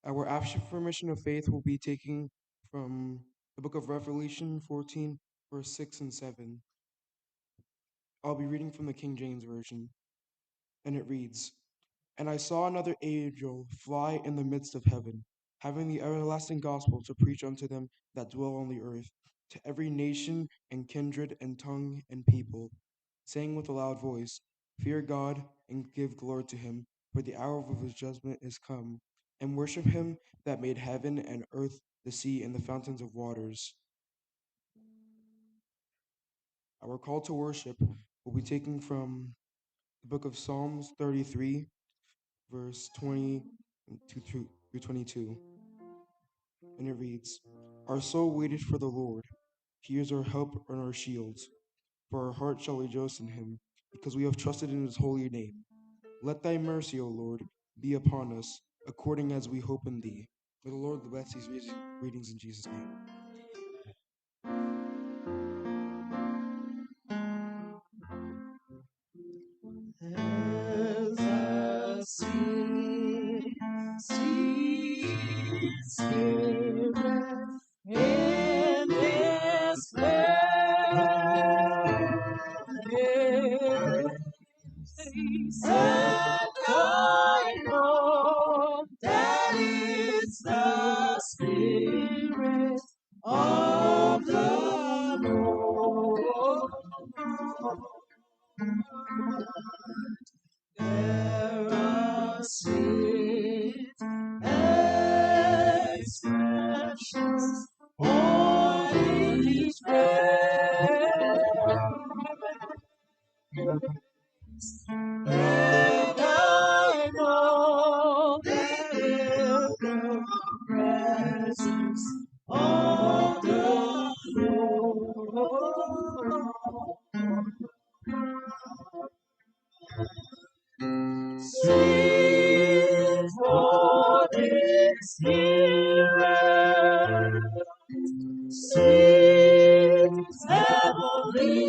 Our affirmation of faith will be taking from the book of Revelation 14, verse 6 and 7. I'll be reading from the King James Version, and it reads, "And I saw another angel fly in the midst of heaven, having the everlasting gospel to preach unto them that dwell on the earth, to every nation and kindred and tongue and people, saying with a loud voice, Fear God and give glory to him, for the hour of his judgment is come, and worship him that made heaven and earth, the sea, and the fountains of waters." Our call to worship will be taken from the book of Psalms 33, verse 20 through 22. And it reads, "Our soul waited for the Lord. He is our help and our shield. For our heart shall rejoice in him, because we have trusted in his holy name. Let thy mercy, O Lord, be upon us, according as we hope in thee." May the Lord bless these readings in Jesus' name. There's a sweet, sweet spirit in this place, and I know that it's the Spirit of the Lord. There are sweet expressions on each breath, and I know that in the presence of the Lord Sweet Holy Spirit, sweet heavenly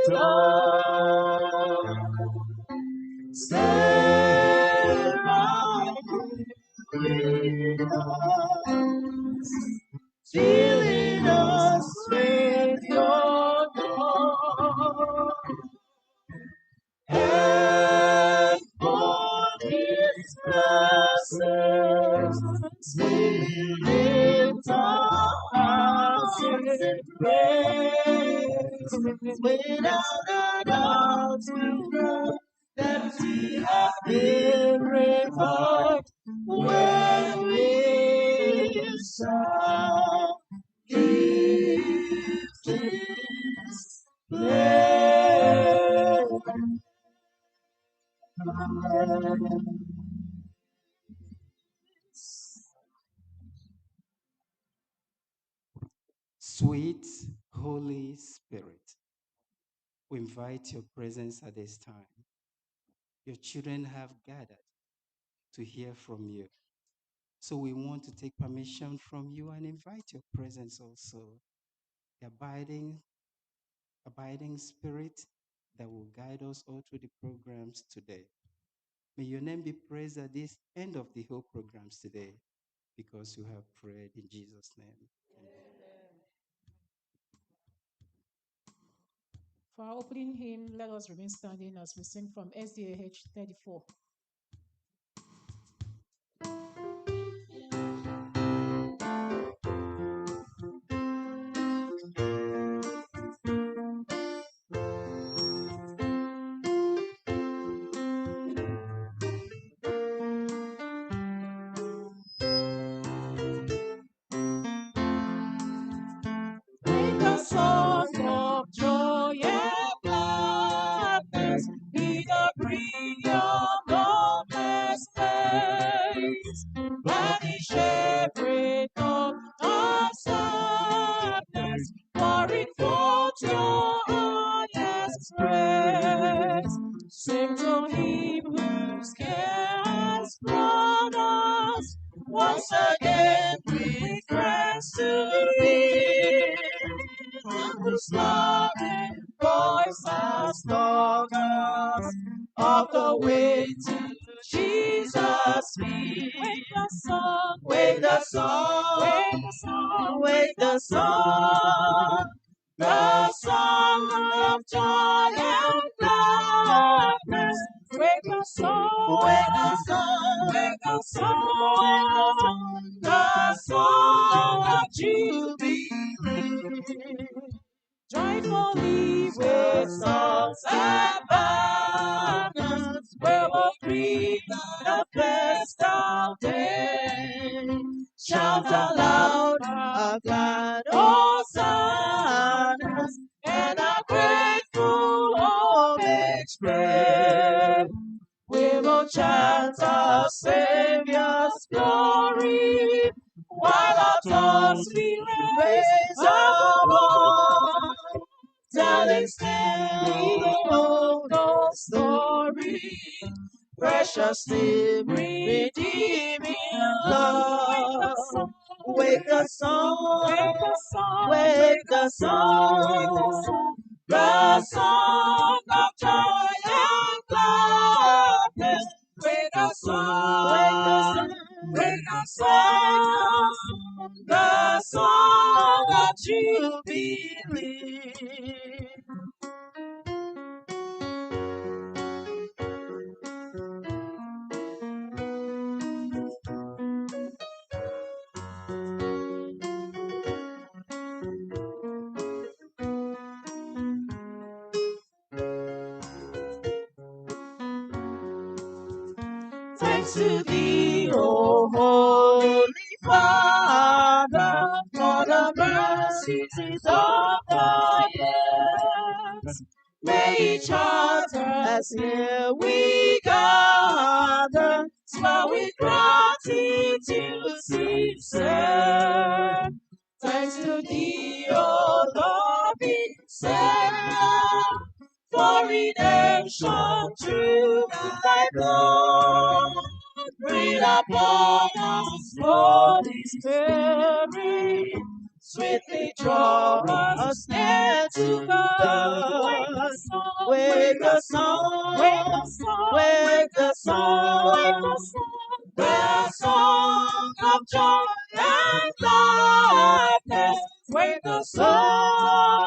dove, stay right with us, filling us with your love. And for His presence, we lift our hearts in praise. Without a doubt, we know that we have been revived when we shall give His praise. Sweet Holy Spirit, we invite your presence at this time. Your children have gathered to hear from you. So we want to take permission from you and invite your presence also. The abiding spirit that will guide us all through the programs today. May your name be praised at this end of the whole programs today, because you have prayed in Jesus' name. Amen. For our opening hymn, let us remain standing as we sing from SDAH 34. With the song of joy and gladness, Peter bring your godless face. Banish every thought of sadness, pouring forth your highest praise. Sing to Him whose care has brought us once again with friends to be, whose loving voice has taught us of the way to Jesus' feet. Wake the song, wake the song, wake the song, wake the song. The song of joy and gladness. Wake the song, wake the song, wake the song, the song of jubilee. Joyfully with songs and banners, we will greet the festal day. Shout aloud our glad hosannas, and our grateful homage pray. We will chant our Savior's glory, while our tongues we raise our voice, telling still the old story, preciously redeeming love. Wake the song, wake the song, wake the song, the song of joy and gladness. Wake the song, wake the song, wake the song, the song of jubilee. Thanks to thee, O Holy Father, for the mercies of thy years. May each heart as here we gather, smile with gratitude sincere. Thanks to thee, O loving Savior, for redemption through thy blood. Breathe upon us, Holy Spirit, sweetly draw us near to God. Wake us on, wake us on, wake us on, wake us on. The song of joy and gladness. Wake us on,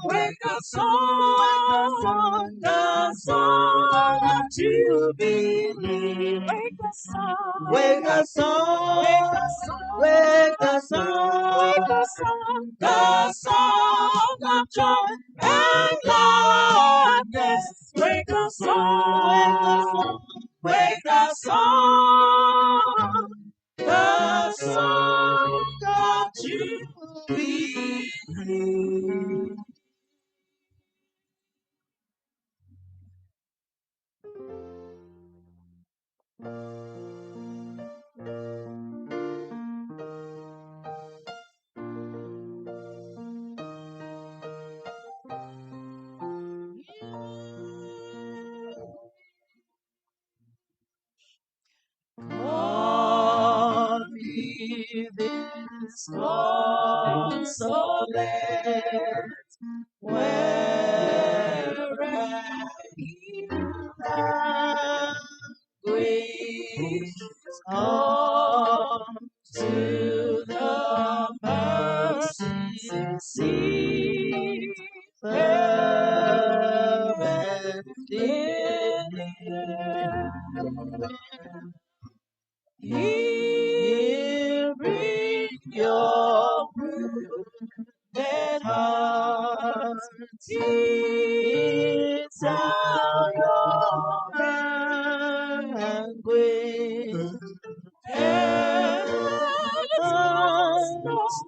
wake us on, the song of jubilee. Wake us on, wake us on, wake us on, wake us on, wake us on, the song of joy and gladness. Wake us on, wake us on, the song of jubilee. Come ye this consolate, wherever ye languish, come to the mercy seat, heaven Here bring your wounded hearts, it's out your anguish. There's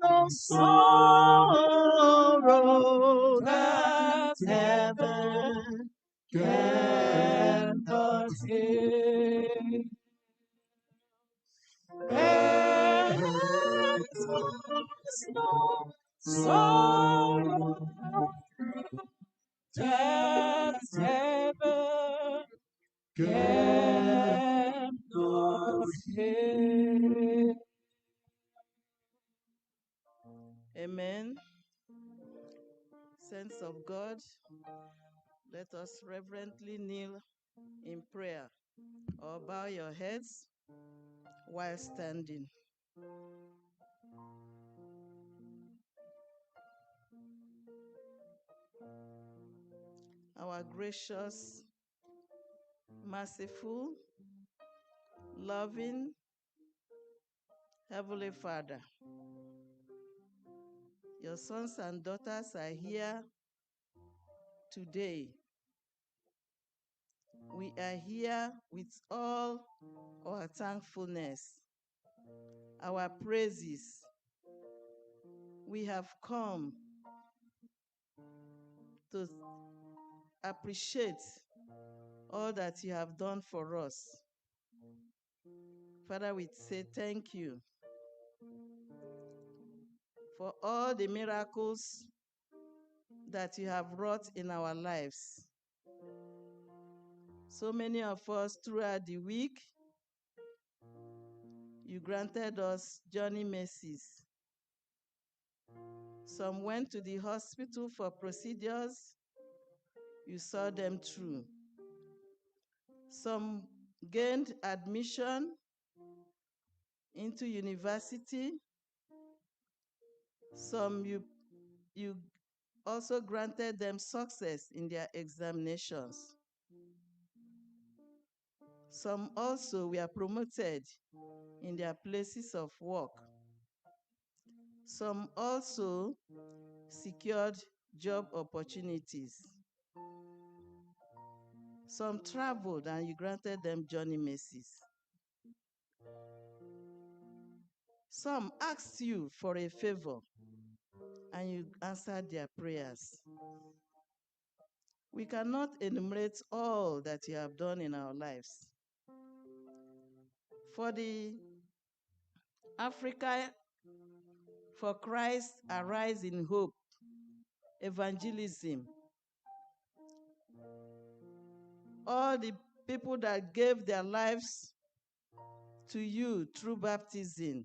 no sorrow that heaven cannot heal. There's no sorrow that heaven cannot heal. Amen. Saints of God, let us reverently kneel in prayer or bow your heads while standing. Our gracious, merciful, loving Heavenly Father, your sons and daughters are here today. We are here with all our thankfulness, our praises. We have come to appreciate all that you have done for us. Father, we say thank you for all the miracles that you have wrought in our lives. So many of us throughout the week, you granted us journey mercies. Some went to the hospital for procedures, you saw them through. Some gained admission into university. Some you also granted them success in their examinations. Some also were promoted in their places of work. Some also secured job opportunities. Some traveled and you granted them journey mercies. Some asked you for a favor and you answered their prayers. We cannot enumerate all that you have done in our lives. For the Africa for Christ Arise in Hope evangelism, all the people that gave their lives to you through baptism,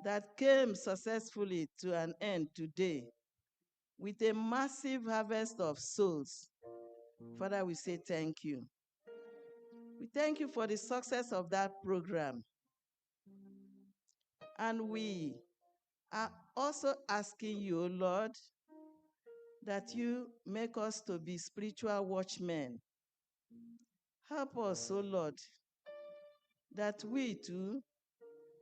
that came successfully to an end today with a massive harvest of souls. Father, we say thank you. We thank you for the success of that program. And we are also asking you, Lord, that you make us to be spiritual watchmen. Help us, O Lord, that we too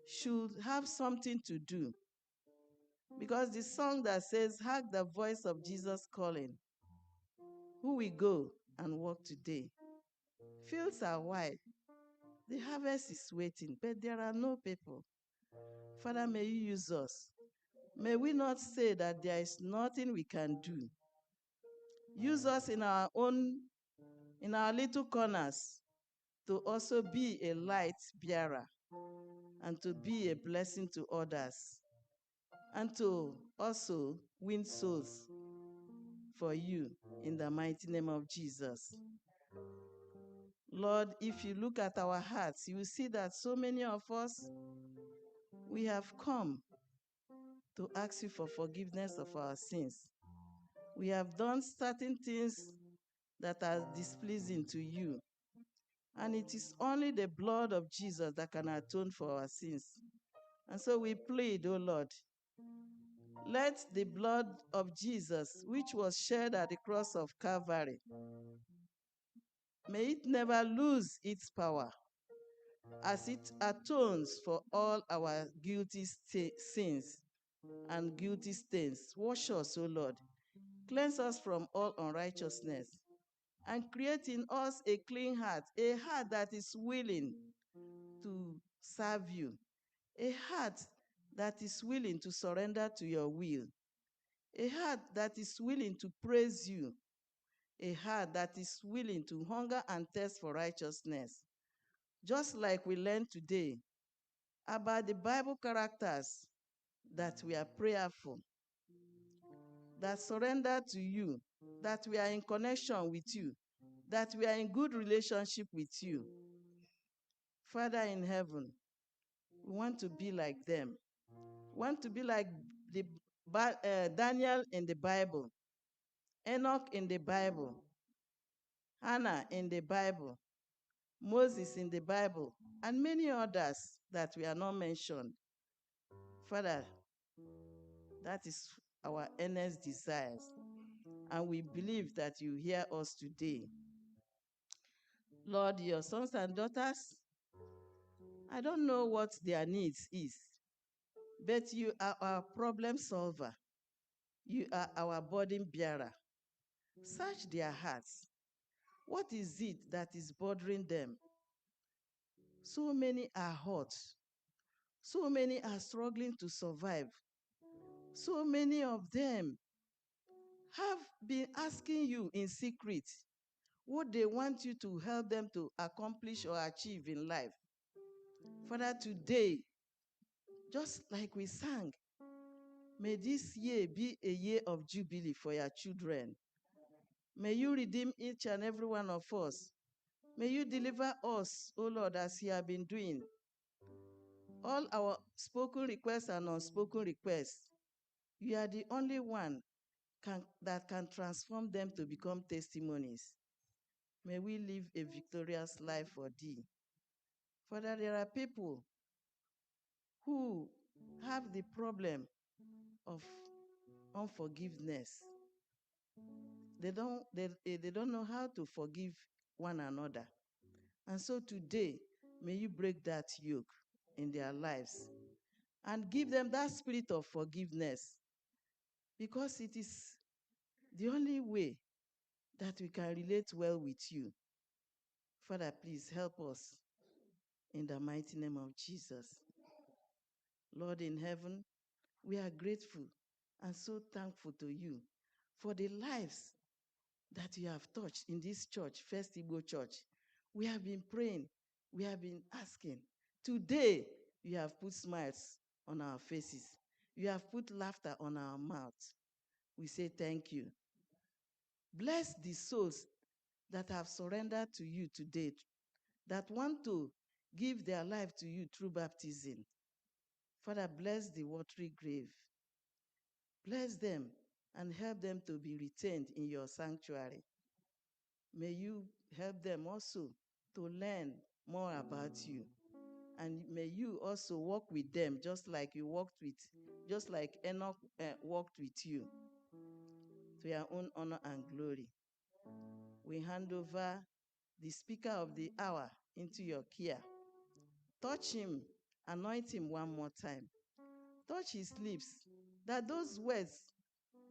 should have something to do. Because the song that says, "Hark the voice of Jesus calling, who will go and work today?" Fields are wide, the harvest is waiting, but there are no people. Father, may you use us. May we not say that there is nothing we can do. Use us in our little corners to also be a light bearer and to be a blessing to others and to also win souls for you in the mighty name of Jesus. Lord, if you look at our hearts, you will see that so many of us, we have come to ask you for forgiveness of our sins. We have done certain things that are displeasing to you. And it is only the blood of Jesus that can atone for our sins. And so we plead, O Lord, let the blood of Jesus, which was shed at the cross of Calvary, may it never lose its power as it atones for all our guilty sins and guilty stains. Wash us, O Lord. Cleanse us from all unrighteousness and create in us a clean heart, a heart that is willing to serve you, a heart that is willing to surrender to your will, a heart that is willing to praise you, a heart that is willing to hunger and thirst for righteousness. Just like we learned today about the Bible characters that we are prayerful, that surrender to you, that we are in connection with you, that we are in good relationship with you. Father in heaven, we want to be like them. We want to be like Daniel in the Bible, Enoch in the Bible, Hannah in the Bible, Moses in the Bible, and many others that we are not mentioned. Father, that is our earnest desires, and we believe that you hear us today. Lord, your sons and daughters, I don't know what their needs is, but you are our problem solver. You are our burden bearer. Search their hearts. What is it that is bothering them? So many are hurt. So many are struggling to survive. So many of them have been asking you in secret what they want you to help them to accomplish or achieve in life. Father, today, just like we sang, may this year be a year of jubilee for your children. May you redeem each and every one of us. May you deliver us, O Lord, as you have been doing. All our spoken requests and unspoken requests, you are the only one that can transform them to become testimonies. May we live a victorious life for thee. Father, there are people who have the problem of unforgiveness. They don't know how to forgive one another. And so today, may you break that yoke in their lives and give them that spirit of forgiveness, because it is the only way that we can relate well with you. Father, please help us in the mighty name of Jesus. Lord in heaven, we are grateful and so thankful to you for the lives that you have touched in this church, First Igbo Church. We have been praying, we have been asking. Today, you have put smiles on our faces. You have put laughter on our mouths. We say thank you. Bless the souls that have surrendered to you today, that want to give their life to you through baptism. Father, bless the watery grave. Bless them and help them to be retained in your sanctuary. May you help them also to learn more about you. And may you also walk with them just like Enoch walked with you, to your own honor and glory. We hand over the speaker of the hour into your care. Touch him, anoint him one more time. Touch his lips, that those words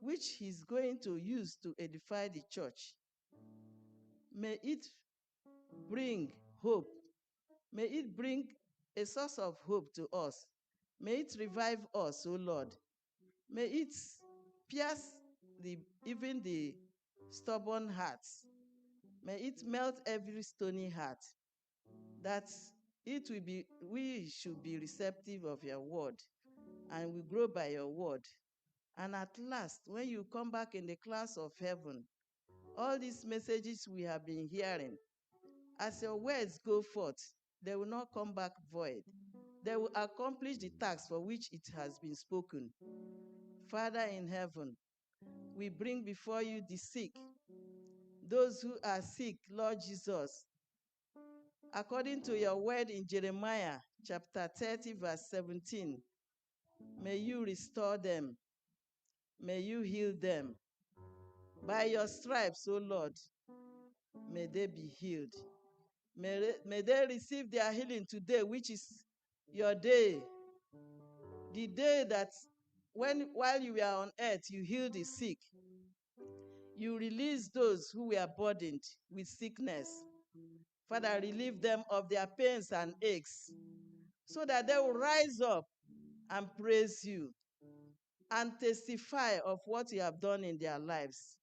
which he's going to use to edify the church, may it bring hope. May it bring a source of hope to us. May it revive us, O Lord. May it pierce even the stubborn hearts. May it melt every stony heart, that we should be receptive of your word, and we grow by your word. And at last, when you come back in the class of heaven, all these messages we have been hearing, as your words go forth, they will not come back void. They will accomplish the task for which it has been spoken. Father in heaven, we bring before you the sick, those who are sick, Lord Jesus. According to your word in Jeremiah chapter 30, verse 17, may you restore them. May you heal them. By your stripes, O Lord, may they be healed. May they receive their healing today, which is your day. The day that while you were on earth, you healed the sick. You released those who were burdened with sickness. Father, relieve them of their pains and aches, so that they will rise up and praise you and testify of what you have done in their lives.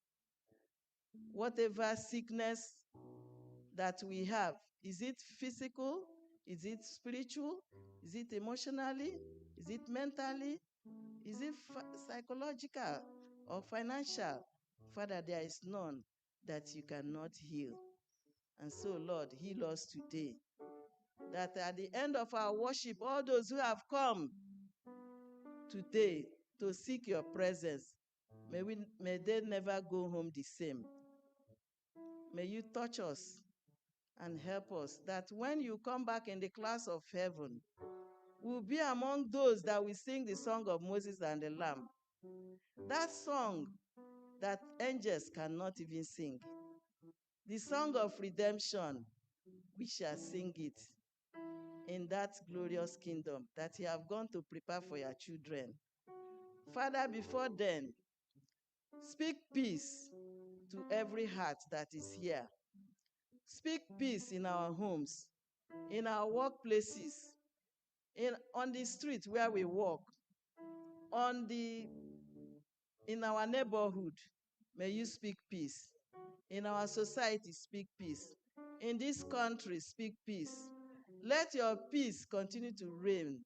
Whatever sickness that we have, is it physical? Is it spiritual? Is it emotionally? Is it mentally? Is it psychological or financial? Father, there is none that you cannot heal. And so, Lord, heal us today, that at the end of our worship, all those who have come today to seek your presence, may they never go home the same. May you touch us and help us, that when you come back in the class of heaven, we'll be among those that will sing the song of Moses and the Lamb. That song that angels cannot even sing. The song of redemption, we shall sing it in that glorious kingdom that you have gone to prepare for your children. Father, before then, speak peace to every heart that is here. Speak peace in our homes, in our workplaces, on the street where we walk, in our neighborhood. May you speak peace. In our society, speak peace. In this country, speak peace. Let your peace continue to reign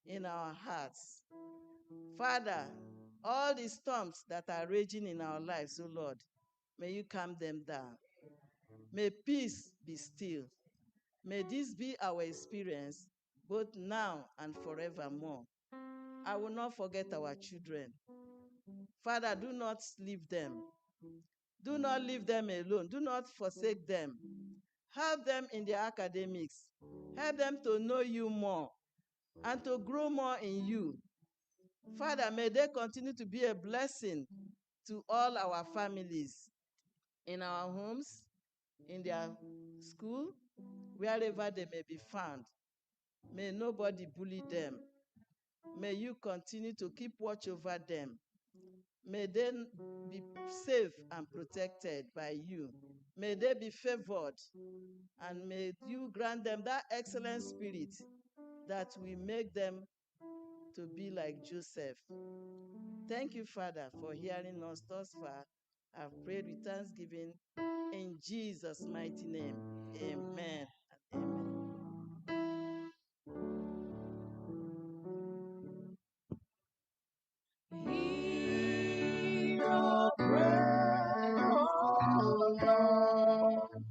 in our hearts. Father, all the storms that are raging in our lives, oh Lord, may you calm them down. May peace be still. May this be our experience both now and forevermore. I will not forget our children. Father, do not leave them. Do not leave them alone. Do not forsake them. Help them in their academics. Help them to know you more and to grow more in you. Father, may they continue to be a blessing to all our families, in our homes, in their school, wherever they may be found. May nobody bully them. May you continue to keep watch over them. May they be safe and protected by you. May they be favored, and may you grant them that excellent spirit that will make them to be like Joseph. Thank you, Father, for hearing us thus far. I've prayed with thanksgiving in Jesus' mighty name. Amen. Hear our prayer, O Lord.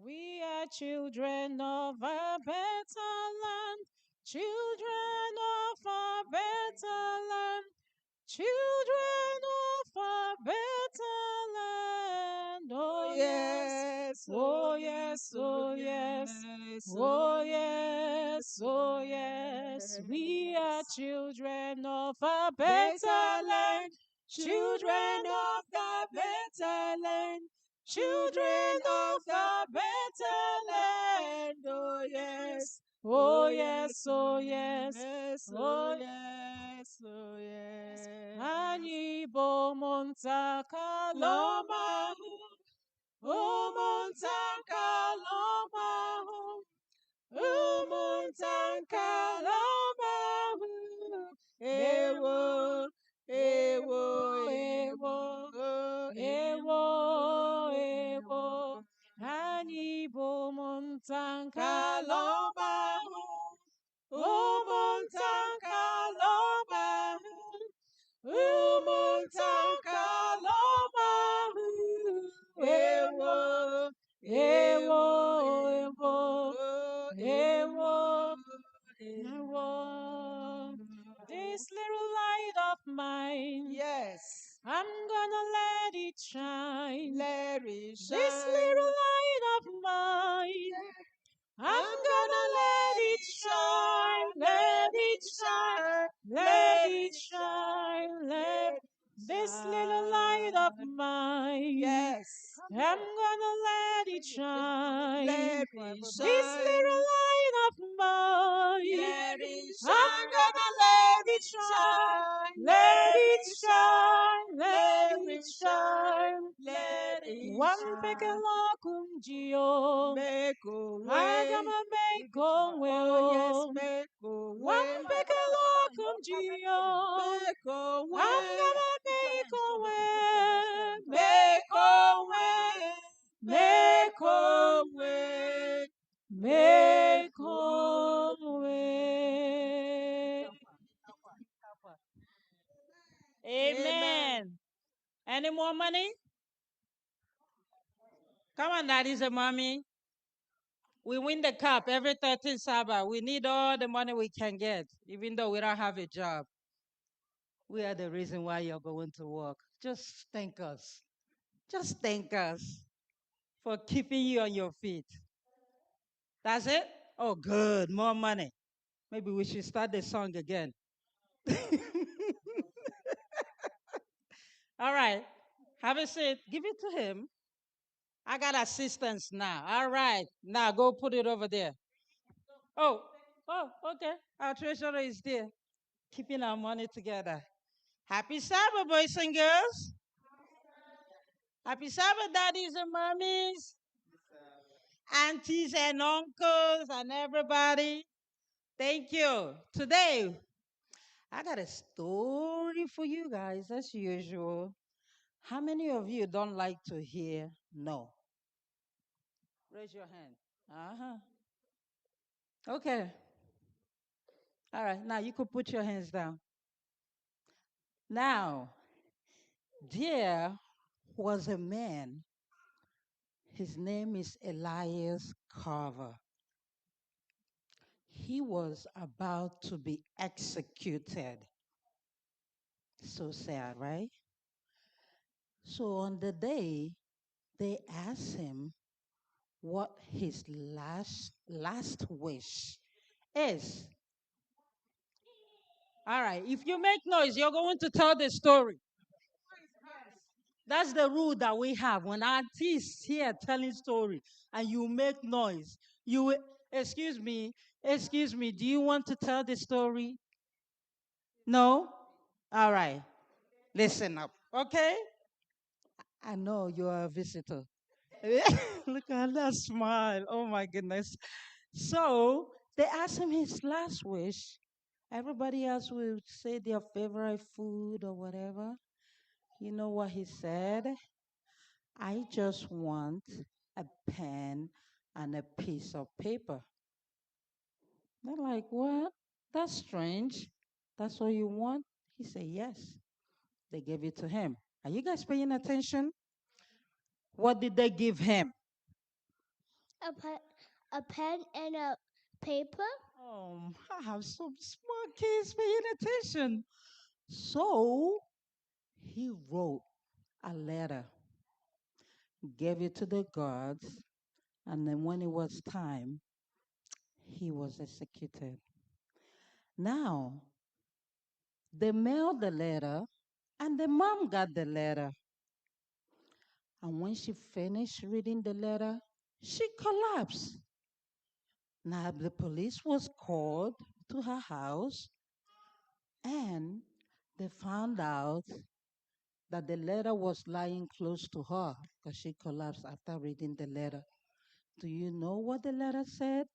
We are children of a better land, children of a better land, children of a better land. Oh yes, oh yes, oh yes, oh yes, oh yes. We are children of a better land, children of the better land. Children of the better land, oh yes, oh yes, oh yes, oh yes, oh yes. Anyị bụ ụmụntakịrị ọmahụ, ụmụntakịrị ọmahụ, ụmụntakịrị ọmahụ. Ewo, ewo, ewo, ewo, ewo. Anyị bụ ụmụntakịrị ọmahụ, ụmụntakịrị ọmahụ, ụmụntakịrị ọmahụ. Ewo, ewo, ewo, ewo, ewo. This little light of mine, yes, I'm gonna let it shine. Let it shine. This little light of mine, I'm gonna let it shine. Let it shine. Let it shine. Let this little light of mine, yes, I'm gonna let it shine. Let it shine. This little light of mine, let it shine. I'm gonna let it shine. Let it shine. Let it shine. Let it shine. One pekelakungio, make a way. Agama make a way. Oh yes, make a way. One pekelakungio, make a way. I'm gonna make a way. Make a way. Make a way. Make a way. Amen. Any more money? Come on, daddies and mommy. We win the cup every 13th Sabbath. We need all the money we can get, even though we don't have a job. We are the reason why you're going to work. Just thank us. Just thank us for keeping you on your feet. That's it? Oh, good. More money. Maybe we should start the song again. All right. Have a seat. Give it to him. I got assistance now. All right. Now go put it over there. Oh, okay. Our treasurer is there, keeping our money together. Happy Sabbath, boys and girls. Happy Sabbath, daddies and mommies, aunties and uncles, and everybody. Thank you. Today, I got a story for you guys, as usual. How many of you don't like to hear no? Raise your hand. Okay. All right. Now you could put your hands down. Now, there was a man. His name is Elias Carver. He was about to be executed. So sad, right? So on the day, they asked him what his last wish is. All right, if you make noise, you're going to tell the story. That's the rule that we have. When artists here telling story and you make noise, you will, excuse me, do you want to tell the story? No? All right. Listen up, okay? I know you are a visitor. Look at that smile. Oh my goodness. So they asked him his last wish. Everybody else will say their favorite food or whatever. You know what he said? I just want a pen and a piece of paper. They're like, what? That's strange. That's all you want? He said, yes. They gave it to him. Are you guys paying attention? What did they give him? A pen and a paper. Oh, I have some smart kids paying attention. So he wrote a letter, gave it to the guards, and then when it was time, he was executed. Now, they mailed the letter, and the mom got the letter. And when she finished reading the letter, she collapsed. Now, the police was called to her house, and they found out that the letter was lying close to her because she collapsed after reading the letter. Do you know what the letter said?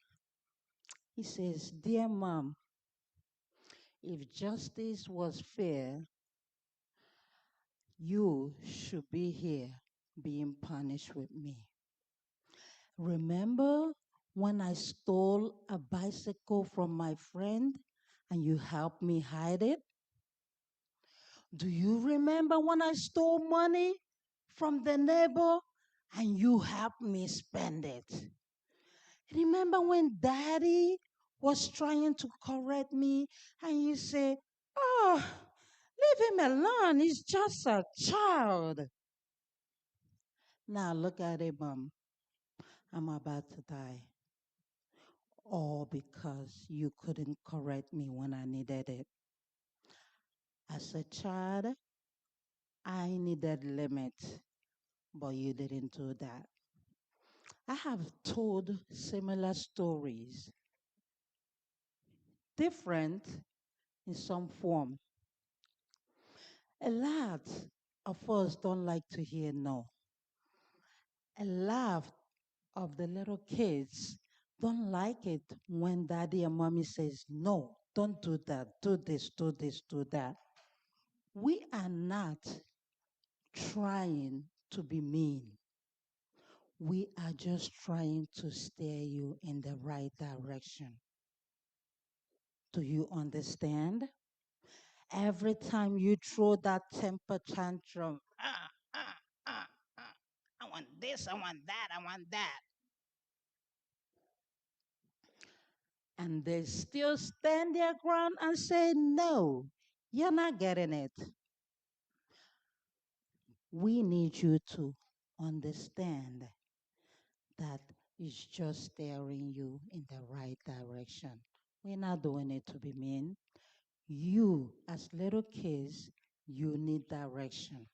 It says, "Dear Mom, if justice was fair, you should be here being punished with me. Remember when I stole a bicycle from my friend and you helped me hide it? Do you remember when I stole money from the neighbor and you helped me spend it? Remember when Daddy was trying to correct me and you say, oh, leave him alone. He's just a child." Now look at it, Mom. I'm about to die. All because you couldn't correct me when I needed it. As a child, I needed limits, but you didn't do that. I have told similar stories, different in some form. A lot of us don't like to hear no. A lot of the little kids don't like it when daddy and mommy says, no, don't do that, do this, do this, do that. We are not trying to be mean. We are just trying to steer you in the right direction. Do you understand? Every time you throw that temper tantrum, I want this, I want that, I want that. And they still stand their ground and say, no, you're not getting it. We need you to understand that it's just steering you in the right direction. We're not doing it to be mean. You, as little kids, you need direction.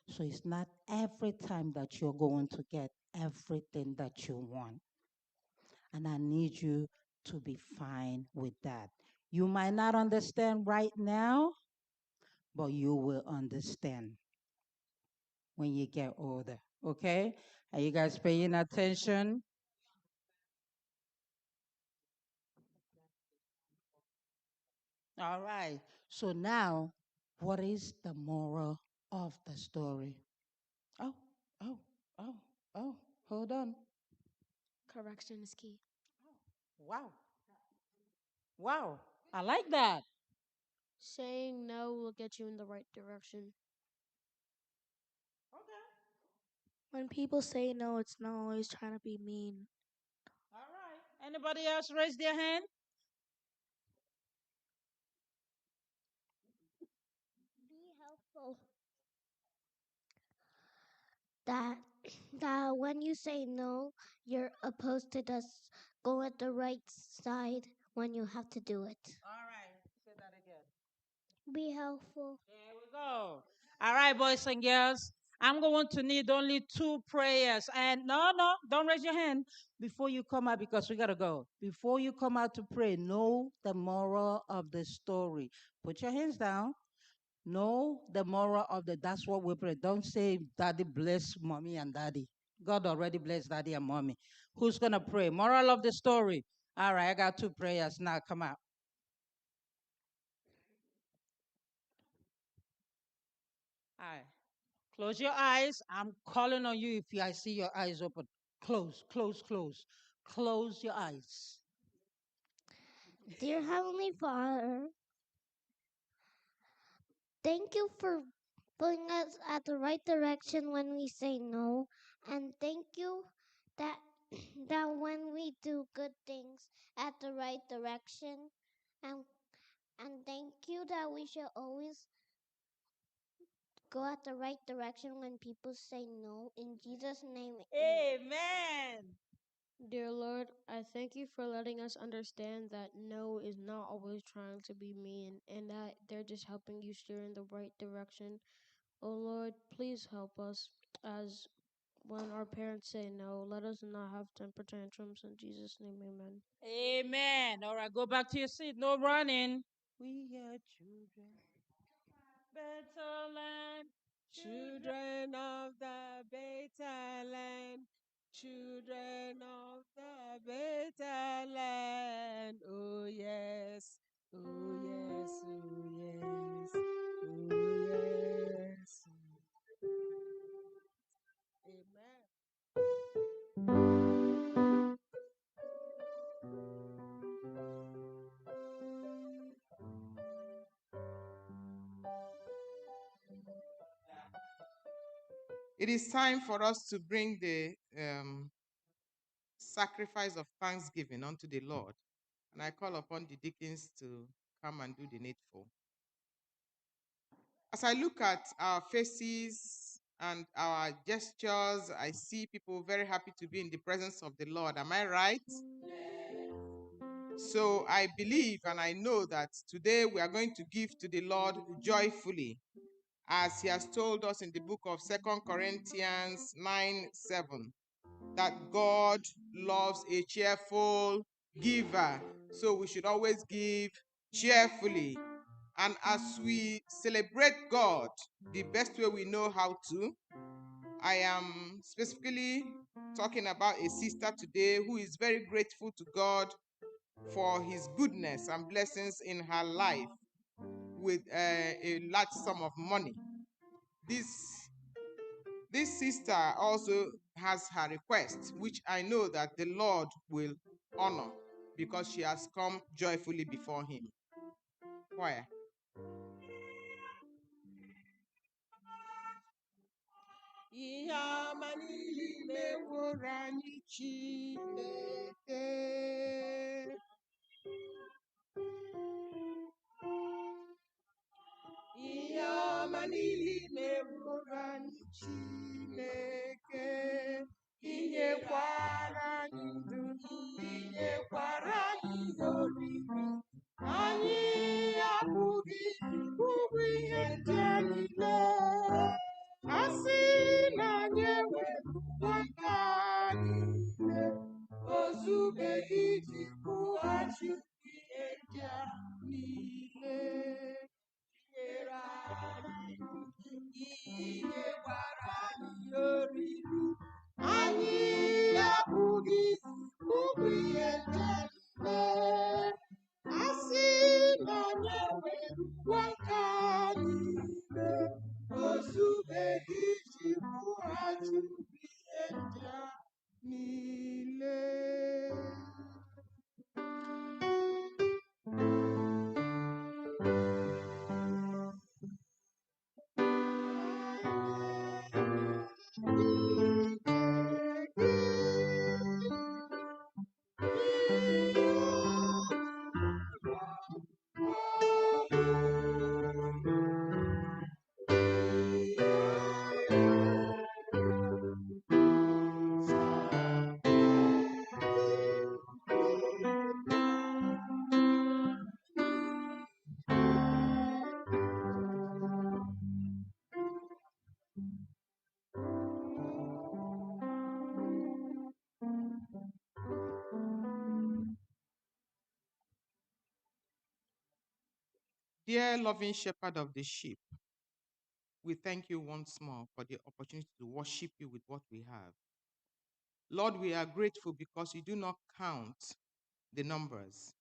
So it's not every time that you're going to get everything that you want. And I need you to be fine with that. You might not understand right now, but you will understand when you get older. Okay? Are you guys paying attention? All right. So now, what is the moral of the story? Oh, oh, oh, oh, hold on. Correction is key. Wow. Wow. I like that. Saying no will get you in the right direction. Okay. When people say no, it's not always trying to be mean. All right. Anybody else raise their hand? Be helpful. That when you say no, you're opposed to just go at the right side when you have to do it. All right. Say that again. Be helpful. There we go. All right, boys and girls. I'm going to need only 2 prayers. And no, don't raise your hand before you come out because we got to go. Before you come out to pray, know the moral of the story. Put your hands down. Know the moral of that's what we pray. Don't say, Daddy bless mommy and daddy. God already blessed daddy and mommy. Who's going to pray? Moral of the story. All right, I got 2 prayers now. Come out. All right. Close your eyes. I'm calling on you if I see your eyes open. Close, close, close. Close your eyes. Dear Heavenly Father, thank you for putting us at the right direction when we say no. And thank you that that when we do good things at the right direction, and thank you that we should always go at the right direction when people say no. In Jesus' name, Amen. Dear Lord, I thank you for letting us understand that no is not always trying to be mean and that they're just helping you steer in the right direction. Oh Lord, please help us as when our parents say no, let us not have temper tantrums. In Jesus' name, amen. Amen. All right, go back to your seat. No running. We are children. Better land. Children of the better land. Children of the better land. Oh yes. Oh yes. Oh yes. Oh yes. Amen. It is time for us to bring the sacrifice of thanksgiving unto the Lord. And I call upon the deacons to come and do the needful. As I look at our faces and our gestures, I see people very happy to be in the presence of the Lord. Am I right? So I believe and I know that today we are going to give to the Lord joyfully, as he has told us in the book of 2 Corinthians 9:7, that God loves a cheerful giver. So we should always give cheerfully. And as we celebrate God the best way we know how to, I am specifically talking about a sister today who is very grateful to God for his goodness and blessings in her life with a large sum of money. This sister also has her request, which I know that the Lord will honor because she has come joyfully before him. Choir. Ihe ọma niile meworo anyị Chineke. Ihe ọma niile meworo anyị Chineke. Inyekwara anyị ndụ, inyekwara anyị oriri. Anyị abụghị ụmụ ihe ndị a niile. Asị na anyị enweghị nke a niile, o zubeghị iji kwụghachi ihe ndị a niile. Nyere anyị inyekwara anyị oriri. Anyị abụghị ụmụ ihe ndị a niile. Asị na anyị enweghị nke a niile, o zubeghị iji kwụghachi ihe ndị a niile. Dear loving shepherd of the sheep, we thank you once more for the opportunity to worship you with what we have. Lord, we are grateful because you do not count the numbers,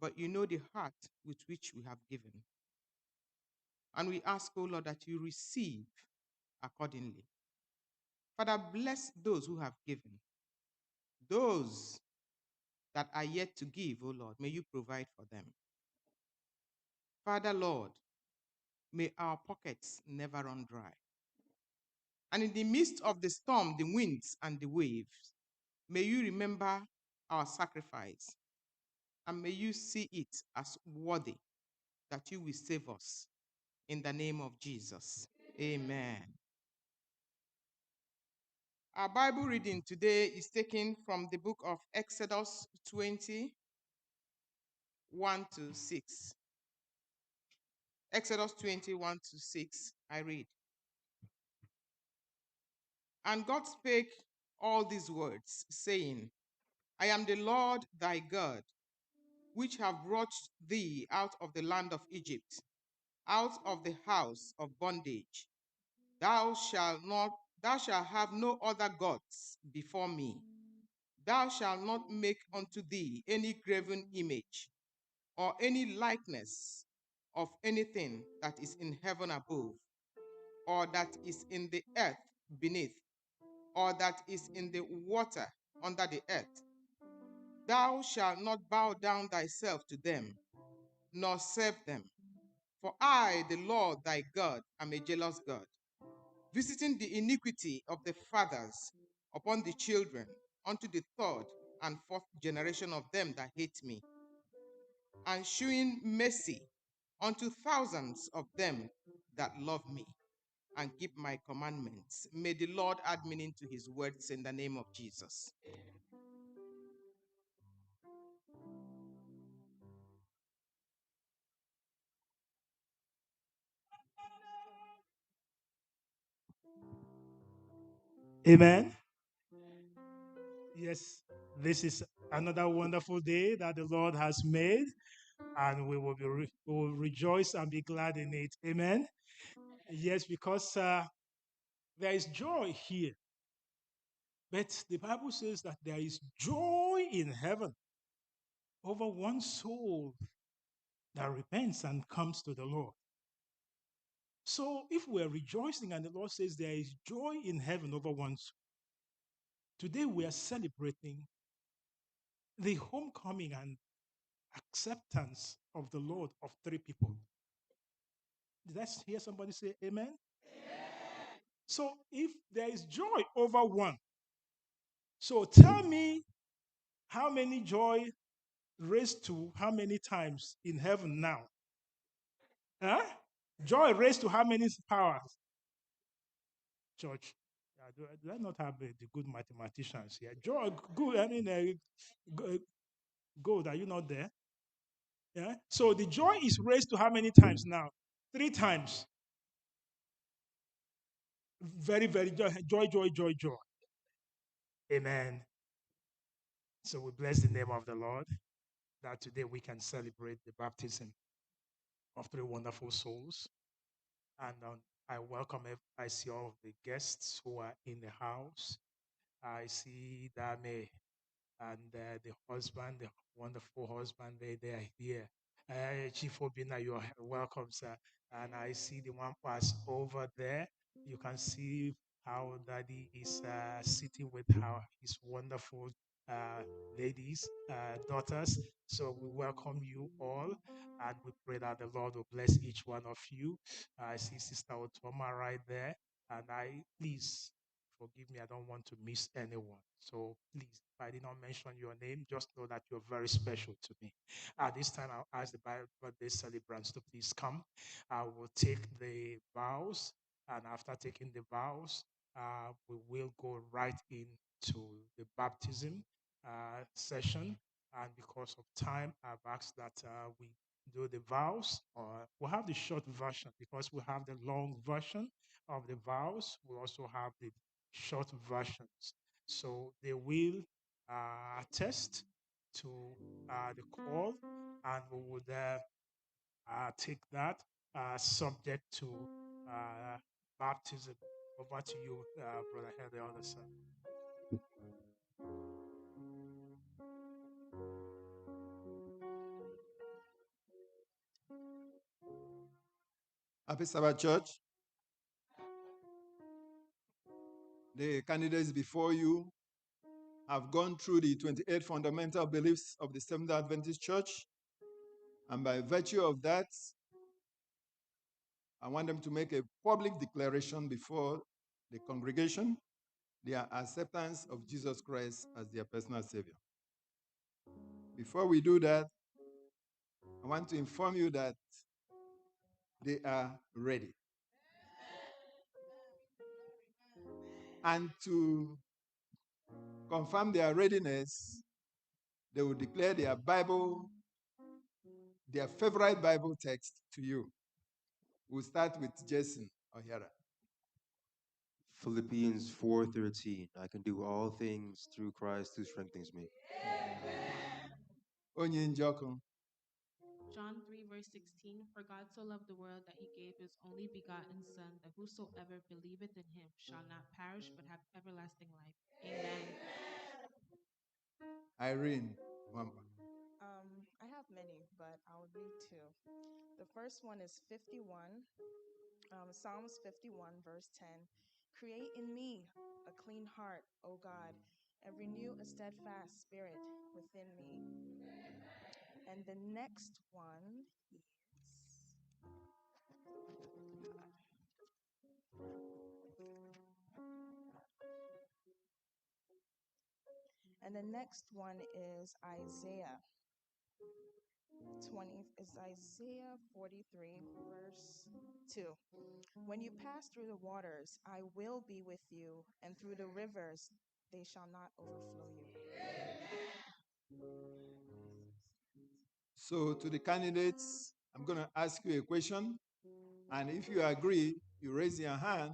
but you know the heart with which we have given. And we ask, oh Lord, that you receive accordingly. Father, bless those who have given. Those that are yet to give, oh Lord, may you provide for them. Father, Lord, may our pockets never run dry. And in the midst of the storm, the winds, and the waves, May you remember our sacrifice, and may you see it as worthy that you will save us. In the name of Jesus. Amen. Our Bible reading today is taken from the book of Exodus 20, 1 to 6. Exodus 21 to 6, I read. And God spake all these words, saying, I am the Lord thy God, which have brought thee out of the land of Egypt, out of the house of bondage. Thou shalt have no other gods before me. Thou shalt not make unto thee any graven image, or any likeness of anything that is in heaven above, or that is in the earth beneath, or that is in the water under the earth. Thou shalt not bow down thyself to them, nor serve them. For I, the Lord thy God, am a jealous God, visiting the iniquity of the fathers upon the children, unto the third and fourth generation of them that hate me, and shewing mercy unto thousands of them that love me and keep my commandments. May the Lord add meaning to his words in the name of Jesus. Amen. Yes, this is another wonderful day that the Lord has made, and we will rejoice and be glad in it. Amen. Yes, because there is joy here, but the Bible says that there is joy in heaven over one soul that repents and comes to the Lord. So if we're rejoicing and the Lord says there is joy in heaven over one soul, today we are celebrating the homecoming and acceptance of the Lord of three people. Did I hear somebody say amen? So if there is joy over one, so tell me how many joy raised to how many times in heaven now? Huh? Joy raised to how many powers? Church. Do I not have the good mathematicians here? Joy, good. I mean, gold. Are you not there? Yeah. So the joy is raised to how many times now? 3 times. Very, very joy, joy, joy, joy, joy. Amen. So we bless the name of the Lord that today we can celebrate the baptism of 3 wonderful souls. And I welcome, I see all of the guests who are in the house. I see Dame and the husband, the wonderful husband, they are here. Chief Obina, you are welcome, sir. And I see the one pass over there. You can see how Daddy is sitting with his wonderful ladies, daughters. So we welcome you all, and we pray that the Lord will bless each one of you. I see Sister Otoma right there, and please forgive me, I don't want to miss anyone. So please, if I did not mention your name, just know that you're very special to me. At this time, I'll ask the birthday celebrants to please come. I will take the vows, and after taking the vows, we will go right into the baptism session. And because of time, I've asked that we do the vows, or we'll have the short version because we have the long version of the vows. We'll also have the short versions. So they will attest to the call, and we would take that subject to baptism. Over to you, Brother Head, the other side. Happy Sabbath, Church. The candidates before you have gone through the 28 fundamental beliefs of the Seventh-day Adventist Church. And by virtue of that, I want them to make a public declaration before the congregation. their acceptance of Jesus Christ as their personal Savior. Before we do that, I want to inform you that they are ready. And to confirm their readiness, they will declare their Bible, their favorite Bible text to you. We'll start with Jason O'Hara. Philippians 4:13. I can do all things through Christ who strengthens me. Onye Njoku. John 3, verse 16, for God so loved the world that he gave his only begotten Son, that whosoever believeth in him shall not perish but have everlasting life. Amen. Irene Wamba. I have many, but I'll read two. The first one is 51, Psalms 51, verse 10. Create in me a clean heart, O God, and renew a steadfast spirit within me. And the next one is Isaiah 43, verse 2. When you pass through the waters, I will be with you, and through the rivers, they shall not overflow you. So to the candidates, I'm going to ask you a question. And if you agree, you raise your hand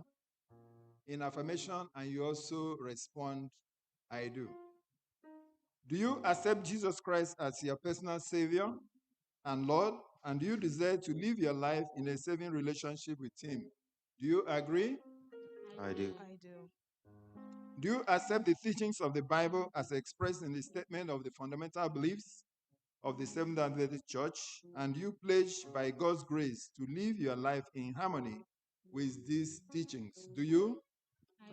in affirmation and you also respond, I do. Do you accept Jesus Christ as your personal Savior and Lord? And do you desire to live your life in a saving relationship with Him? Do you agree? I do. I do. Do you accept the teachings of the Bible as expressed in the statement of the fundamental beliefs of the Seventh Adventist Church? And do you pledge by God's grace to live your life in harmony with these teachings? Do you?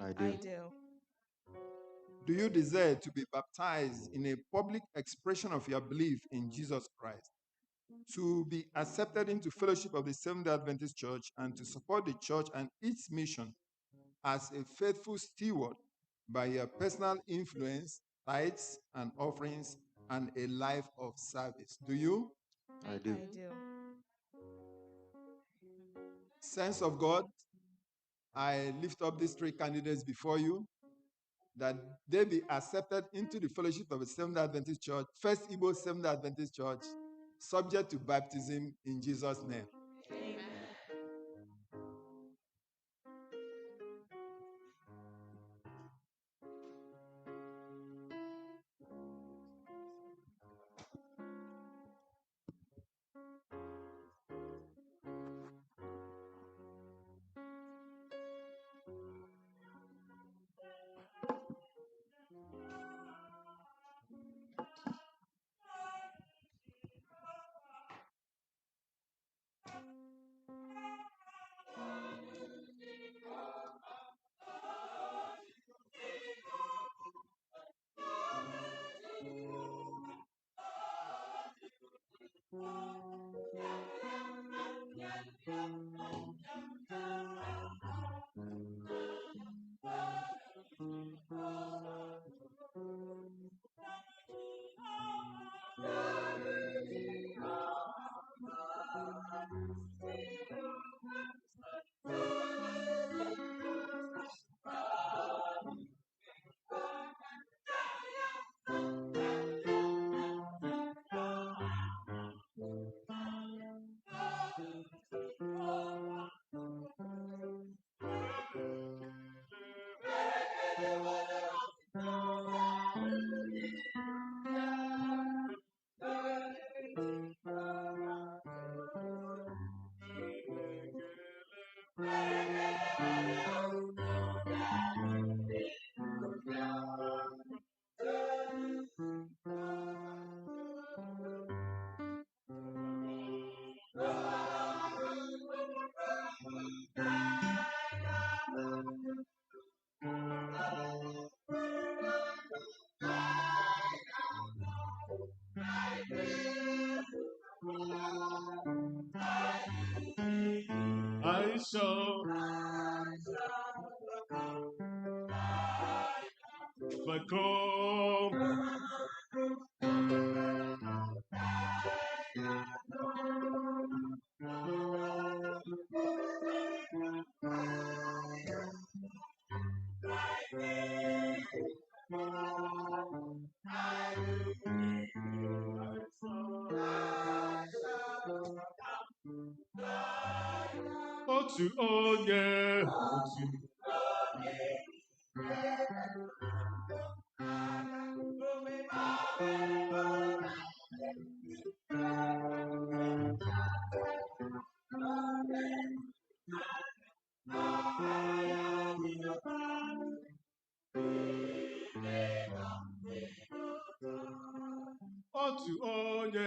I I do. do. Do you desire to be baptized in a public expression of your belief in Jesus Christ, to be accepted into fellowship of the Seventh Adventist Church, and to support the church and its mission as a faithful steward by your personal influence, tithes and offerings, and a life of service? Do you? I do. I do. Saints of God, I lift up these three candidates before you, that they be accepted into the fellowship of the Seventh Adventist Church, First Igbo Seventh Adventist Church, subject to baptism in Jesus' name. Amen. I shall overcome. Otu onye, otu onye,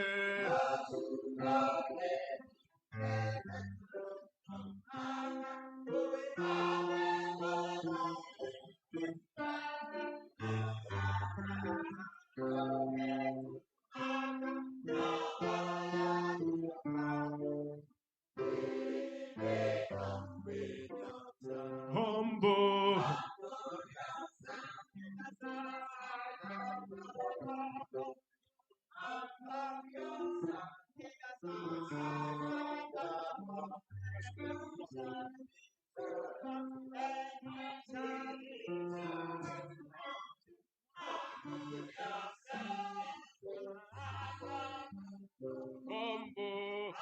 humble. Humble.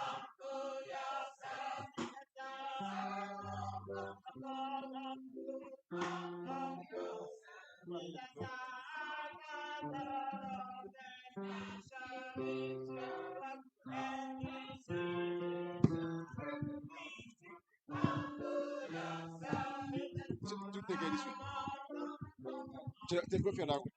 Take it this way. Take off your language.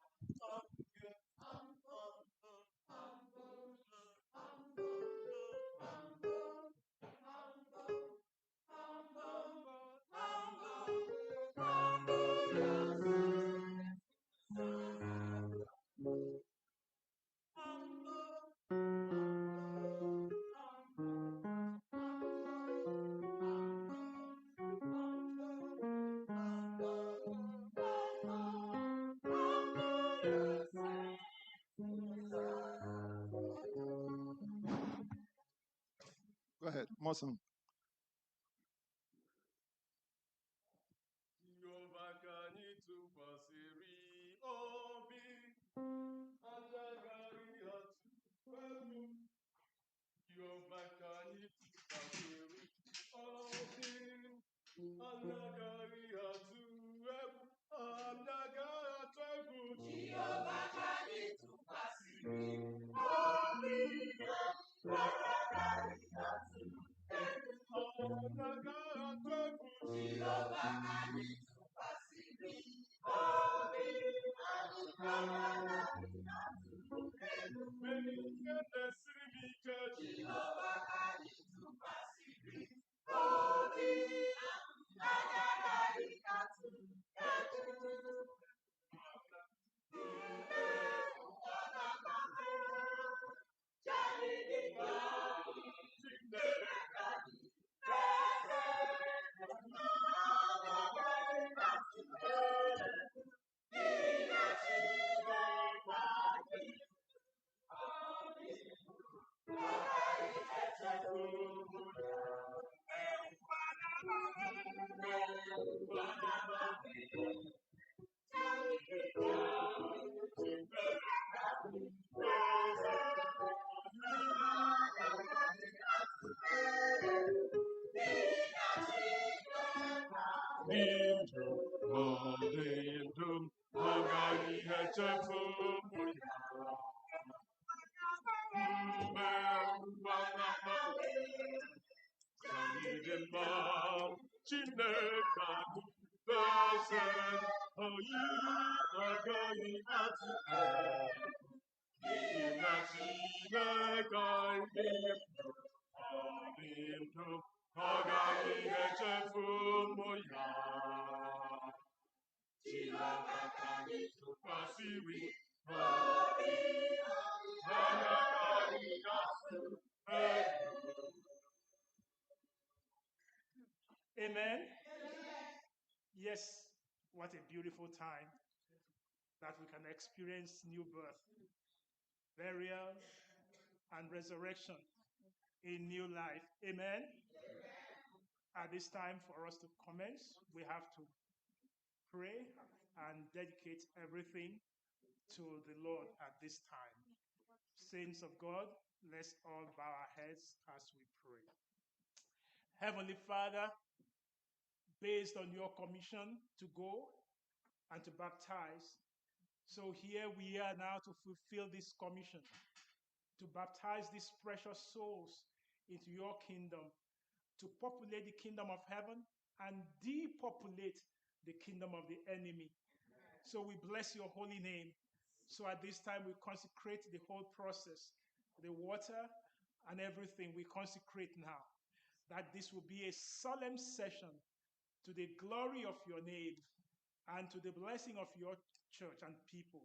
Go ahead. Awesome. Jehovah ka anyị tụkwasịrị obi, agaghị atụ egwu. Jehovah ka anyị tụkwasịrị obi, agaghị atụ egwu, agaghị atụ egwu. Jehovah ka anyị tụkwasịrị obi, agaghị atụ egwu, agaghị atụ egwu. Jehovah ka anyị tụkwasịrị obi, agaghị atụ egwu. Mgbe ihe na-esiri m ike, Jehovah ka anyị tụkwasịrị obi, agaghị atụ egwu. Ndụ agaghị echefu ya. Mgbe ụwa na-agbanwe, anyị dị mma, Chineke anyị na-eze, anyị agaghị atụ egwu. N'ihi na Chineke anyị dị ndụ, agaghị echefu ụmụ ya. Jehovah ka anyị tụkwasịrị obi, agaghị atụ egwu. Amen. Yes, what a beautiful time that we can experience new birth, burial, and resurrection in new life. Amen. At this time, for us to commence, we have to pray and dedicate everything to the Lord at this time. Saints of God, let's all bow our heads as we pray. Heavenly Father, based on your commission to go and to baptize, so here we are now to fulfill this commission, to baptize these precious souls into your kingdom, to populate the kingdom of heaven and depopulate the kingdom of the enemy. So we bless your holy name. So at this time, we consecrate the whole process, the water and everything we consecrate now, that this will be a solemn session to the glory of your name and to the blessing of your church and people.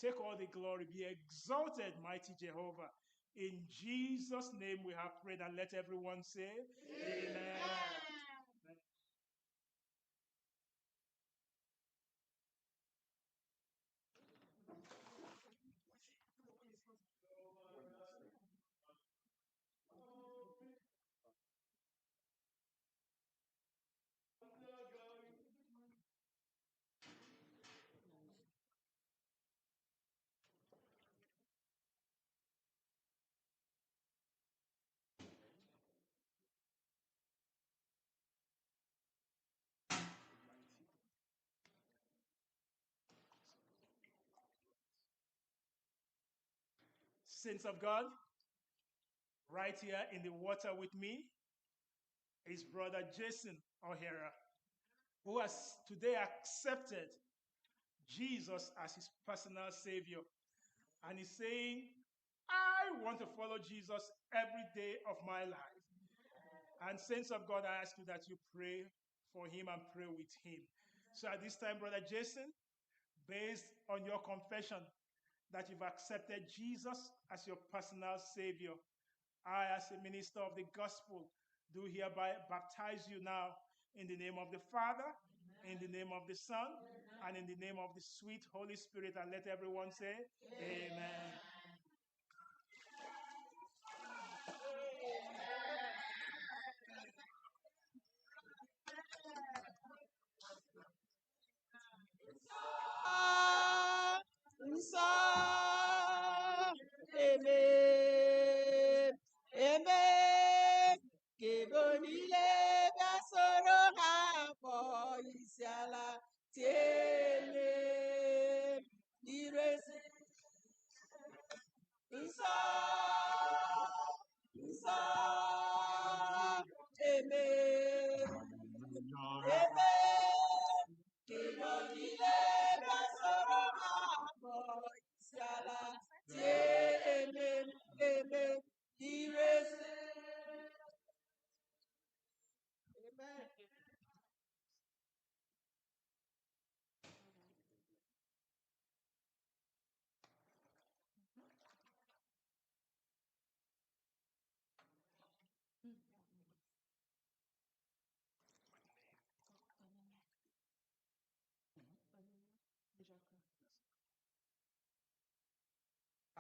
Take all the glory. Be exalted, mighty Jehovah. In Jesus' name we have prayed, and let everyone say, Amen. Amen. Saints of God, right here in the water with me is Brother Jason O'Hara, who has today accepted Jesus as his personal Savior. And he's saying, I want to follow Jesus every day of my life. And saints of God, I ask you that you pray for him and pray with him. So at this time, Brother Jason, based on your confession that you've accepted Jesus as your personal Savior, I, as a minister of the gospel, do hereby baptize you now in the name of the Father, in the name of the Son, and in the name of the sweet Holy Spirit. And let everyone say, Amen. Nsọ, amen, amen. Ka ebo niile bịa soro ha kpọọ isiala tie amen. N'irezi nsọ, nsọ, amen, amen. Ka ebo niile bịa soro ha kpọọ isiala tie amen, amen. N'irezi amen.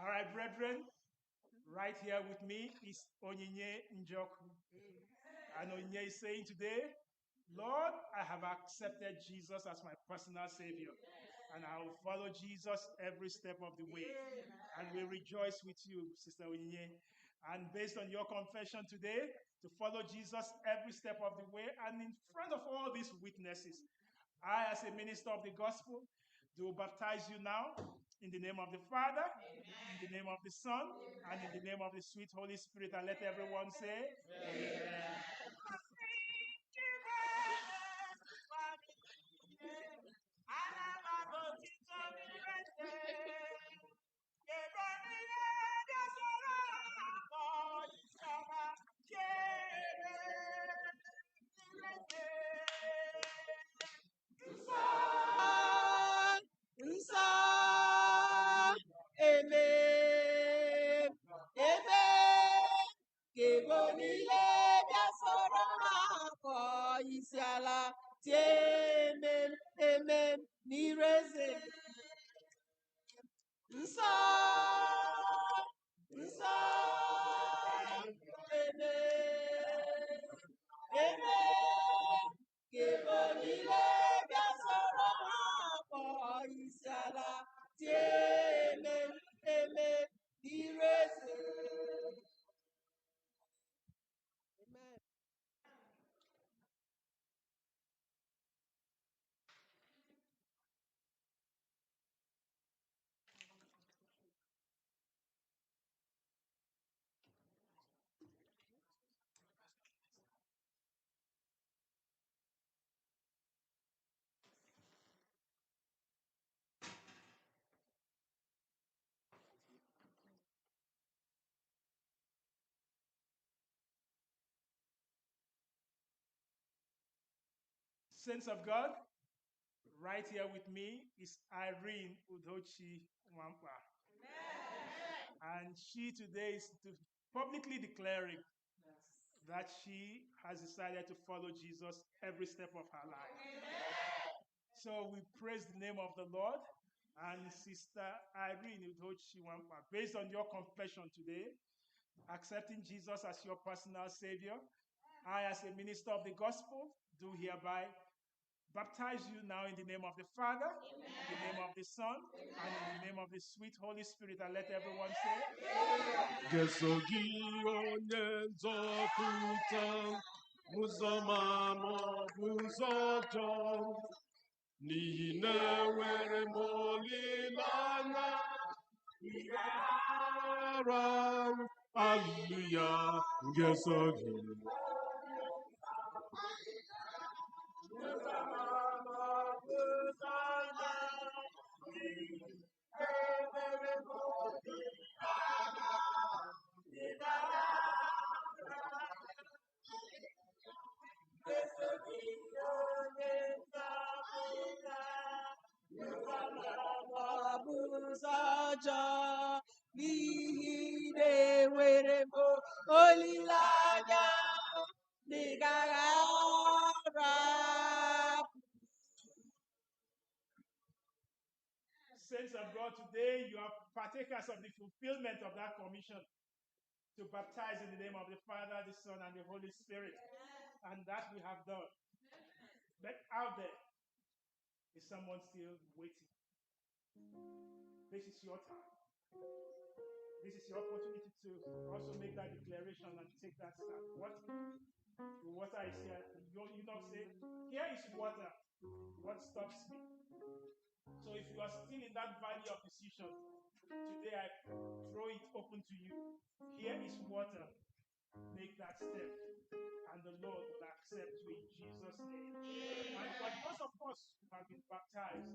All right, brethren, right here with me is Onyinye Njoku. And Onyinye is saying today, Lord, I have accepted Jesus as my personal Savior, and I will follow Jesus every step of the way. And we rejoice with you, Sister Onyinye. And based on your confession today, to follow Jesus every step of the way, and in front of all these witnesses, I, as a minister of the gospel, do baptize you now in the name of the Father, in the name of the Son, and in the name of the sweet Holy Spirit. And let everyone say, Amen. Nsọ, amen, amen. Ka ebo niile bịa soro ha kpọọ isiala tie amen, amen. N'irezi niile bịa soro ha kpọọ isiala tie eme n'iru eze. Amen. Saints of God, right here with me is Irene Udochi Wampa. And she today is publicly declaring that she has decided to follow Jesus every step of her life. So we praise the name of the Lord. And Sister Irene Udochi Wampa, based on your confession today, accepting Jesus as your personal Savior, I, as a minister of the gospel, do hereby baptize you now in the name of the Father, in the name of the Son, and in the name of the sweet Holy Spirit. And let everyone say, Jesu gị onye nzọpụta, ụzọ ma maọbụ ụzọ ọjọọ, n'ihi na enwere m olileanya ara haleluya ga-eso gị. Ụzọ ọjọọ n'ihi na enwere m olileanya n'ịgaghara. Saints of God, today you are partakers of the fulfillment of that commission to baptize in the name of the Father, the Son, and the Holy Spirit. And that we have done. But out there is someone still waiting. This is your time. This is your opportunity to also make that declaration and take that step. What? The water is here. You not say, here is water. What stops me? So if you are still in that valley of decision, today I throw it open to you. Here is water. Make that step, and the Lord will accept you in Jesus' name. And for those of us who have been baptized,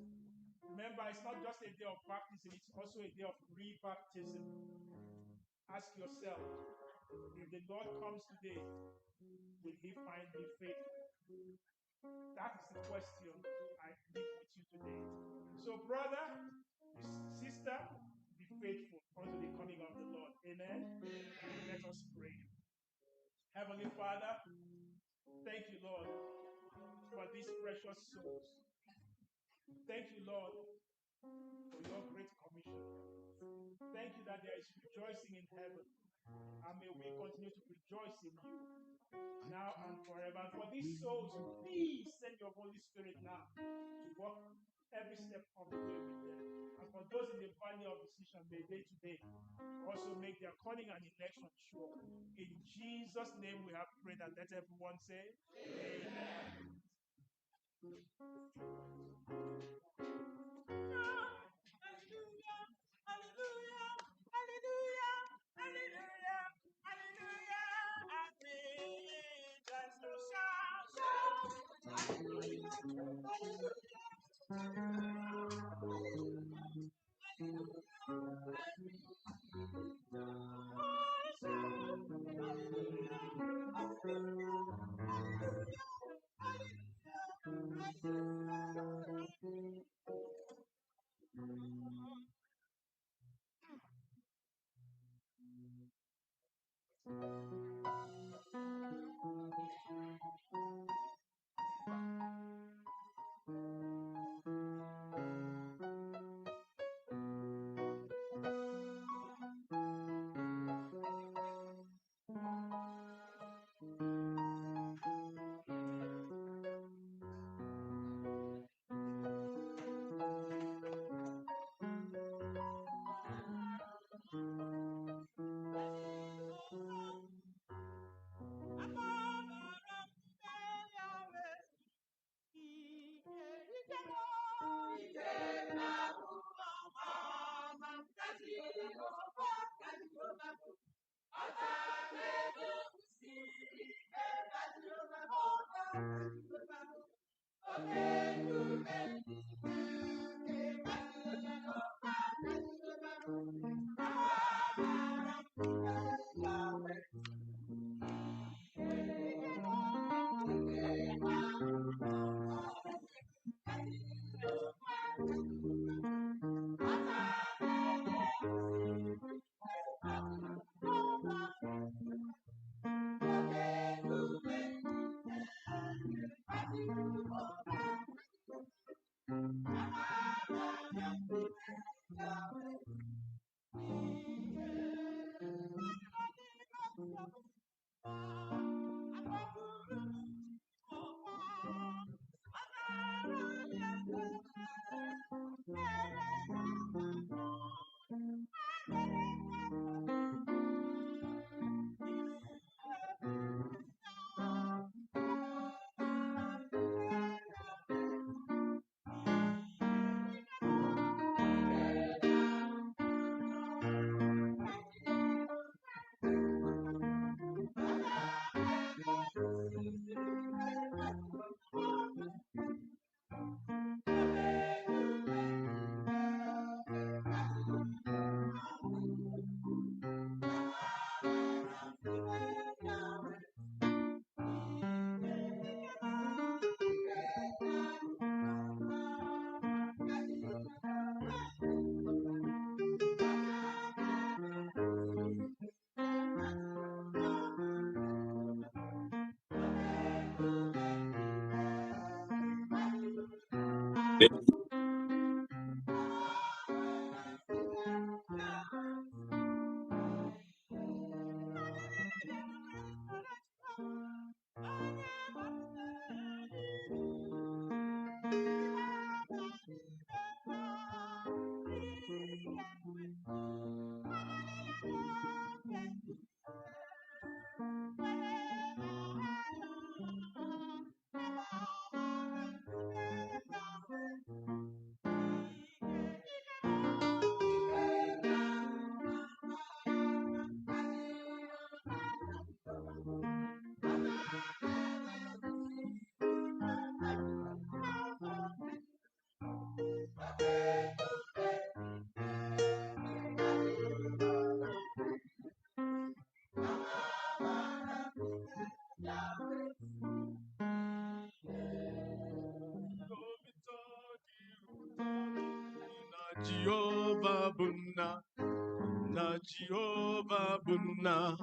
remember, it's not just a day of baptism, it's also a day of rebaptism. Ask yourself, if the Lord comes today, will he find me faithful? That is the question I leave with you today. So, brother, sister, be faithful unto the coming of the Lord. Amen. Let us pray. Heavenly Father, thank you, Lord, for these precious souls. Thank you, Lord, for your great commission. Thank you that there is rejoicing in heaven. And may we continue to rejoice in you now and forever. And for these souls, please send your Holy Spirit now to walk every step of the way with them. And for those in the valley of decision, may they today also make their calling and election sure. In Jesus' name we have prayed, and let everyone say, Amen. Hallelujah, hallelujah, hallelujah, hallelujah. I need just to shout, hallelujah, hallelujah, Jehovah Bunna, na Jehovah Bunna,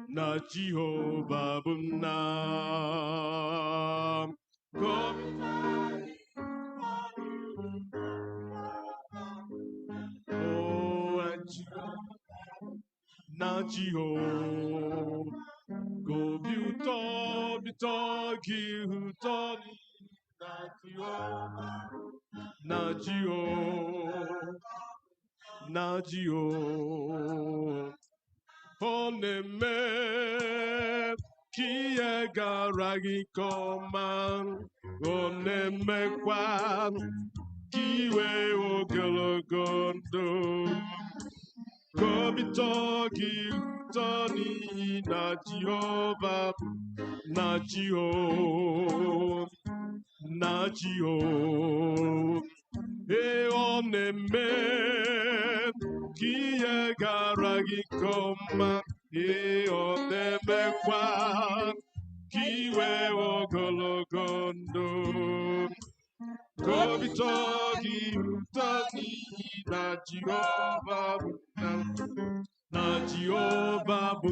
na Jehovah Bunna. Oh, na Jehovah, go bito gi utoni na Jehovah, na Jehovah. Ọ na-eme ka ihe gara gị nke ọma, ọ na-emekwa ka iwe ogologo ndụ. Ka obi tọọ gị ụtọ n'ihi na Jehova bụ na Jehova, na Jehova. Ee, ọ na-eme ka ihe gara gị nke ọma. Ee, ọ na-emekwa ka iwe ogologo ndụ. Ka obi tọọ gị ụtọ n'ihi na Jehova bụ na Jehova bụ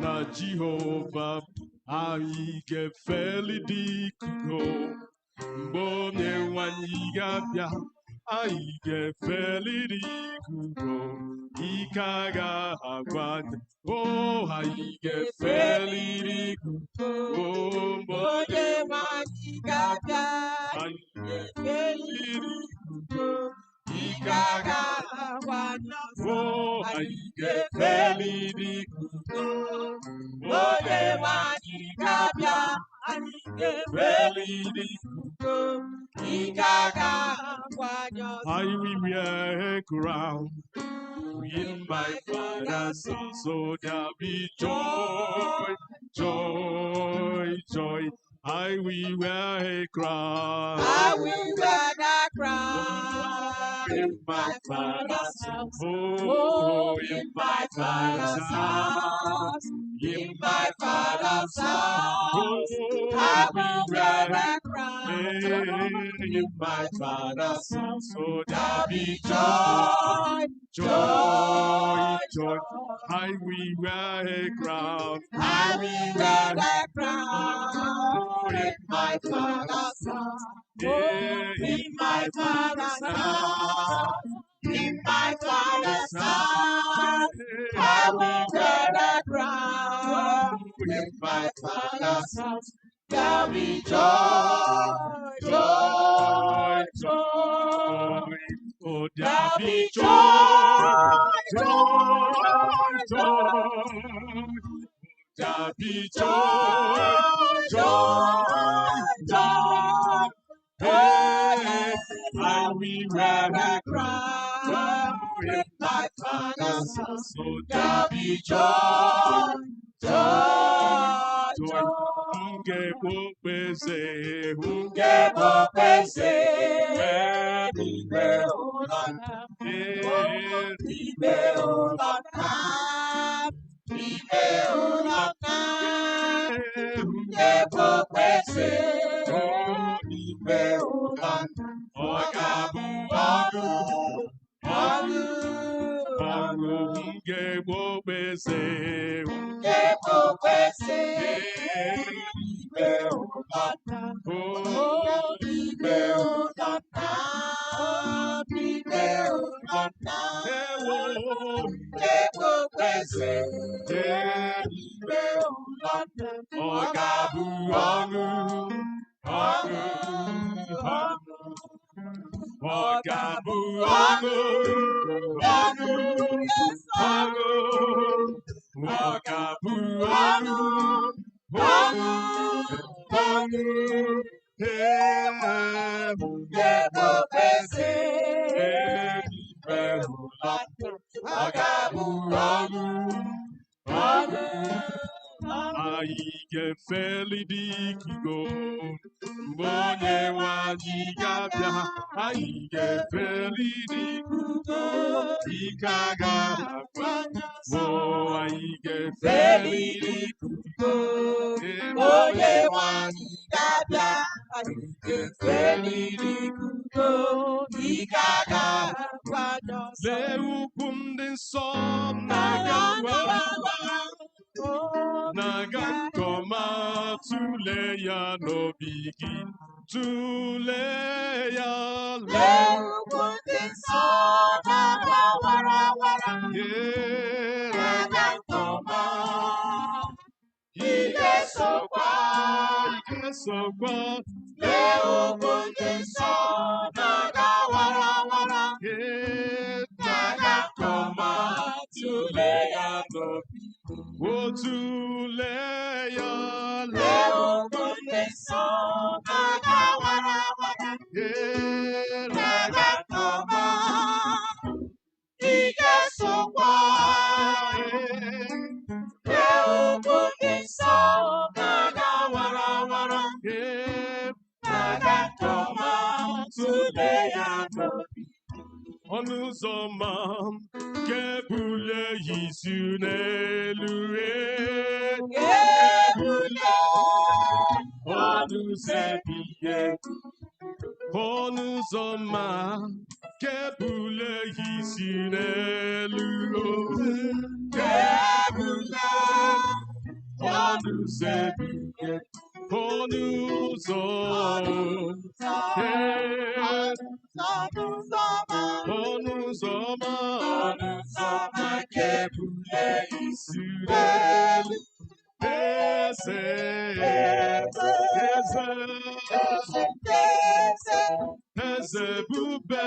na Jehova. Anyị ga-efeli dị ikuku mgbe onye nwanyị ga-abịa. Anyị ga-efeli dị ikuku, ike agaghị agwa anyị. Oh, anyị ga-efeli dị ikuku mgbe onye nwanyị ga-abịa. Anyị ga-efeli dị ikuku, ike agaghị agwa anyị. Oh, anyị ga-efeli dị ikuku mgbe onye nwanyị ga-abịa. Anyị ga-efeli dị ikuku. I will wear a crown in my Father's house, so there'll be joy, joy, joy. I will wear a crown. I will wear the crown In my Father's house. Oh, in my Father's house. in My Father's house. Oh, I will wear the in my Father's house, so there'll be joy, joy, joy. I will wear a crown. I will wear the crown in my Father's house. In my Father's house. In my Father's house. I will wear the crown in my Father's house. There'll be joy, joy, joy. Oh, There'll be joy, joy, joy. There'll be joy, joy, joy. Hey, I will wear a crown in my Father's house, so there'll be joy, joy, joy. Unge bopese, unge bopese, ibe olana, ibe olana, ibe olana, unge bopese, ibe olana, ogabu agu, agu, agu, unge bopese, unge bopese. Aige feli dikigo, mbonye wajigabia. Aige feli dikugo, ikaga. Oh, aige feli dikugo, mbonye wajigabia. Aige feli dikugo, ikaga. Leu kundi som nagawa. Nagantoma tuleya no bigi tuleya leu kundisa wara wara Nagantoma ike sokwa leu kundisa wara wara Nagantoma tuleya no Otuleya leo kundeso magawara wara Raga koma ike sokwa leo kundeso magawara wara Raga koma tuleya tobi Onuzoma kebule yisu n'elue kebule onusebiye Onuzoma kebule yisu n'elue kebule onusebiye Onuzoma kebule Israel Eze bube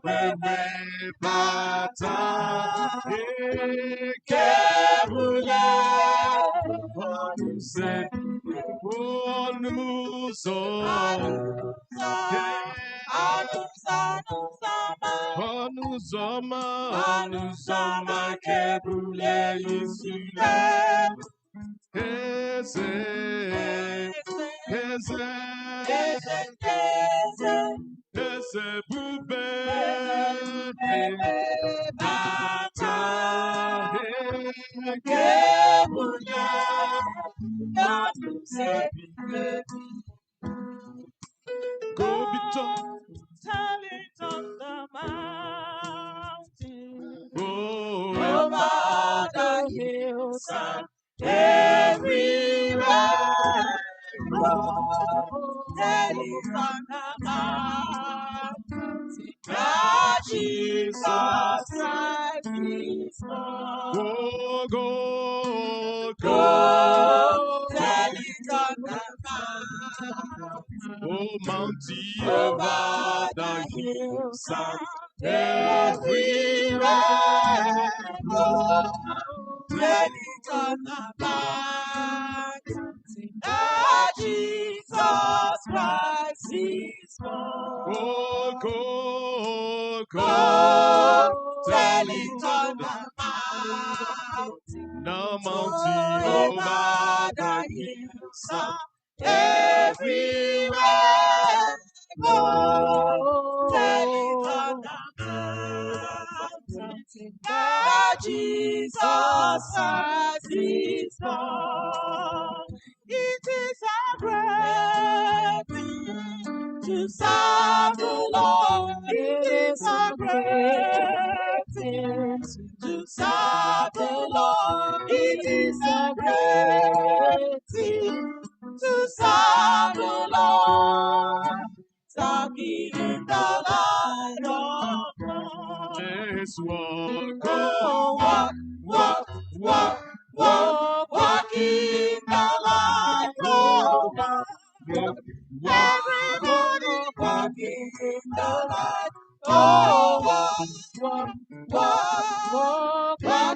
wewe bata kebule Onuzọ Onuzoma, Onuzoma, kebule isule. Eze, Eze, Eze bube, Bata, Kebule, Go be Tell it on the mountain, oh, over the hillside, everywhere. Tell it on the mountain, that Jesus Christ is born. go, Go, tell it on the mountain, oh, Mountie, over the hillside, everywhere. Go, tell it on the mountain, that Jesus Christ is born. go, Go, tell it on the mountain, the Mountie, over the hillside, everywhere. Go, tell it on the mountain, that Jesus Christ is born. It is a great thing to serve the Lord. It is a great thing to serve the Lord. It is a great thing to serve the Lord. Talking the light of God. let's walk, Oh, walk, walk in the light of God. Everybody walk in the light. Oh, walk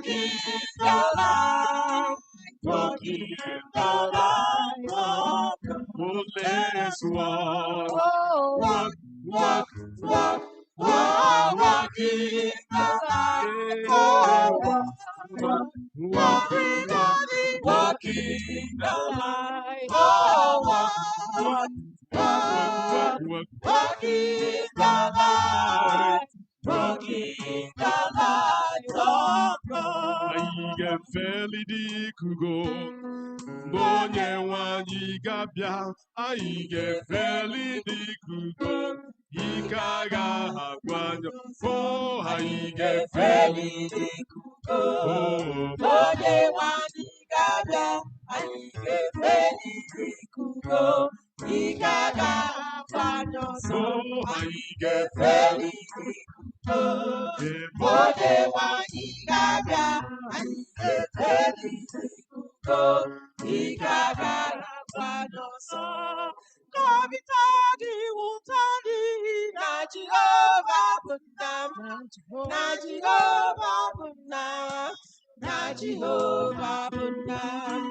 in the light. Walk in the light of God. oh, let's walk, Walk in the light. Oh, everybody walk in the light. Oh, walk in the light. Walk in the light of God. anyị ga-efeli dịkugo mgbe onye nwe anyị ga-abịa anyị ga-efeli dịkugo ike agaghị agwụ anyị o anyị ga-efeli dịkugo onye nwe anyị ga-abịa anyị ga-efeli dịkugo ike agaghị agwụ anyị ọsọ anyị ga-efeli dịkugo onye nwe anyị ga-abịa anyị ga-efeli dịkugo ike agaghị agwụ anyị ọsọ n'obitadị ụtadị na Jehova bụ nna m na Jehova bụ nna m na Jehova bụ nna m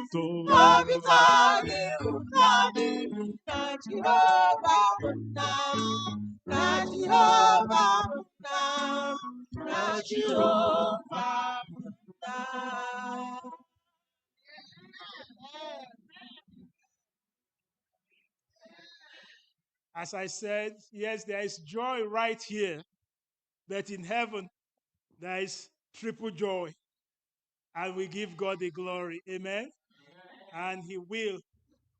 n'obitadị ụtadị na Jehova bụ nna m na Jehova bụ nna m na Jehova bụ nna m. As I said, yes, there is joy right here, but in heaven, there is triple joy. And we give God the glory. Amen. And He will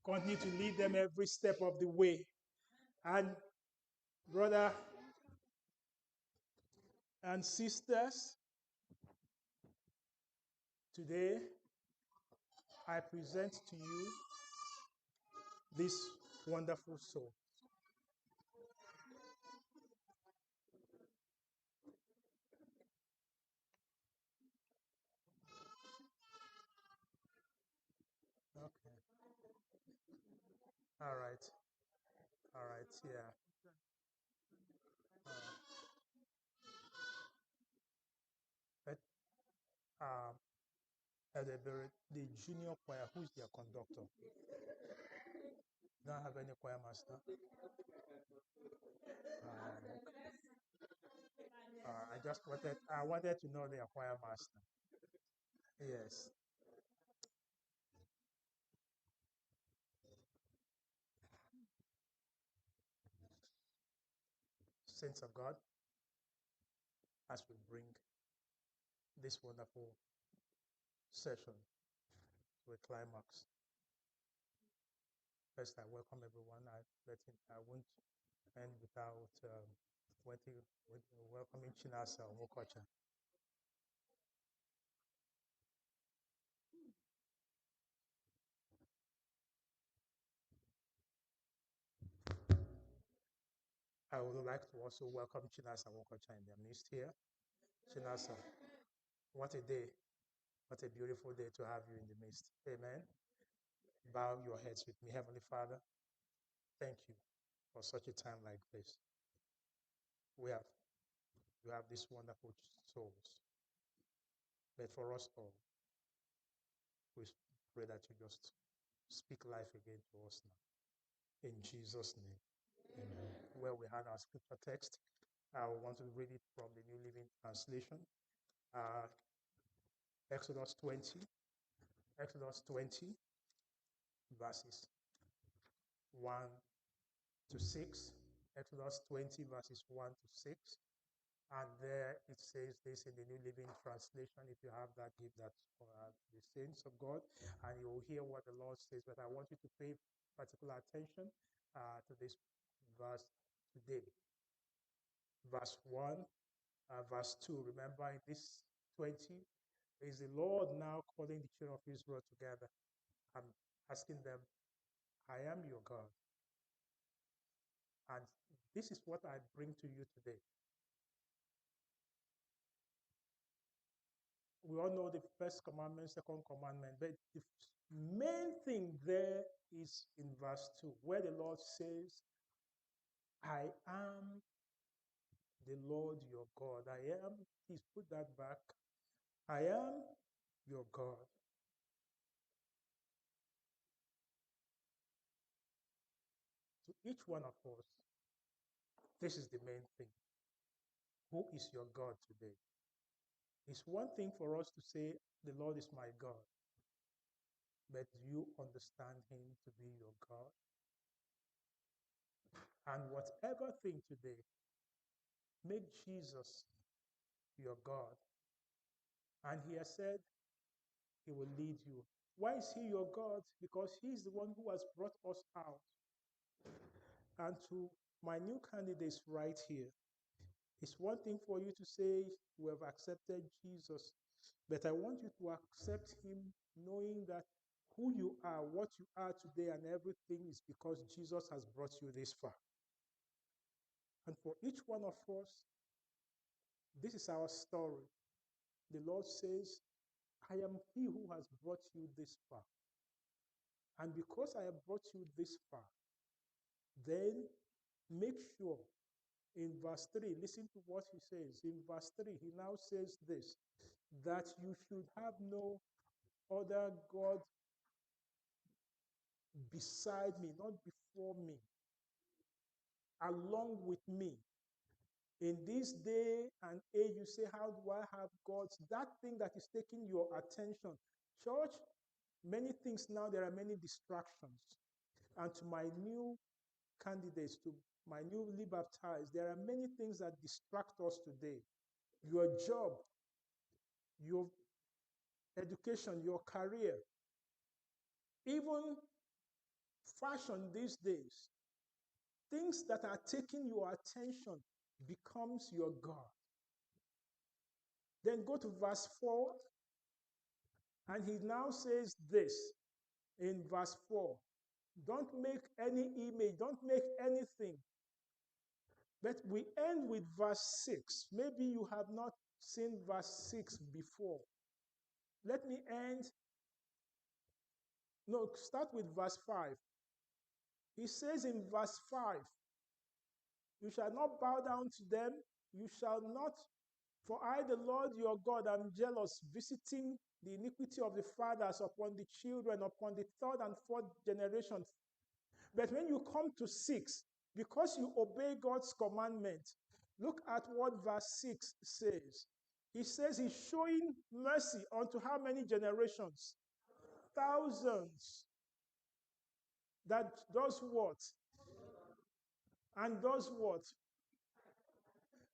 continue to lead them every step of the way. And brother and sisters, today I present to you this wonderful soul. Okay. All right. All right. Yeah. But The junior choir, who's their conductor? Don't have any choir master. I wanted to know their choir master. Yes. Saints of God, as we bring this wonderful session to a climax, first I welcome everyone. I won't end without welcoming Chinasa Omokocha. I would like to also welcome Chinasa Omokocha in their midst here. Chinasa, what a day. What a beautiful day to have you in the midst. Amen. Bow your heads with me. Heavenly Father, thank you for such a time like this. You have these wonderful souls. But for us all, we pray that you just speak life again to us now. In Jesus' name. Amen. Where we had our scripture text, I want to read it from the New Living Translation. Exodus 20, verses 1 to 6. Exodus 20, verses 1 to 6. And there it says this in the New Living Translation. If you have that, give that for the saints of God, and you will hear what the Lord says. But I want you to pay particular attention to this verse today. Verse 1, verse 2. Remember, in this 20, is the Lord now calling the children of Israel together and asking them, I am your God. And this is what I bring to you today. We all know the first commandment, second commandment, but the main thing there is in verse 2, where the Lord says, I am the Lord your God. I am, please put that back. I am your God. To each one of us, this is the main thing. Who is your God today? It's one thing for us to say, the Lord is my God, but do you understand him to be your God? And whatever thing today, make Jesus your God. And he has said he will lead you. Why is he your God? Because he is the one who has brought us out. And to my new candidates right here, it's one thing for you to say you have accepted Jesus, but I want you to accept him knowing that who you are, what you are today, and everything is because Jesus has brought you this far. And for each one of us, this is our story. The Lord says, I am he who has brought you this far. And because I have brought you this far, then make sure in verse 3, listen to what he says. In verse 3, he now says this, that you should have no other God beside me, not before me, along with me. In this day and age, you say, how do I have gods? That thing that is taking your attention. Church, many things now, there are many distractions. And to my new candidates, to my newly baptized, there are many things that distract us today. Your job, your education, your career, even fashion these days, things that are taking your attention becomes your God. Then go to verse 4, and he now says this in verse 4. Don't make any image, don't make anything. But we end with verse 6. Maybe you have not seen verse 6 before. Let me end. No, start with verse 5. He says in verse 5, you shall not bow down to them, you shall not, for I, the Lord your God, am jealous, visiting the iniquity of the fathers upon the children, upon the third and fourth generation. But when you come to 6, because you obey God's commandment, look at what verse 6 says. He says he's showing mercy unto how many generations? Thousands. That does what? And does what?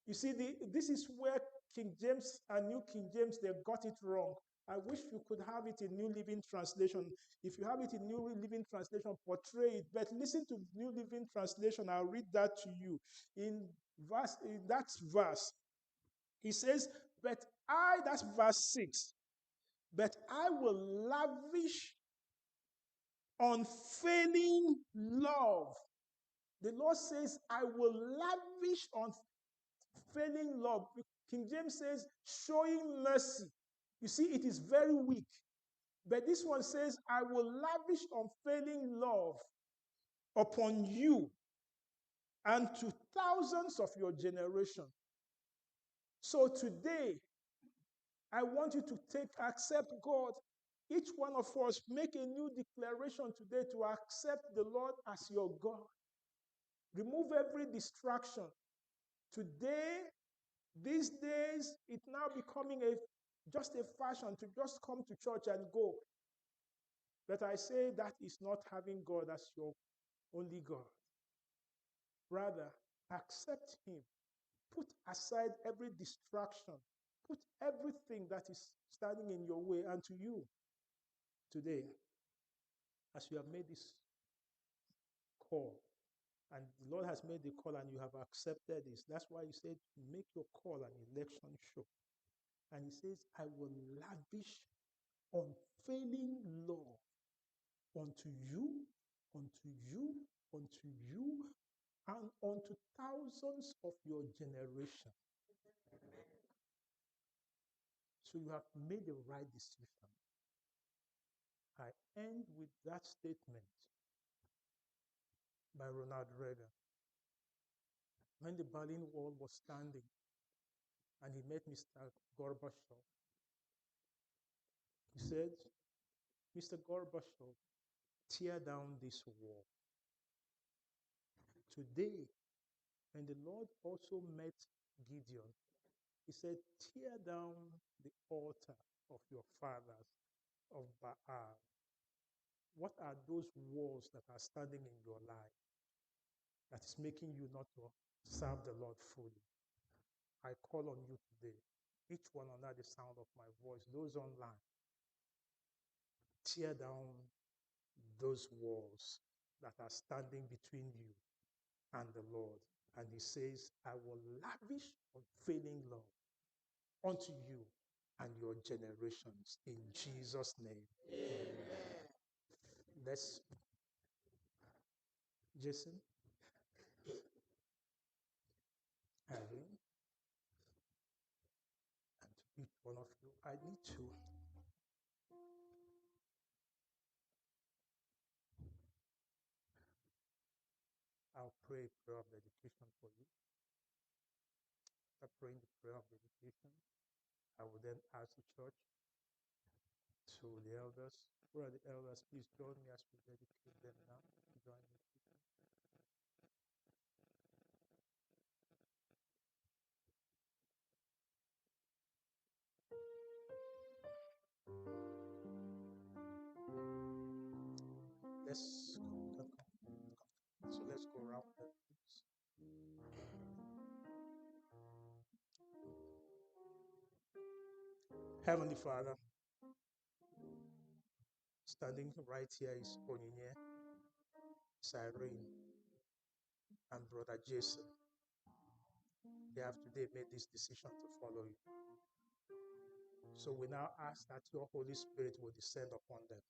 You see, this is where King James and New King James, they got it wrong. I wish you could have it in New Living Translation. If you have it in New Living Translation, portray it. But listen to New Living Translation. I'll read that to you. In that verse, he says, but I, that's verse 6, but I will lavish unfailing love. The Lord says, I will lavish unfailing love. King James says, showing mercy. You see, it is very weak. But this one says, I will lavish unfailing love upon you and to thousands of your generation. So today, I want you to accept God. Each one of us make a new declaration today to accept the Lord as your God. Remove every distraction. Today, these days, it's now becoming just a fashion to just come to church and go. But I say that is not having God as your only God. Rather, accept Him. Put aside every distraction. Put everything that is standing in your way. And to you today, as you have made this call, and the Lord has made the call and you have accepted this, that's why He said, make your call an election show. And He says, I will lavish unfailing love unto you, unto you, unto you, and unto thousands of your generation. So you have made the right decision. I end with that statement by Ronald Reagan. When the Berlin Wall was standing and he met Mr. Gorbachev, he said, Mr. Gorbachev, tear down this wall. Today, when the Lord also met Gideon, He said, tear down the altar of your fathers of Baal. What are those walls that are standing in your life that is making you not to serve the Lord fully? I call on you today, each one under the sound of my voice, those online, tear down those walls that are standing between you and the Lord. And He says, I will lavish unfailing love unto you and your generations in Jesus' name. Amen. Let's, Jason, Irene, and each one of you, I need to I'll pray a prayer of dedication for you. After praying the prayer of dedication, I will then ask the church to the elders. Where are the elders? Please join me as we dedicate them now. Join me. Let's go. So let's go around them. Heavenly Father, standing right here is Onyinye, Cyrene, and Brother Jason. They have today made this decision to follow you. So we now ask that your Holy Spirit will descend upon them.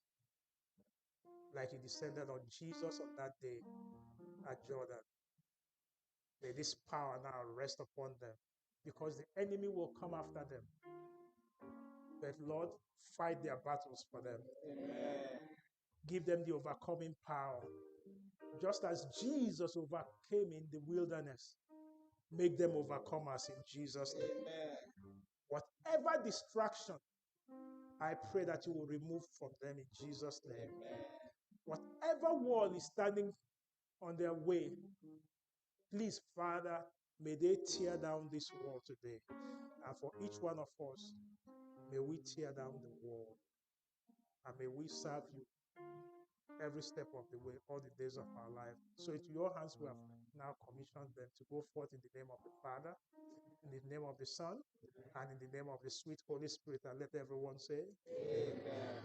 Like He descended on Jesus on that day at Jordan. May this power now rest upon them, because the enemy will come after them. But Lord, fight their battles for them. Amen. Give them the overcoming power. Just as Jesus overcame in the wilderness, make them overcomers in Jesus' name. Amen. Whatever distraction I pray that you will remove from them in Jesus' name. Whatever wall is standing on their way, please, Father, may they tear down this wall today. And for each one of us, may we tear down the wall. And may we serve you every step of the way, all the days of our life. So into your hands we have now commissioned them to go forth in the name of the Father, in the name of the Son, and in the name of the sweet Holy Spirit. And let everyone say, Amen.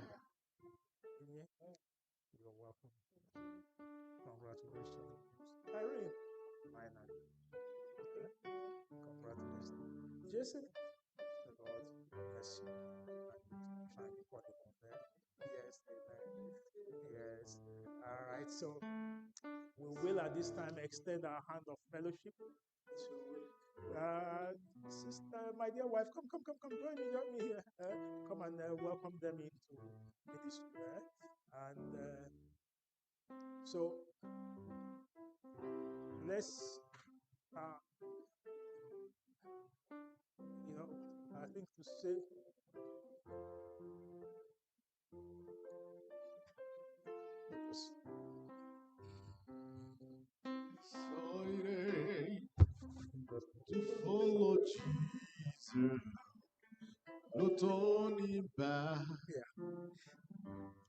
You're welcome. Congratulations. Irene, finally. Congratulations. Jason, the Lord bless you. And thank you for the moment. Yes, amen. Yes. All right. So we will at this time extend our hand of fellowship to sister, my dear wife. Come, join me here. Come and welcome them into ministry. And so let's, I think to say, To follow Jesus, no turning back,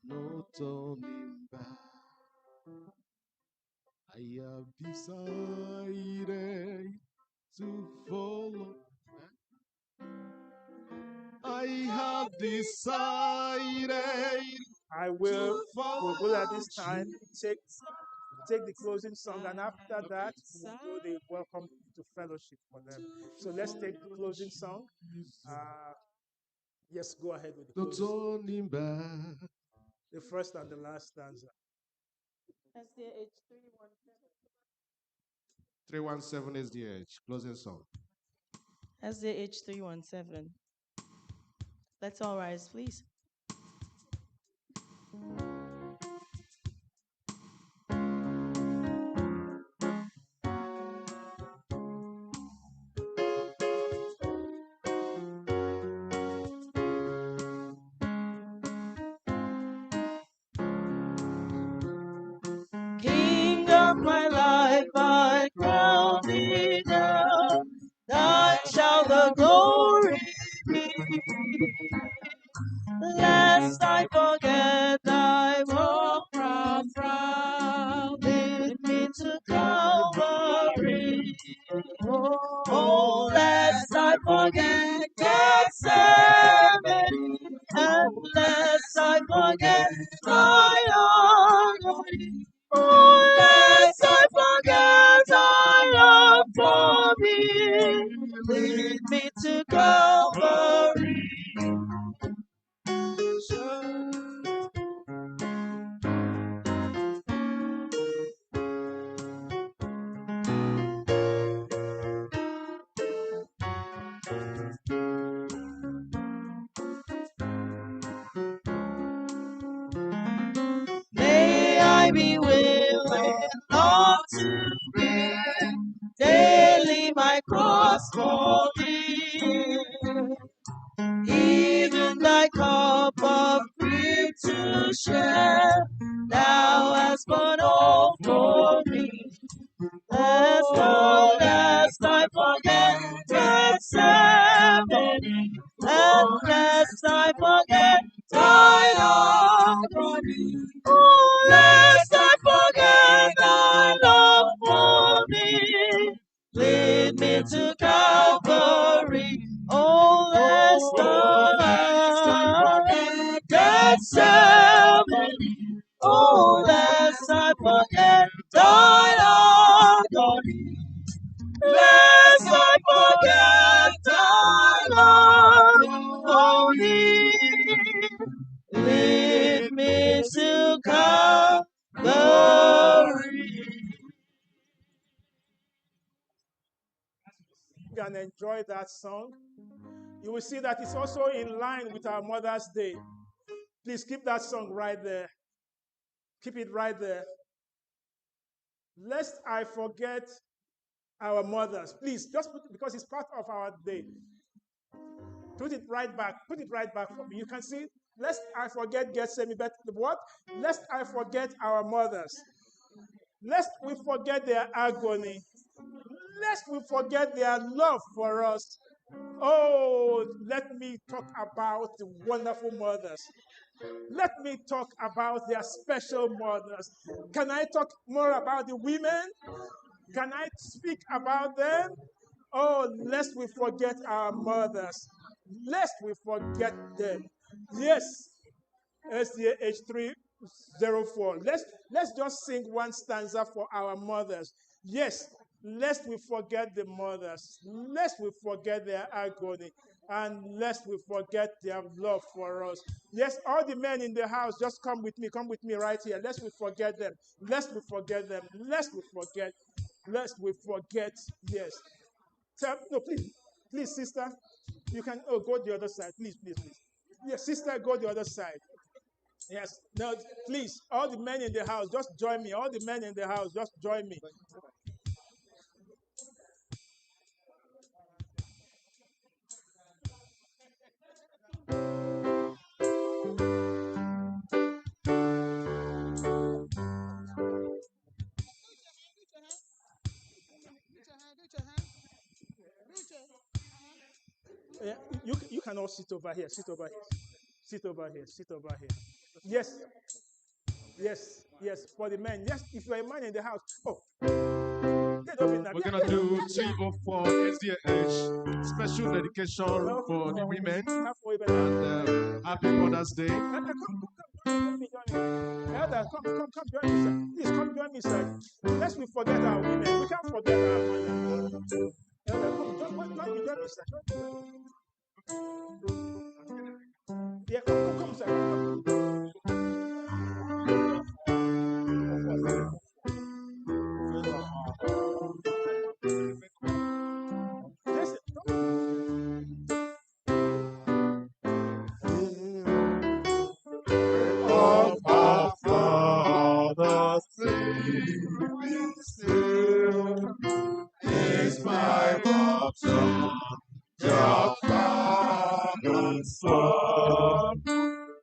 no turning back. I have decided to follow. I have decided I will at this time take the closing song, and after that we'll do the welcome to fellowship for them. So let's take the closing song. Yes, go ahead with the closing. The first and the last stanza. SDH 317 SDH, closing song. SDH 317. Let's all rise, please. King of my life, I crown thee now. Thine shall the glory be. Lest I forget thy walk proud, lead me to Calvary. Oh, lest I forget Gethsemane, and lest I forget thy agony. Oh, lest I forget thy love for me, lead me to Calvary. May I be willing, Lord, to bear daily my cross for thee. Even thy cup of grief to share, thou hast borne all for me. Lest I forget Gethsemane, and lest I forget thy agony. Oh, lest I forget thy love for me, lead me to Calvary. Oh, lest I forget Gethsemane. Oh, lest I forget thy agony. Lest I forget thy love for me. Lead me to Calvary. And enjoy that song. You will see that it's also in line with our Mother's Day. Please keep that song right there. Keep it right there. Lest I forget our mothers. Please, just because it's part of our day. Put it right back. Put it right back for me. You can see, lest I forget Gethsemane, but what? Lest I forget our mothers. Lest we forget their agony. Lest we forget their love for us. Oh, let me talk about the wonderful mothers. Let me talk about their special mothers. Can I talk more about the women? Can I speak about them? Oh, lest we forget our mothers. Lest we forget them. Yes, SDA H304. Let's just sing one stanza for our mothers. Yes, lest we forget the mothers. Lest we forget their agony. And lest we forget their love for us. Yes, all the men in the house, just come with me right here. Lest we forget them. Lest we forget them. Lest we forget. Lest we forget. Yes. No, please, sister. You can go the other side. Please. Yes, sister, go the other side. Yes. No, please, all the men in the house, just join me. All the men in the house, just join me. Yeah, you can all sit over here. Sit over here. Sit over here. Sit over here. Yes. Yes. For the men. Yes, if you're a man in the house. Oh. We're gonna do 304 SDH special dedication for the women and Happy Mother's Day. Elder, come, join me, sir. Please come join me, sir. Lest we forget our women. We can't forget our women. Elder, come, join me, sir. Yeah, come, sir. Of our Father's sleeping still is my option, your Father's Son.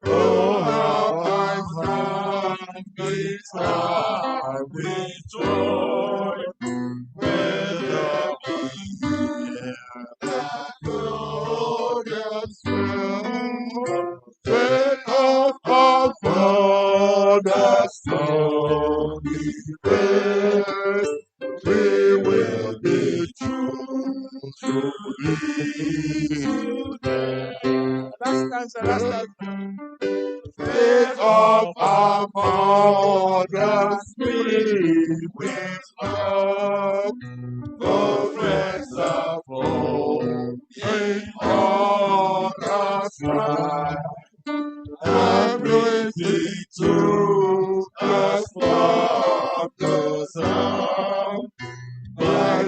Oh, how my heart beats high with joy when the glorious film of our Father's lonely face, we will be true to thee today. Last stanza. Faith of our Father's sweet with love, the friends of home in honors rise. Everything to us from the sun, I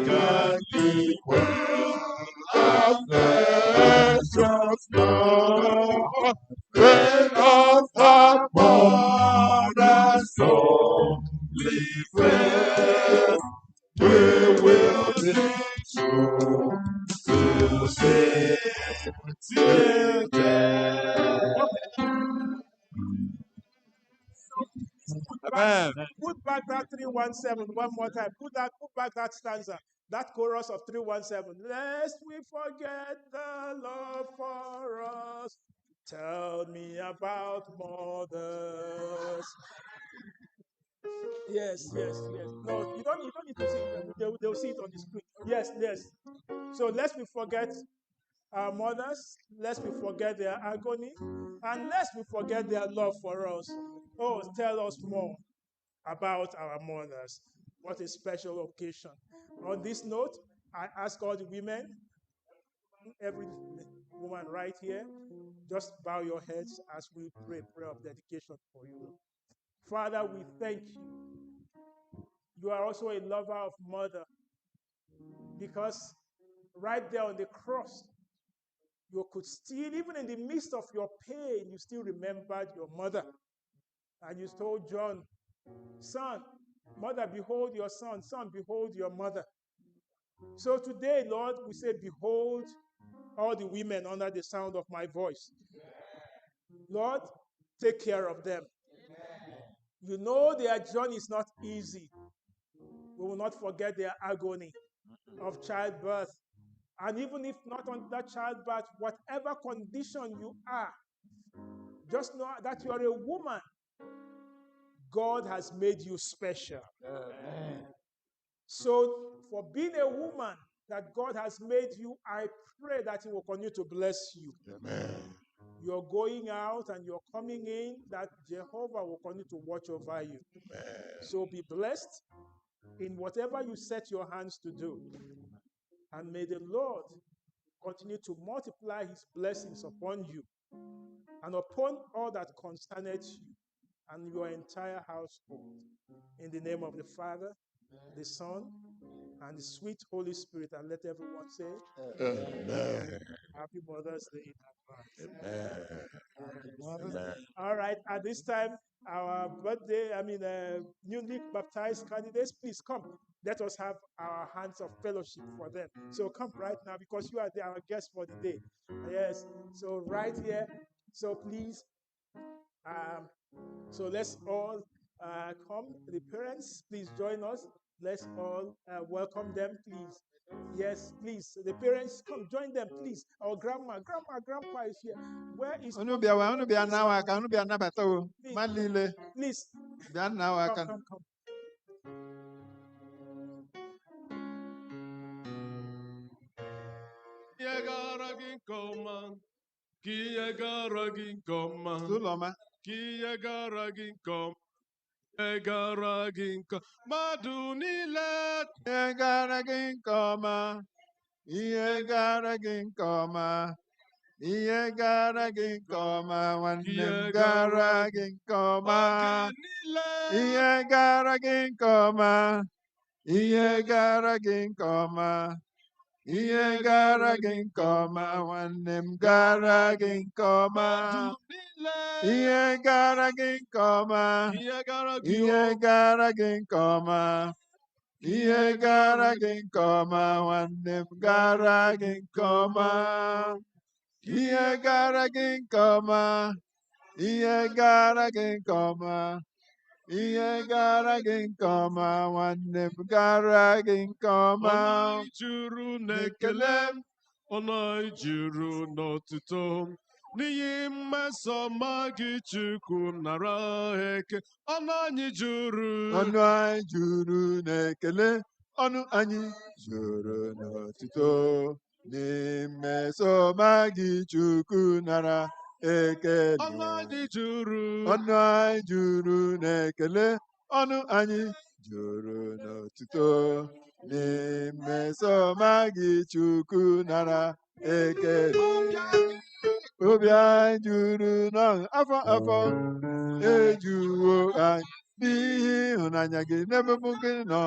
can be well as precious love. When of our mother's only faith, we will be true to see till death. Amen. Put back that 317 one more time. Put back that stanza, that chorus of 317. Lest we forget the love for us. Tell me about mothers. Yes. No, you don't need to see it. They'll see it on the screen. Yes. So lest we forget our mothers, lest we forget their agony, and lest we forget their love for us. Oh, tell us more about our mothers. What a special occasion. On this note, I ask all the women, every woman right here, just bow your heads as we pray prayer of dedication for you. Father, we thank you. You are also a lover of mother, because right there on the cross, you could still, even in the midst of your pain, you still remembered your mother. And you told John, son, mother, behold your son, behold your mother. So today, Lord, we say, behold all the women under the sound of my voice. Lord, take care of them. You know their journey is not easy. We will not forget their agony of childbirth. And even if not on that childbirth, whatever condition you are, just know that you are a woman. God has made you special. So, for being a woman that God has made you, I pray that He will continue to bless you. You're going out and you're coming in, that Jehovah will continue to watch over you. So be blessed in whatever you set your hands to do. And may the Lord continue to multiply His blessings upon you and upon all that concerneth you and your entire household. In the name of the Father, the Son, and the sweet Holy Spirit. And let everyone say, Amen. Happy Mother's Day in advance. Amen. All right, at this time, our newly baptized candidates, please come. Let us have our hands of fellowship for them. So come right now because you are our guest for the day. Yes, so right here. So please, so let's all come. The parents, please join us. Let's all welcome them, please. Yes, please. The parents, come join them, please. Our grandma, grandpa is here. Where is Unu mommy? bịawa, unu bịa nawa aka, unu bịa nabata o. Mmadụ niile Please, bịa nawa aka. come. Ihe gara gị nke ọma, ka ihe gara gị nke ọma, Ụlọma. ka ihe gara gị nke ọma, ihe gara gị nke mmadụ niile. Ihe gara gị nke ọma, ihe gara gị nke ọma, ihe gara gị nke ọma, nwanne m gara gị nke ọma. Ihe gara gị nke ọma, ihe gara gị nke ọma, ihe gara gị nke ọma, nwanne m gara gị nke ọma. Ihe gara gị nke ọma, ihe gara gị nke ọma, ihe gara gị nke ọma, nwanne m gara gị nke ọma. Ihe gara gị nke ọma, ihe gara gị nke ọma, ihe gara gị nke ọma, nwanne m gara gị nke ọma. Ọnụ anyị juru n'ekele, ọnụ anyị juru n'otuto, n'ihi mmesoma gị Chukwu nara eke. Ọnụ anyị juru n'ekele, ọnụ anyị juru n'otuto, n'imesoma gị Chukwu nara ekele. Ọnụ anyị juru n'ekele, ọnụ anyị juru n'otuto, n'imesoma gị Chukwu nara ekele. Obi anyị juru n'ọṅụ, afọ ejuwo anyị n'ihi ịhụnanya gị n'ebe nwoke nọ,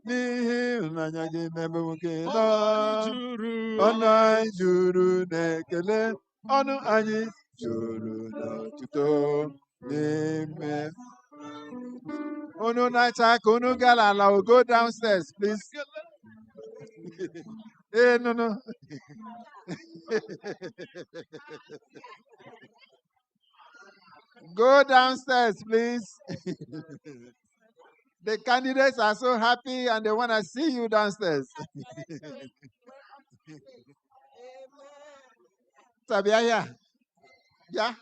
n'ihi ịhụnanya gị n'ebe nwoke nọ. Ọnụ anyị juru n'ekele, ọnụ anyị juru n'otuto, n'ime unu na-acha aka unu gala ala, will go downstairs please. No. Go downstairs, please. The candidates are so happy and they want to see you downstairs. Tabia, yeah.